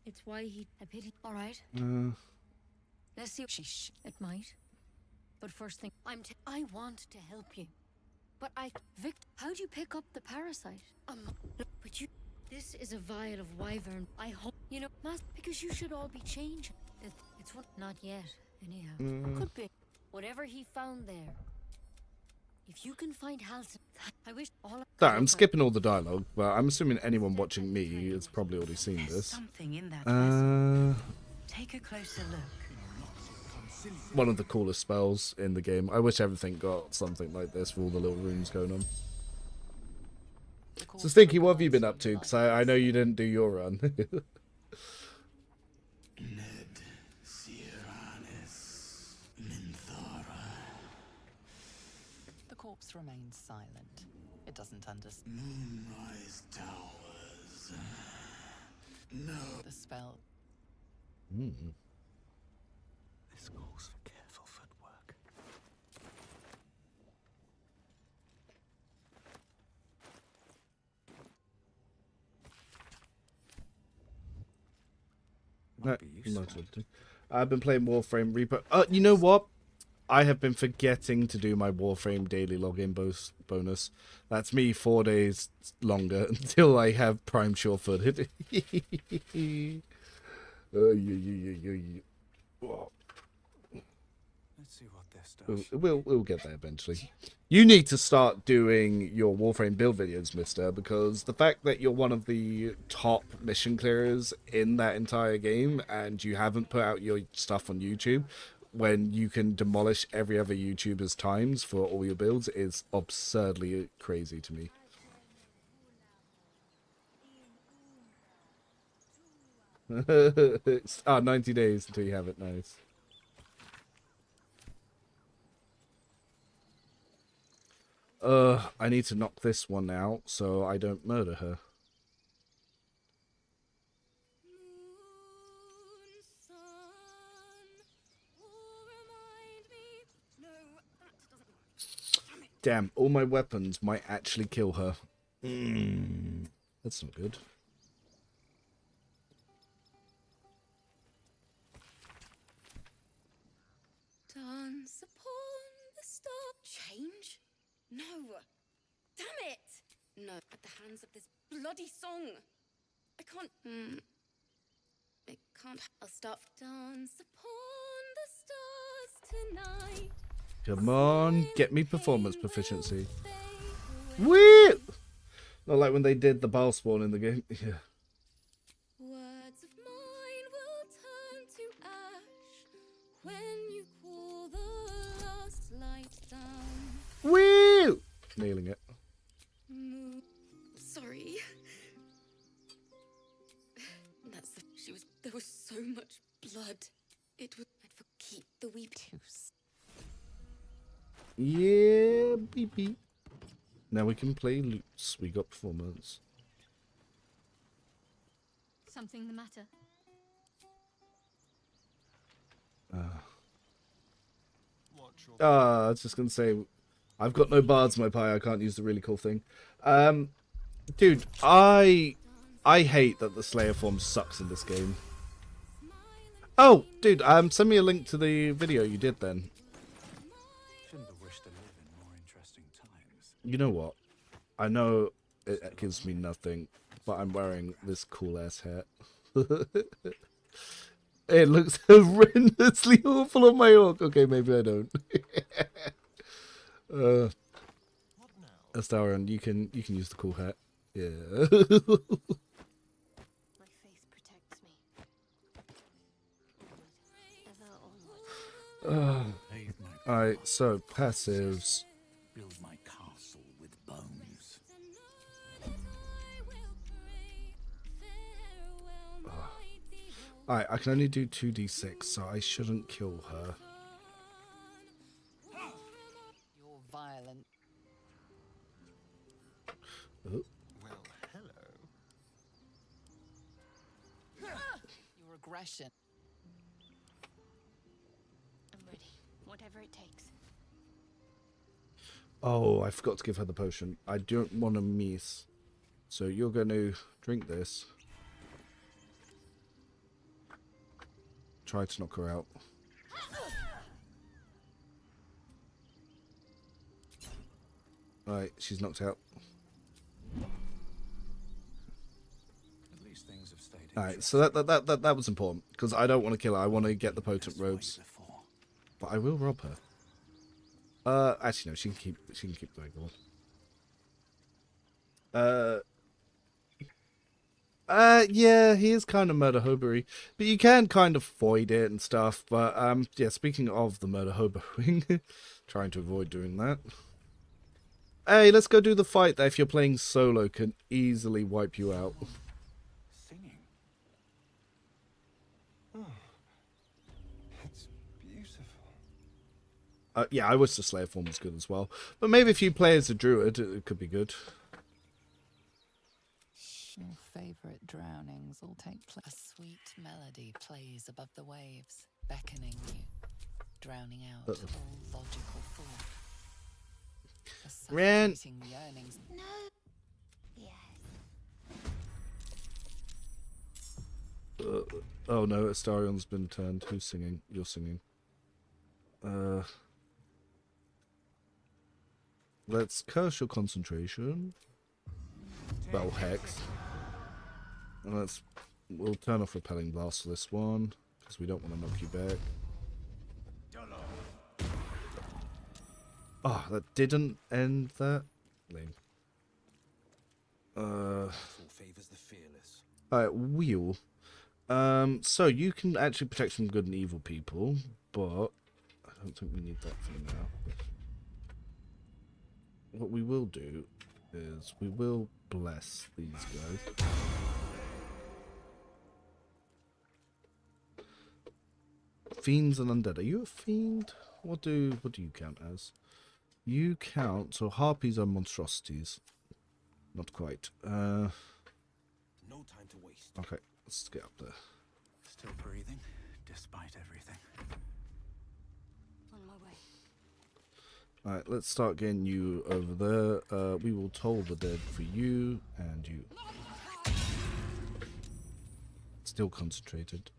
it's why he a pity. All right. Let's see. Sheesh. It might. But first thing, I want to help you. But how'd you pick up the parasite? But you. This is a vial of wyvern. I hope you know, because you should all be changing. It's what? Not yet. Anyhow, could be. Whatever he found there. If you can find Halton, I wish all. Sorry, I'm skipping all the dialogue, but I'm assuming anyone watching me has probably already seen this. Something in that Take a closer look. One of the coolest spells in the game. I wish everything got something like this with all the little runes going on. So Stinky, what have you been up to? Because I know you didn't do your run. The corpse remains silent. It doesn't understand. Moonrise Towers. No. The spell. This calls for careful footwork. No, not editing. I've been playing Warframe Reaper. You know what? I have been forgetting to do my Warframe daily login bonus. That's me 4 days longer until I have Prime Sure-Footed. Let's see what this does. We'll get there eventually. You need to start doing your Warframe build videos, mister, because the fact that you're one of the top mission clearers in that entire game and you haven't put out your stuff on YouTube when you can demolish every other YouTuber's times for all your builds is absurdly crazy to me. It's 90 days until you have it. Nice. I need to knock this one out so I don't murder her. Damn, all my weapons might actually kill her. That's not good. Dance upon the star. Change? No. Damn it! No, at the hands of this bloody song. I can't. It can't. I'll start. Dance upon the stars tonight. Come on, get me performance proficiency. Woo! Not like when they did the ball spawn in the game. Yeah. Words of mine will turn to ash when you call the last light down. Woo! Nailing it. Sorry. There was so much blood. It would. I'd keep the weep. Yeah, beep beep. Now we can play loots. We got performance. Something the matter? I was just gonna say, I've got no bards in my pie. I can't use the really cool thing. Dude, I hate that the Slayer form sucks in this game. Oh, dude, send me a link to the video you did then. Shouldn't have wished to live in more interesting times. You know what? I know it gives me nothing, but I'm wearing this cool ass hat. It looks horrendously awful on my orc. Okay, maybe I don't. Astarion, you can use the cool hat. Yeah. My faith protects me. Alright, so passives. Build my castle with bones. Alright, I can only do 2d6, so I shouldn't kill her. You're violent. Oh. Well, hello. Your aggression. I'm ready. Whatever it takes. Oh, I forgot to give her the potion. I don't want to miss. So you're going to drink this. Try to knock her out. Alright, she's knocked out. At least things have stayed. Alright, so that was important because I don't want to kill her. I want to get the potent robes. But I will rob her. Actually no, she can keep the regular one. Yeah, he is kind of murder hobery, but you can kind of void it and stuff. But yeah, speaking of the murder hobering, trying to avoid doing that. Hey, let's go do the fight that if you're playing solo can easily wipe you out. Singing. Oh, it's beautiful. Yeah, I wish the Slayer form was good as well, but maybe if you play as a druid, it could be good. Your favourite drownings all take place. A sweet melody plays above the waves, beckoning you, drowning out all logical thought. The Ran. suffocating yearnings. No. Yes. Oh no, Astarion's been turned. Who's singing? You're singing. Let's curse your concentration. Spell Hex. And we'll turn off Repelling Blast for this one, because we don't want to knock you back. Oh, that didn't end that? Lame. Alright, Wheel. So you can actually protect from good and evil people, but I don't think we need that for now. What we will do is we will bless these guys. Fiends and undead. Are you a fiend? What do you count as? You count, so harpies are monstrosities. Not quite. No time to waste. Okay, let's get up there. Still breathing, despite everything. On my way. Alright, let's start getting you over there. We will toll the dead for you and you. Still concentrated.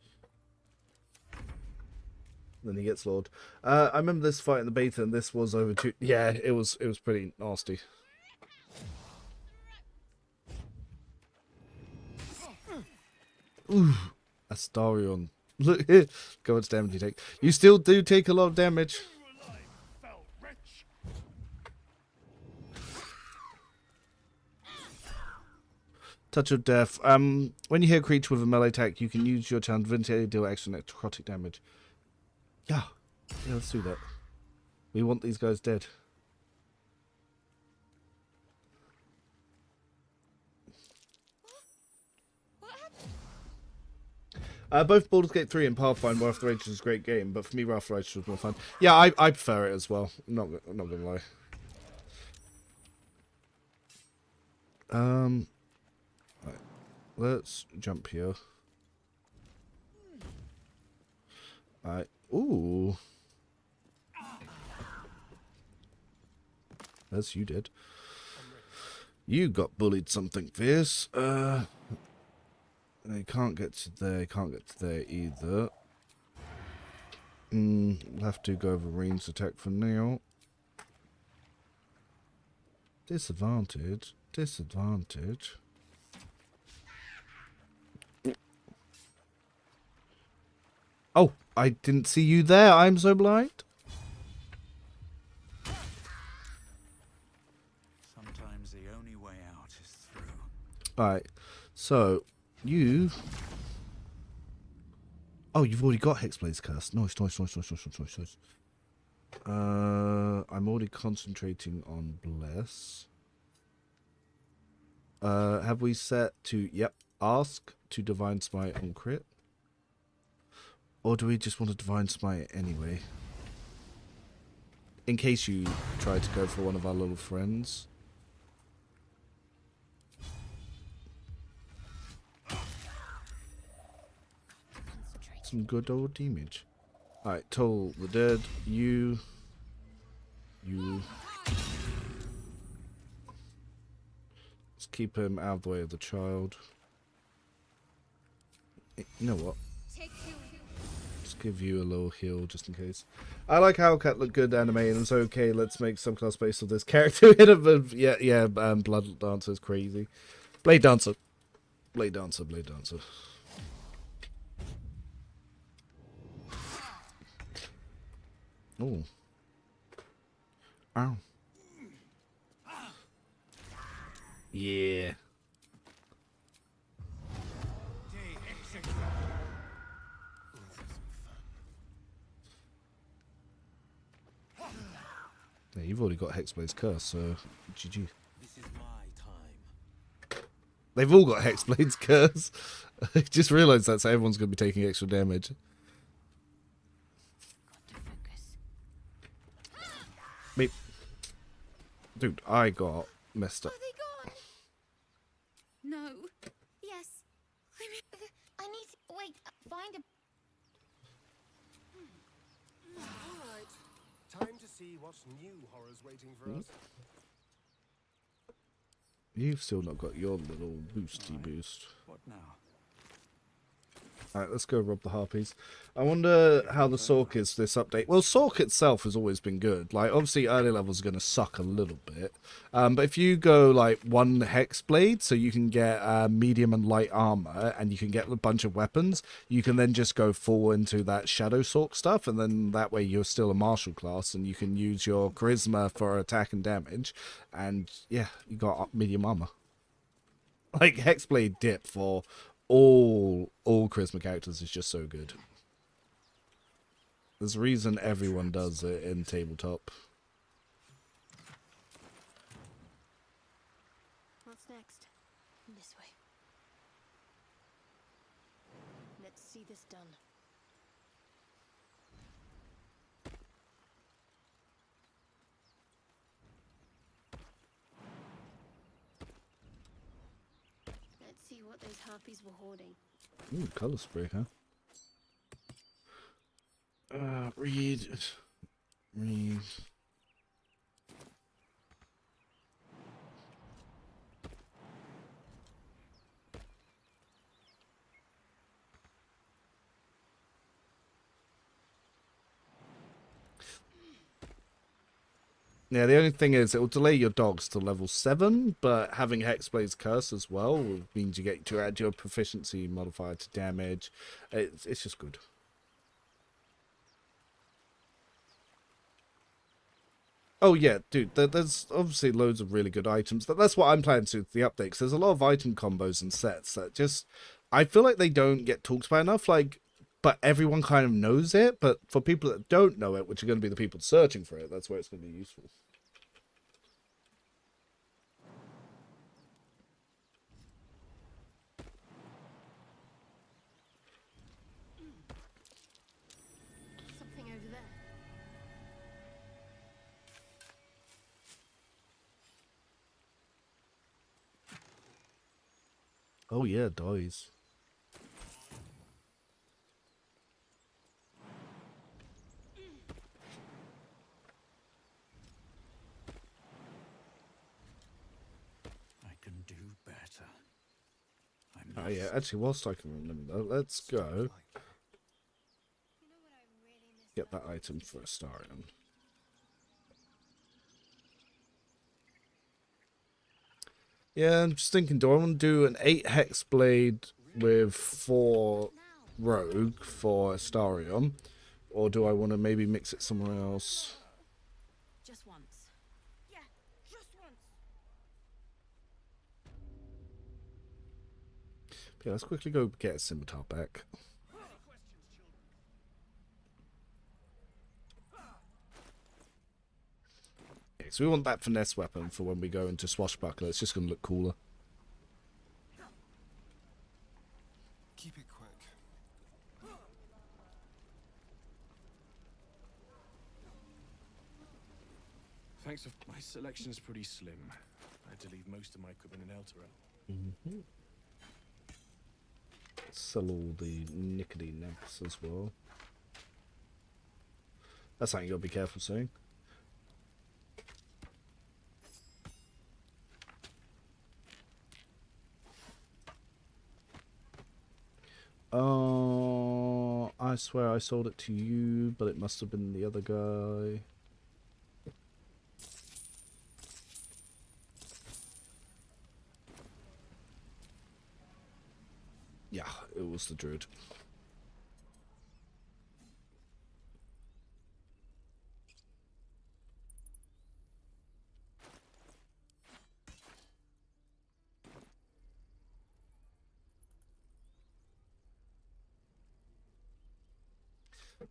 Then he gets Lord. I remember this fight in the beta, and this was over two. Yeah, it was pretty nasty. Ooh, Astarion. Look here. How much damage you take. You still do take a lot of damage. Touch of Death. When you hit a creature with a melee attack, you can use your challenge divinity to deal extra necrotic damage. Yeah, let's do that. We want these guys dead. Both Baldur's Gate 3 and Pathfinder Wrath of the Righteous is a great game, but for me Wrath of the Righteous was more fun. Yeah, I prefer it as well. I'm not gonna lie. Right. Let's jump here. Alright. Ooh. As you did. You got bullied something fierce. They can't get to there, can't get to there either. We'll have to go over ranged attack for now. Disadvantage. Disadvantage. Oh, I didn't see you there. I'm so blind. Sometimes the only way out is through. Alright, so you. Oh, you've already got Hexblade's Curse. Nice. I'm already concentrating on Bless. Have we set to, yep, ask to Divine Smite on crit? Or do we just want to Divine Smite anyway? In case you try to go for one of our little friends. Some good old damage. Alright, toll the dead. You. Let's keep him out of the way of the child. You know what? Just give you a little heal just in case. I like how Cat looked good animated, and so okay, let's make some class based on this character. Blood Dancer is crazy. Blade Dancer. Oh. Ow. Yeah. Yeah, you've already got Hexblade's Curse, so GG. This is my time. They've all got Hexblade's Curse. I just realised that, so everyone's going to be taking extra damage. Wait. Dude, I got messed up. Are they gone? No. Yes. I need to wait. Find a. Alright. Time to see what new horrors waiting for us. You've still not got your little boosty boost. What now? Alright, let's go rob the Harpies. I wonder how the Sork is this update. Well, Sork itself has always been good. Like, obviously, early levels are going to suck a little bit. But if you go, like, 1 Hexblade, so you can get medium and light armor, and you can get a bunch of weapons, you can then just go full into that Shadow Sork stuff, and then that way you're still a martial class, and you can use your charisma for attack and damage, and, yeah, you got medium armor. Like, Hexblade dip for all charisma characters is just so good. There's a reason everyone does it in tabletop. What's next? This way. Let's see this done. Let's see what those harpies were hoarding. Ooh, color spray, huh? Read. Yeah, the only thing is it will delay your dogs to level 7, but having Hexblade's Curse as well means you get to add your proficiency modifier to damage. It's just good. Oh yeah, dude, there's obviously loads of really good items. That's what I'm planning to do with the update, because there's a lot of item combos and sets that just, I feel like they don't get talked about enough, like, but everyone kind of knows it, but for people that don't know it, which are going to be the people searching for it, that's where it's going to be useful. Something over there. Oh yeah, dies. I can do better. Oh yeah, actually, whilst I can remember, let's go get that item for Astarion. Yeah, I'm just thinking, do I want to do an 8 Hexblade with 4 Rogue for Astarion? Or do I want to maybe mix it somewhere else? Just once. Yeah, just once. Yeah, let's quickly go get a scimitar back. Okay, so we want that finesse weapon for when we go into Swashbuckler. It's just going to look cooler. Keep it quick. Thanks. My selection's pretty slim. I had to leave most of my equipment in Elturel. Mm-hmm. Sell all the nicotine nets as well. That's something you got to be careful saying. Oh, I swear I sold it to you, but it must have been the other guy. Yeah, it was the druid.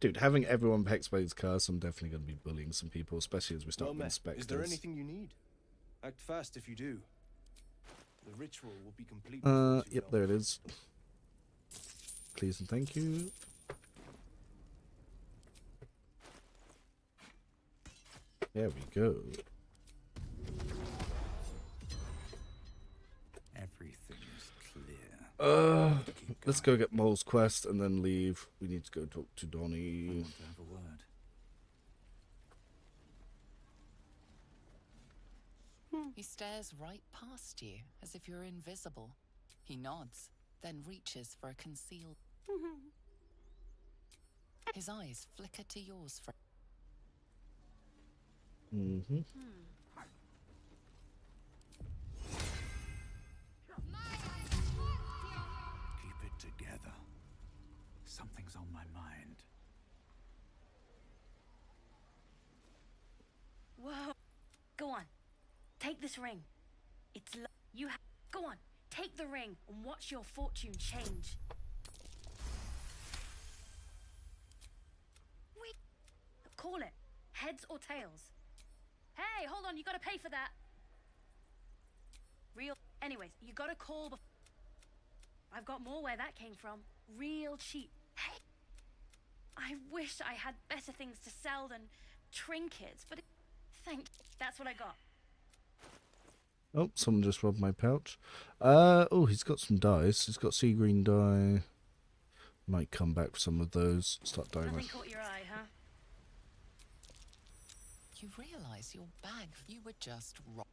Dude, having everyone Hexblade's Curse, I'm definitely going to be bullying some people, especially as we start with inspectors. Is there anything you need? Act fast if you do. The ritual will be complete. Yep, there it is. Please and thank you. There we go. Everything is clear. Let's go get Mole's quest and then leave. We need to go talk to Donnie. I want to have a word. He stares right past you, as if you're invisible. He nods, then reaches for a concealed... His eyes flicker to yours for. Mm-hmm. Keep it together. Something's on my mind. Whoa. Go on. Take this ring. It's you go on. Take the ring and watch your fortune change. Wait. Call it. Heads or tails. Hey, hold on. You gotta pay for that. Real. Anyways, you gotta call. I've got more where that came from. Real cheap. Hey. I wish I had better things to sell than trinkets, but that's what I got. Oh, someone just robbed my pouch. Oh, he's got some dice. He's got sea green dye. Might come back for some of those. Start dyeing. Nothing caught your eye, huh? You realise your bag. You were just robbed.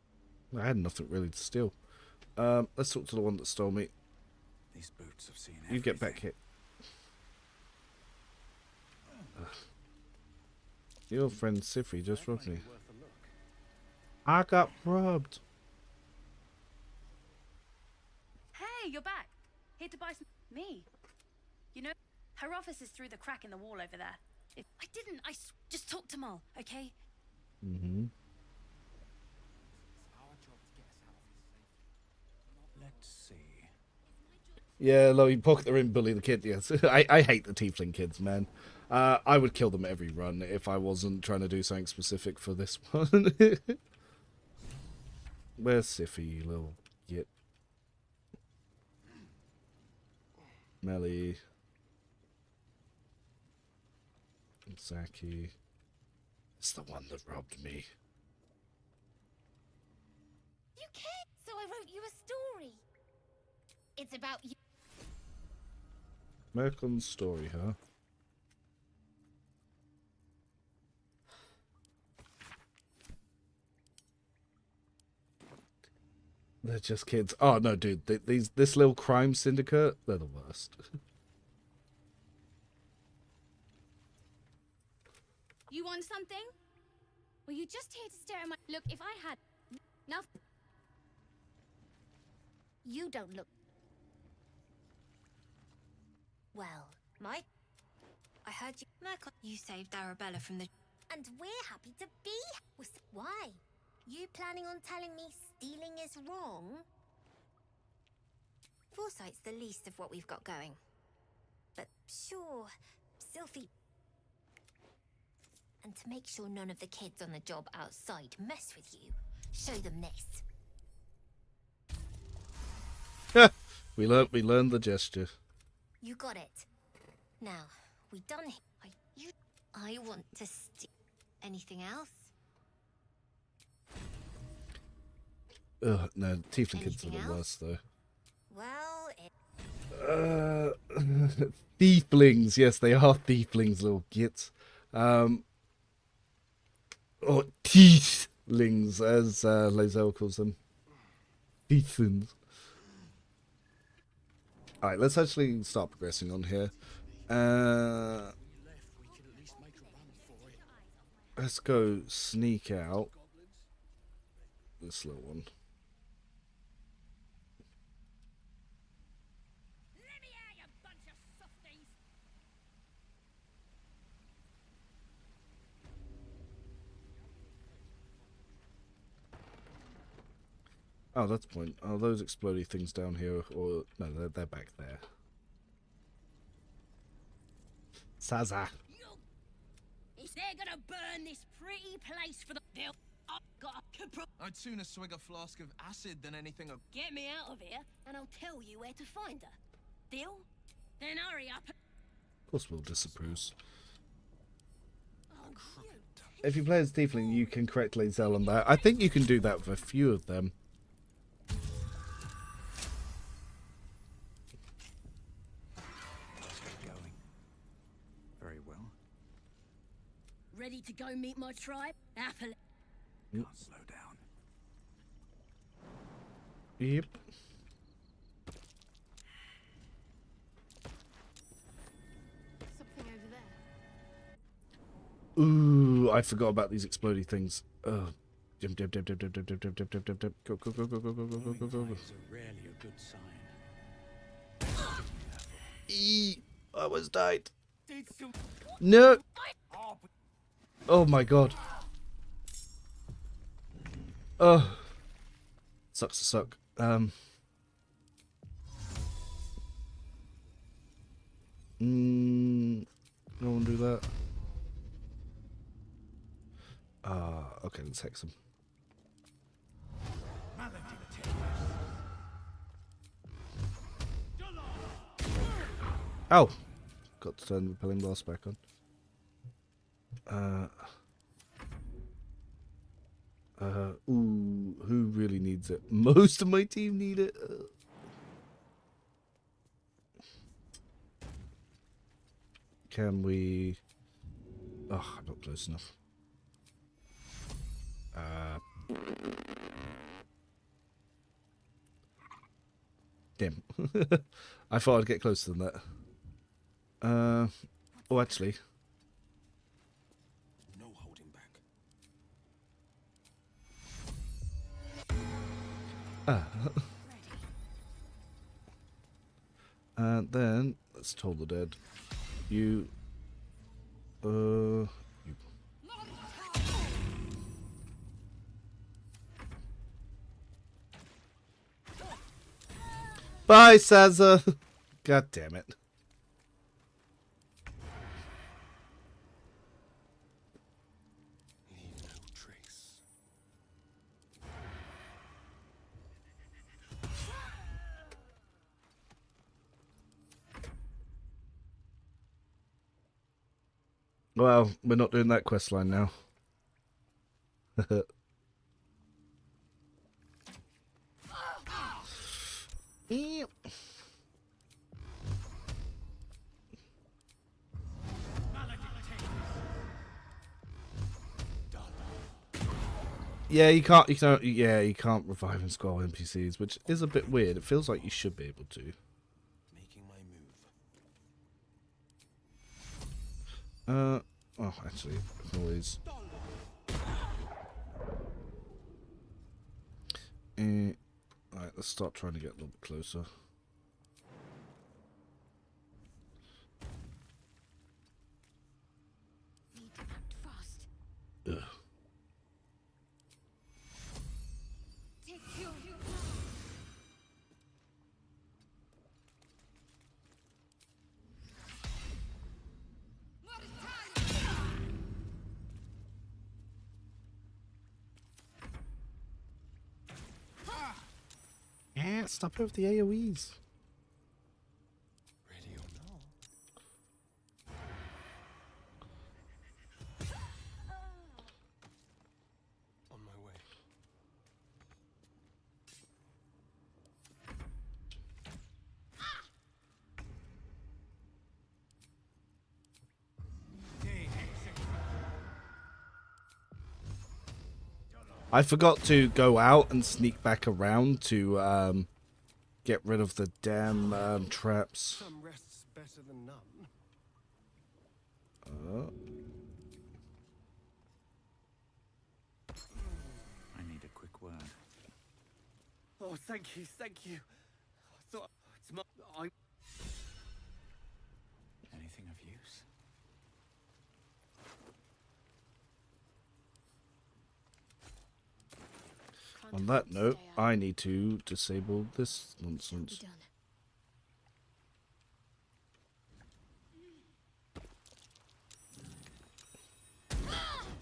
I had nothing really to steal. Let's talk to the one that stole me. These boots have seen You get back here. Your friend Sifri just robbed me. I got robbed. Hey, you're back. Here to buy some. Me. You know, her office is through the crack in the wall over there. I didn't. Just talk to Mal, okay? Mm-hmm. Let's see. Yeah, no, you pocket the ring, bully the kid. Yes, I hate the tiefling kids, man. I would kill them every run if I wasn't trying to do something specific for this one. Where's Siffy, you little git? Melly. Zaki. It's the one that robbed me. You can't, so I wrote you a story. It's about you. Merklin's story, huh? They're just kids. Oh no, dude! This little crime syndicate—they're the worst. You want something? Were you just here to stare at my... Look, if I had... Nothing. You don't look... Well, Mike, I heard you. You saved Arabella from the. And we're happy to be... Why? You planning on telling me stealing is wrong? Foresight's the least of what we've got going. But sure, Sylphie. And to make sure none of the kids on the job outside mess with you, show them this. We learned the gesture. You got it. Now, we done. I want to anything else? Ugh, no, tiefling kids are the worst though. Well, thieflings, yes, they are thieflings, little gits. Or teethlings, as Lae'zel calls them. Thieflings. Alright, let's actually start progressing on here. Let's go sneak out. This little one. Oh, that's the point. Are those explodey things down here, or no? They're back there. Saza. They're gonna burn this pretty place for the deal. I'd sooner swig a flask of acid than anything of. Get me out of here, and I'll tell you where to find her. Deal? Then hurry up. Of course, Will disapproves. If you play as Tiefling, you can correct Lae'zel on that. I think you can do that with a few of them. Very well. Ready to go meet my tribe? Happily. Can't slow down. Yep. Ooh, I forgot about these exploding things. Dim, dim, dim, dim, dim, dim, dim, dim, dim, dim, dim, dim. Go, go, go, go, go, go, go, go, go, go. Rarely a good sign. I was died. No. Oh my god. Oh. Sucks to suck. No one do that. Okay, let's hex him. Ow! Got to turn the repelling blast back on. Ooh, who really needs it? Most of my team need it. Can we... Oh, I'm not close enough. Damn. I thought I'd get closer than that. Oh, actually. No holding back. And then let's toll the dead. You. You. Bye, Saza. God damn it. Leave no trace. Well, we're not doing that quest line now. Yeah, you can't. Yeah, you can't revive and scroll NPCs, which is a bit weird. It feels like you should be able to. Making my move. Oh, actually, I can always. Alright, let's start trying to get a little bit closer. Need to act fast. Ugh. Yeah, stop it with the AoEs. Ready or not? On my way. I forgot to go out and sneak back around to get rid of the damn traps. Some rests better than none. I need a quick word. Oh, thank you, thank you. I thought it's my... Anything of use? On that note, I need to disable this nonsense.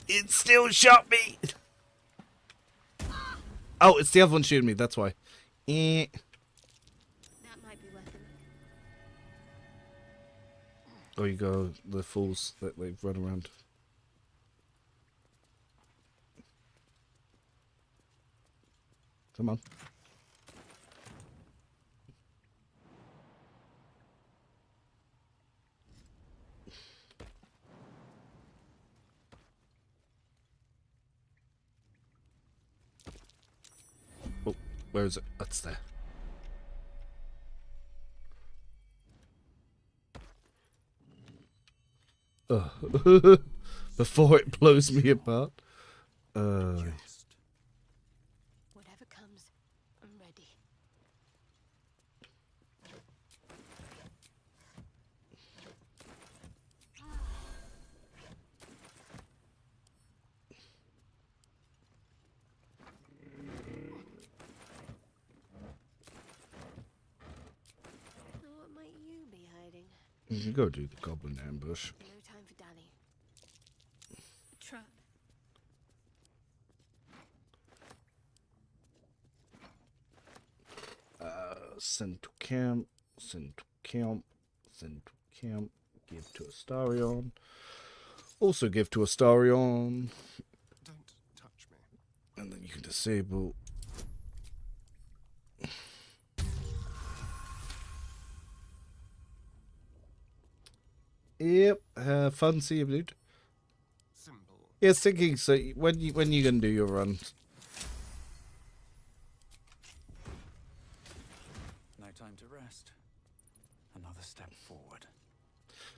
It still shot me! Oh, it's the other one shooting me, that's why. That might be worth it. Oh, you go, the fools that they've run around. Come on. Oh, where is it? That's there. Ugh. before it blows me apart. Whatever comes, I'm ready. Now what might you be hiding? You can go do the Goblin ambush. No time for Danny. Trap. Send to camp, send to camp, send to camp, give to Astarion. Also give to Astarion. Don't touch me. And then you can disable. Yep, fun see you, dude. Simple. Yeah, thinking. So when you gonna do your run? No time to rest. Another step forward.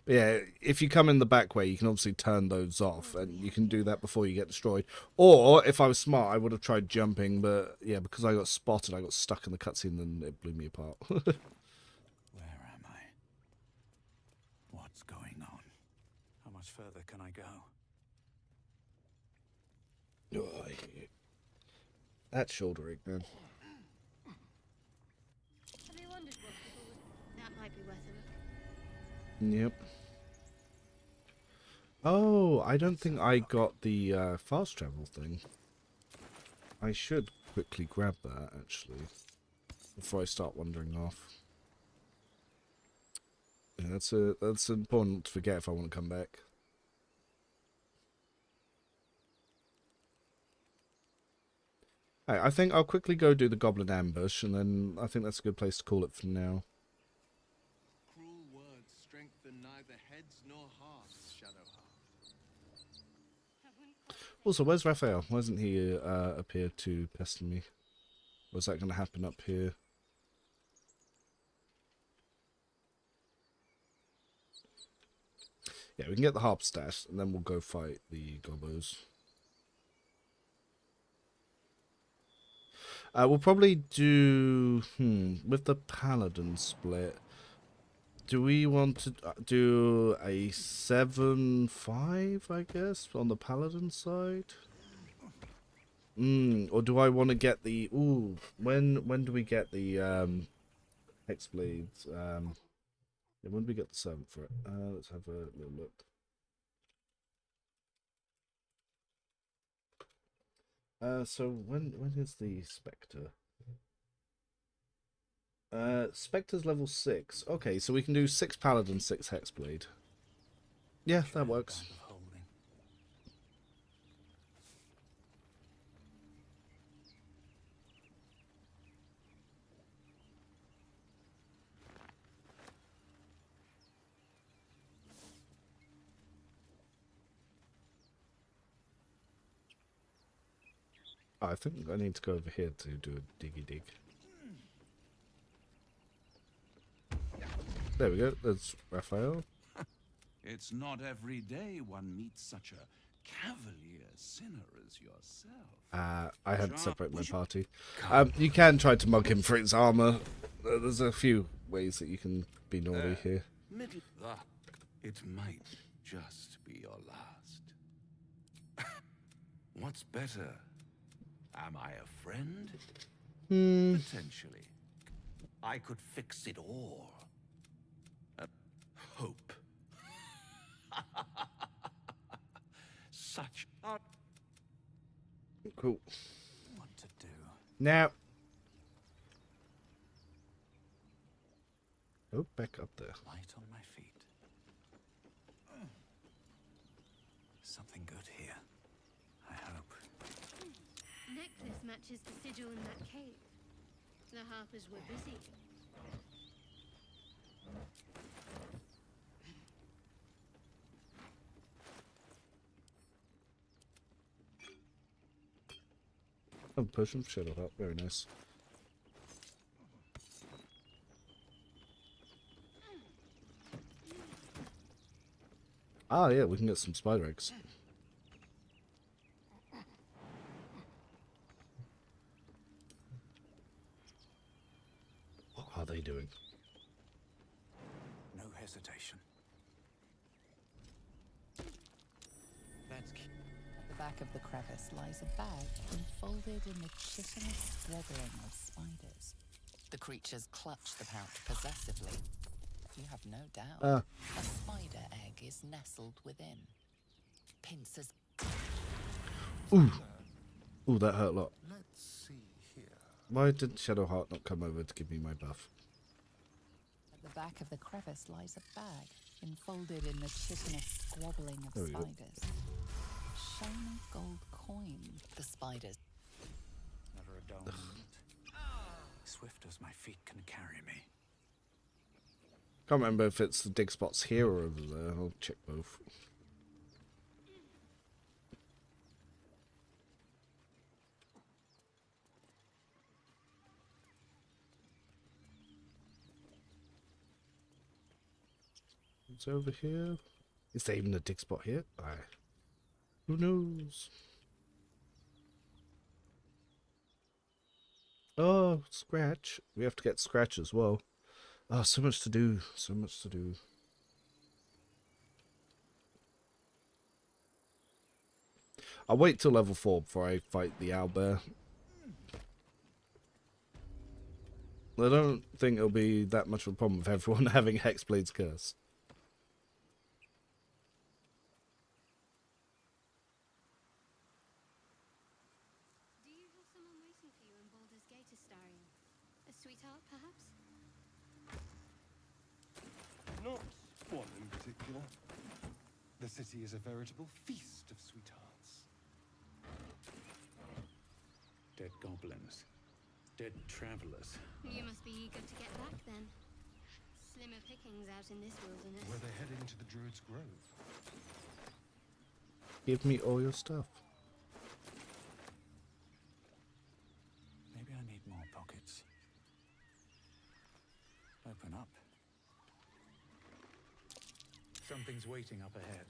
But yeah, if you come in the back way, you can obviously turn those off, and you can do that before you get destroyed. Or if I was smart, I would have tried jumping, but yeah, because I got spotted, I got stuck in the cutscene, and it blew me apart. Where am I? What's going on? How much further can I go? Oh, that shoulder rig, man. Have you wondered what people would... That might be worth a look. Yep. Oh, I don't think I got the fast travel thing. I should quickly grab that, actually, before I start wandering off. Yeah, that's important to forget if I want to come back. I think I'll quickly go do the Goblin ambush, and then I think that's a good place to call it for now. Cruel words strengthen neither heads nor hearts, Shadowheart. Also, where's Raphael? Why hasn't he appeared to pester me? Was that going to happen up here? Yeah, we can get the harp stat, and then we'll go fight the gobos. We'll probably do... with the paladin split, do we want to do a 7-5, I guess, on the paladin side? Or do I want to get the... Ooh, when do we get the Hexblades? Yeah, when do we get the 7 for it? Let's have a little look. So when is the Spectre? Spectre's level 6. Okay, so we can do 6 Paladin, 6 Hexblade. Yeah, that works. I think I need to go over here to do a diggy dig. There we go. There's Raphael. It's not every day one meets such a cavalier sinner as yourself. I had to separate my party. You can try to mug him for his armor. There's a few ways that you can be naughty here. Middle luck. It might just be your last. What's better? Am I a friend? Potentially. I could fix it all. Hope. Such a... Cool. What to do? Now. Oh, back up there. Light on my feet. Something good here. I hope. Necklace matches the sigil in that cave. The Harpers were busy. Oh, potion for Shadowheart. Very nice. Ah, yeah, we can get some spider eggs. hesitation. That's key. At the back of the crevice lies a bag enfolded in the chitinous squabbling of spiders. The creatures clutch the pouch possessively. You have no doubt a spider egg is nestled within. Pincers. Ooh. Ooh, that hurt a lot. Let's see here. Why did Shadowheart not come over to give me my buff? At the back of the crevice lies a bag enfolded in the chitinous squabbling of spiders. Shiny gold coin. The spiders. Never a dull moment. Swift as my feet can carry me. Can't remember if it's the dig spots here or over there. I'll check both. It's over here. Is there even a dig spot here? Who knows? Oh, Scratch. We have to get Scratch as well. Oh, so much to do. So much to do. I'll wait till level 4 before I fight the owlbear. I don't think it'll be that much of a problem with everyone having Hexblade's Curse. Do you have someone waiting for you in Baldurs Gate, Astarion? A sweetheart, perhaps? Not one in particular. The city is a veritable feast of sweethearts. Dead goblins. Dead travelers. You must be eager to get back then. Slimmer pickings out in this wilderness. Were they heading to the Druid's Grove? Give me all your stuff. Maybe I need more pockets. Open up. Something's waiting up ahead.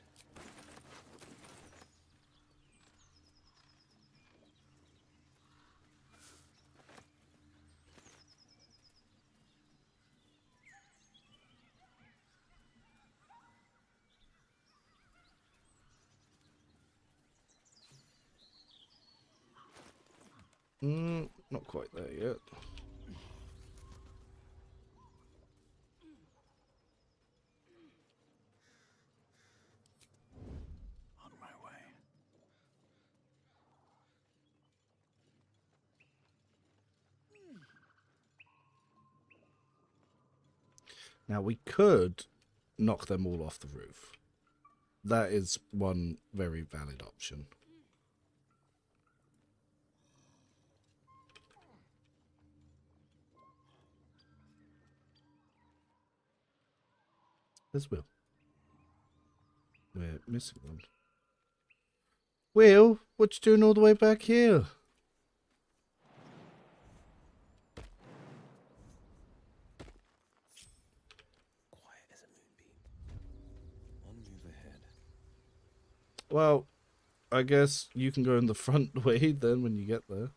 Not quite there yet. On my way. Now we could knock them all off the roof. That is one very valid option. There's Will. We're missing one. Will, what you doing all the way back here? Quiet as a moonbeam. One move ahead. Well, I guess you can go in the front way then when you get there.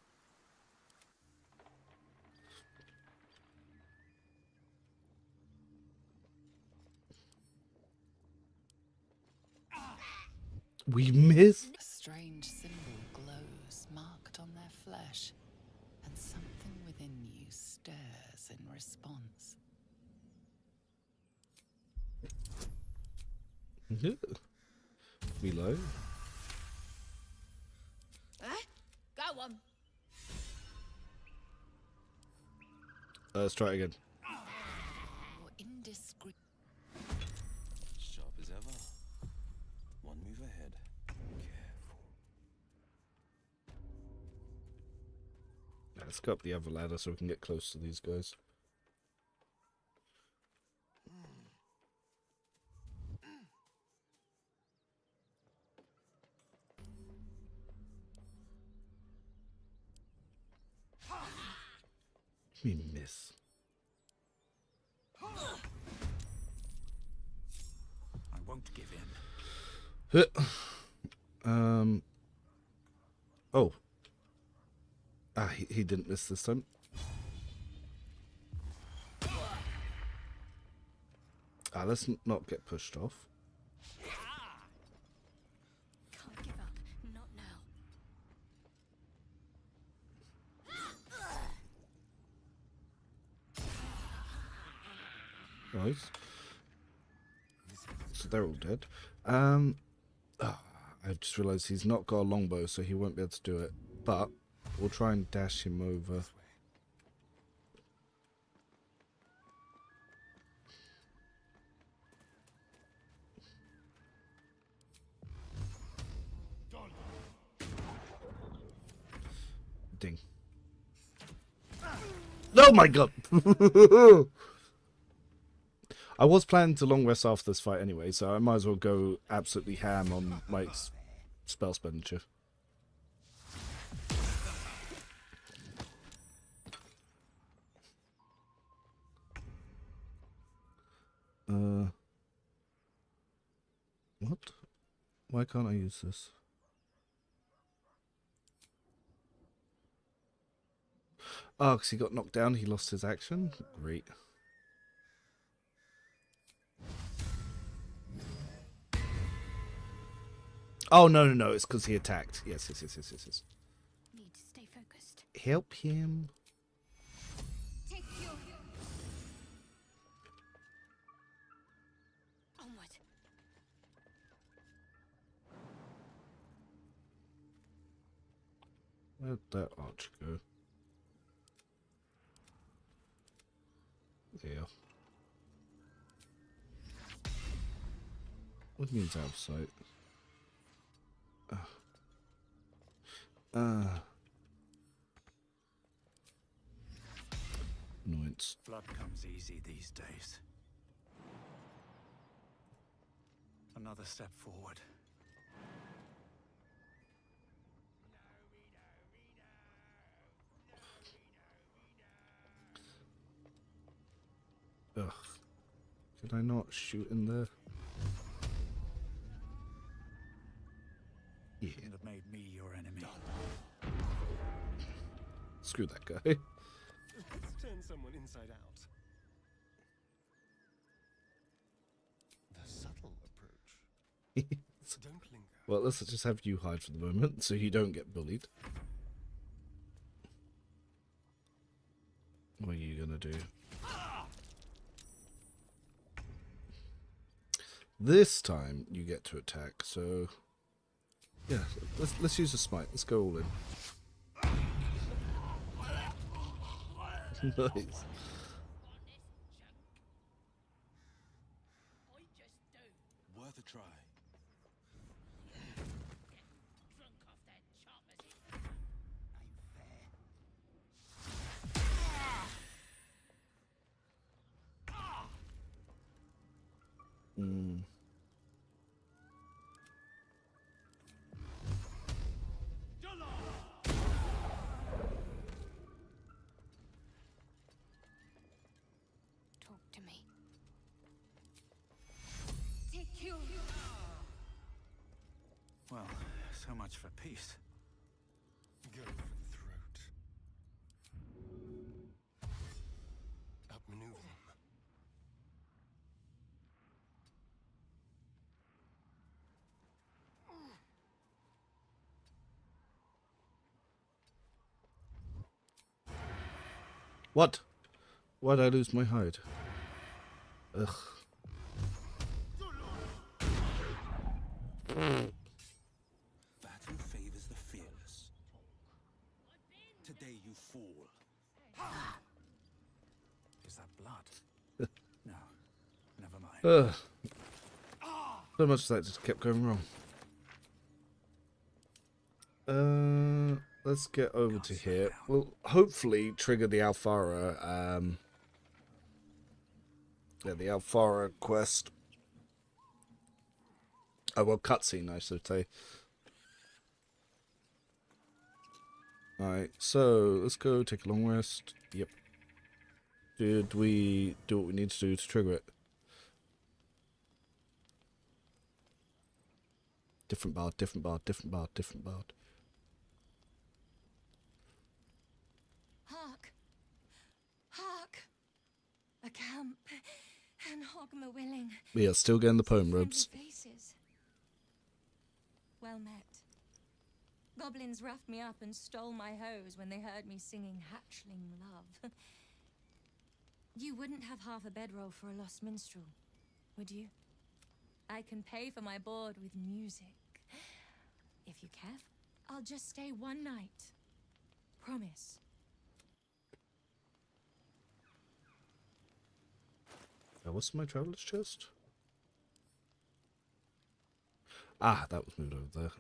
We missed. A strange symbol glows, marked on their flesh, and something within you stirs in response. Reload. Go on. Let's try it again. Or indiscreet. Sharp as ever. One move ahead. Careful. Let's go up the other ladder so we can get close to these guys. We miss. I won't give Oh. in. He didn't miss this time. Let's not get pushed off. Can't give up. Not now. Nice. So they're all dead. I just realised he's not got a longbow, so he won't be able to do it. But we'll try and dash him over. Ding. Oh my god! I was planning to long rest after this fight anyway, so I might as well go absolutely ham on my spell expenditure. What? Why can't I use this? Oh, because he got knocked down, he lost his action? Great. Oh, no, it's because he attacked. Yes. Need to stay focused. Help him. Take you. Onward. Where'd that arch go? There. What do you mean it's out of sight? Annoyance. Blood comes easy these days. Another step forward. Ugh. Could I not shoot in there? Yeah. Shouldn't have made me your enemy. Screw that guy. Let's turn someone inside out. The subtle approach. Don't linger. Well, let's just have you hide for the moment, so you don't get bullied. What are you gonna do? This time you get to attack, so yeah, let's use a smite. Let's go all in. Nice. Worth a try. Talk to me. Take you. Well, so much for peace. Go for the throat. Outmaneuver them. What? Why'd I lose my hide? Ugh. Battle favors the fearless. Today you fall. Is that blood? No. Never mind. Ugh. So much that just kept going wrong. Let's get over to here. We'll hopefully trigger the Alfara, the Alfara quest. Oh, well, cutscene, I should say. Alright, so let's go take a long rest. Yep. Did we do what we need to do to trigger it? Different bard, different bard, different bard, different bard. Hark! Hark! A camp, and hog Dogma willing. We are still getting the poem robes. Faces. Well met. Goblins roughed me up and stole my hose when they heard me singing hatchling love. You wouldn't have half a bedroll for a lost minstrel, would you? I can pay for my board with music. If you care, I'll just stay one night. Promise. What's my traveler's chest? Ah, that was moved over there.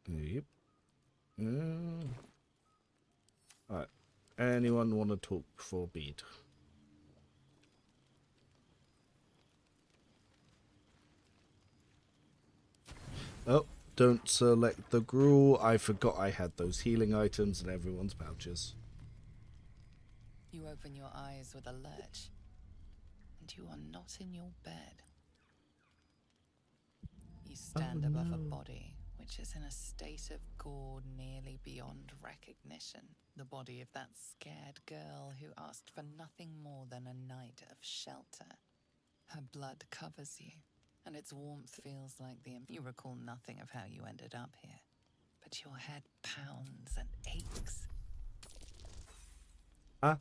Yep. Alright. Anyone want to talk before bead? Oh, don't select the gruel. I forgot I had those healing items in everyone's pouches. You open your eyes with a lurch, and you are not in your bed. You stand above a body which is in a state of gore nearly beyond recognition. The body of that scared girl who asked for nothing more than a night of shelter. Her blood covers you, and its warmth feels like you recall nothing of how you ended up here, but your head pounds and aches. Ah.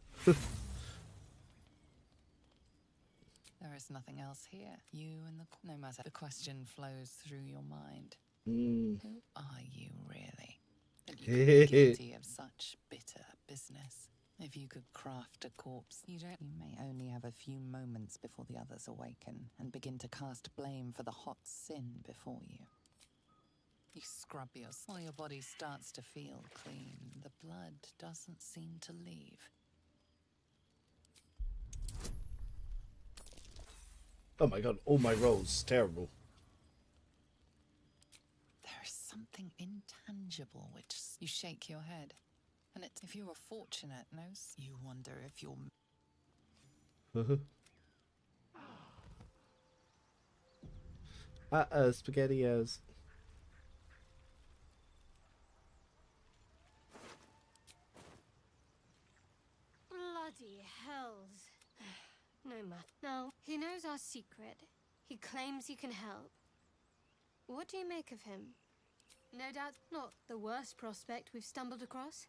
There is nothing else here. You and no matter. The question flows through your mind. Mm. Who are you really? That you could be guilty of such bitter business. If you could craft a corpse, you may only have a few moments before the others awaken and begin to cast blame for the hot sin before you. You scrub while your body starts to feel clean. The blood doesn't seem to leave. Oh my god, all my rolls. Terrible. There is something intangible which you shake your head. And it's, if you were fortunate, you wonder if you're... Uh-oh, SpaghettiOs. Bloody hells. No matter. Now, he knows our secret. He claims he can help. What do you make of him? No doubt not the worst prospect we've stumbled across.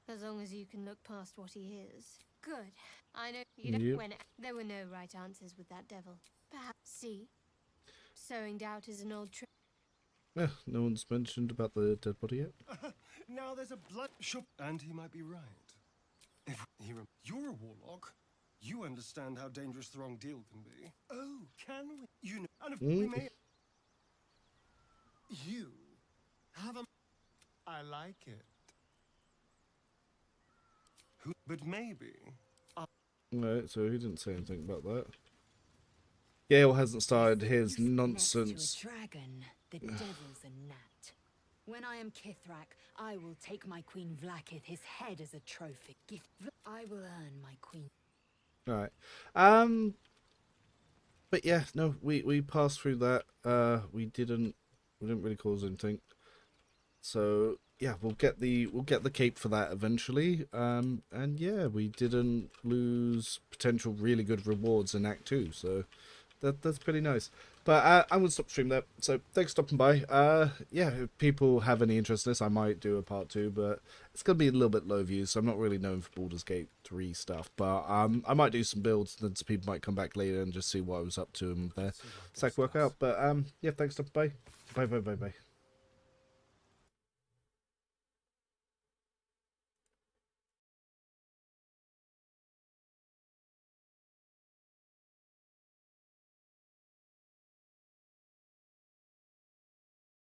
As long as you can look past what he is. Good. I know you don't when there were no right answers with that devil. Perhaps see. Sowing doubt is an old trick. Yeah, no one's mentioned about the dead body yet. Now there's a blood shop, and he might be right. If you're a warlock, you understand how dangerous the wrong deal can be. Oh, can we? You know, and if we may. You have a. I like it. But maybe. Right, so he didn't say anything about that. Gale hasn't started his nonsense. To a dragon, the devil's a gnat. When I am Kithrak, I will take my Queen Vlaakith his head as a trophy. I will earn my queen. Alright. But yeah, no, we passed through that. We didn't really cause anything. So yeah, we'll get the cape for that eventually. And yeah, we didn't lose potential really good rewards in Act 2, so that's pretty nice. But I'm gonna stop stream there. So thanks for stopping by. Yeah, if people have any interest in this, I might do a part 2, but it's gonna be a little bit low views, so I'm not really known for Baldur's Gate 3 stuff. But I might do some builds, and then some people might come back later and just see what I was up to and there. So that could work out. But yeah, thanks for stopping by. Bye.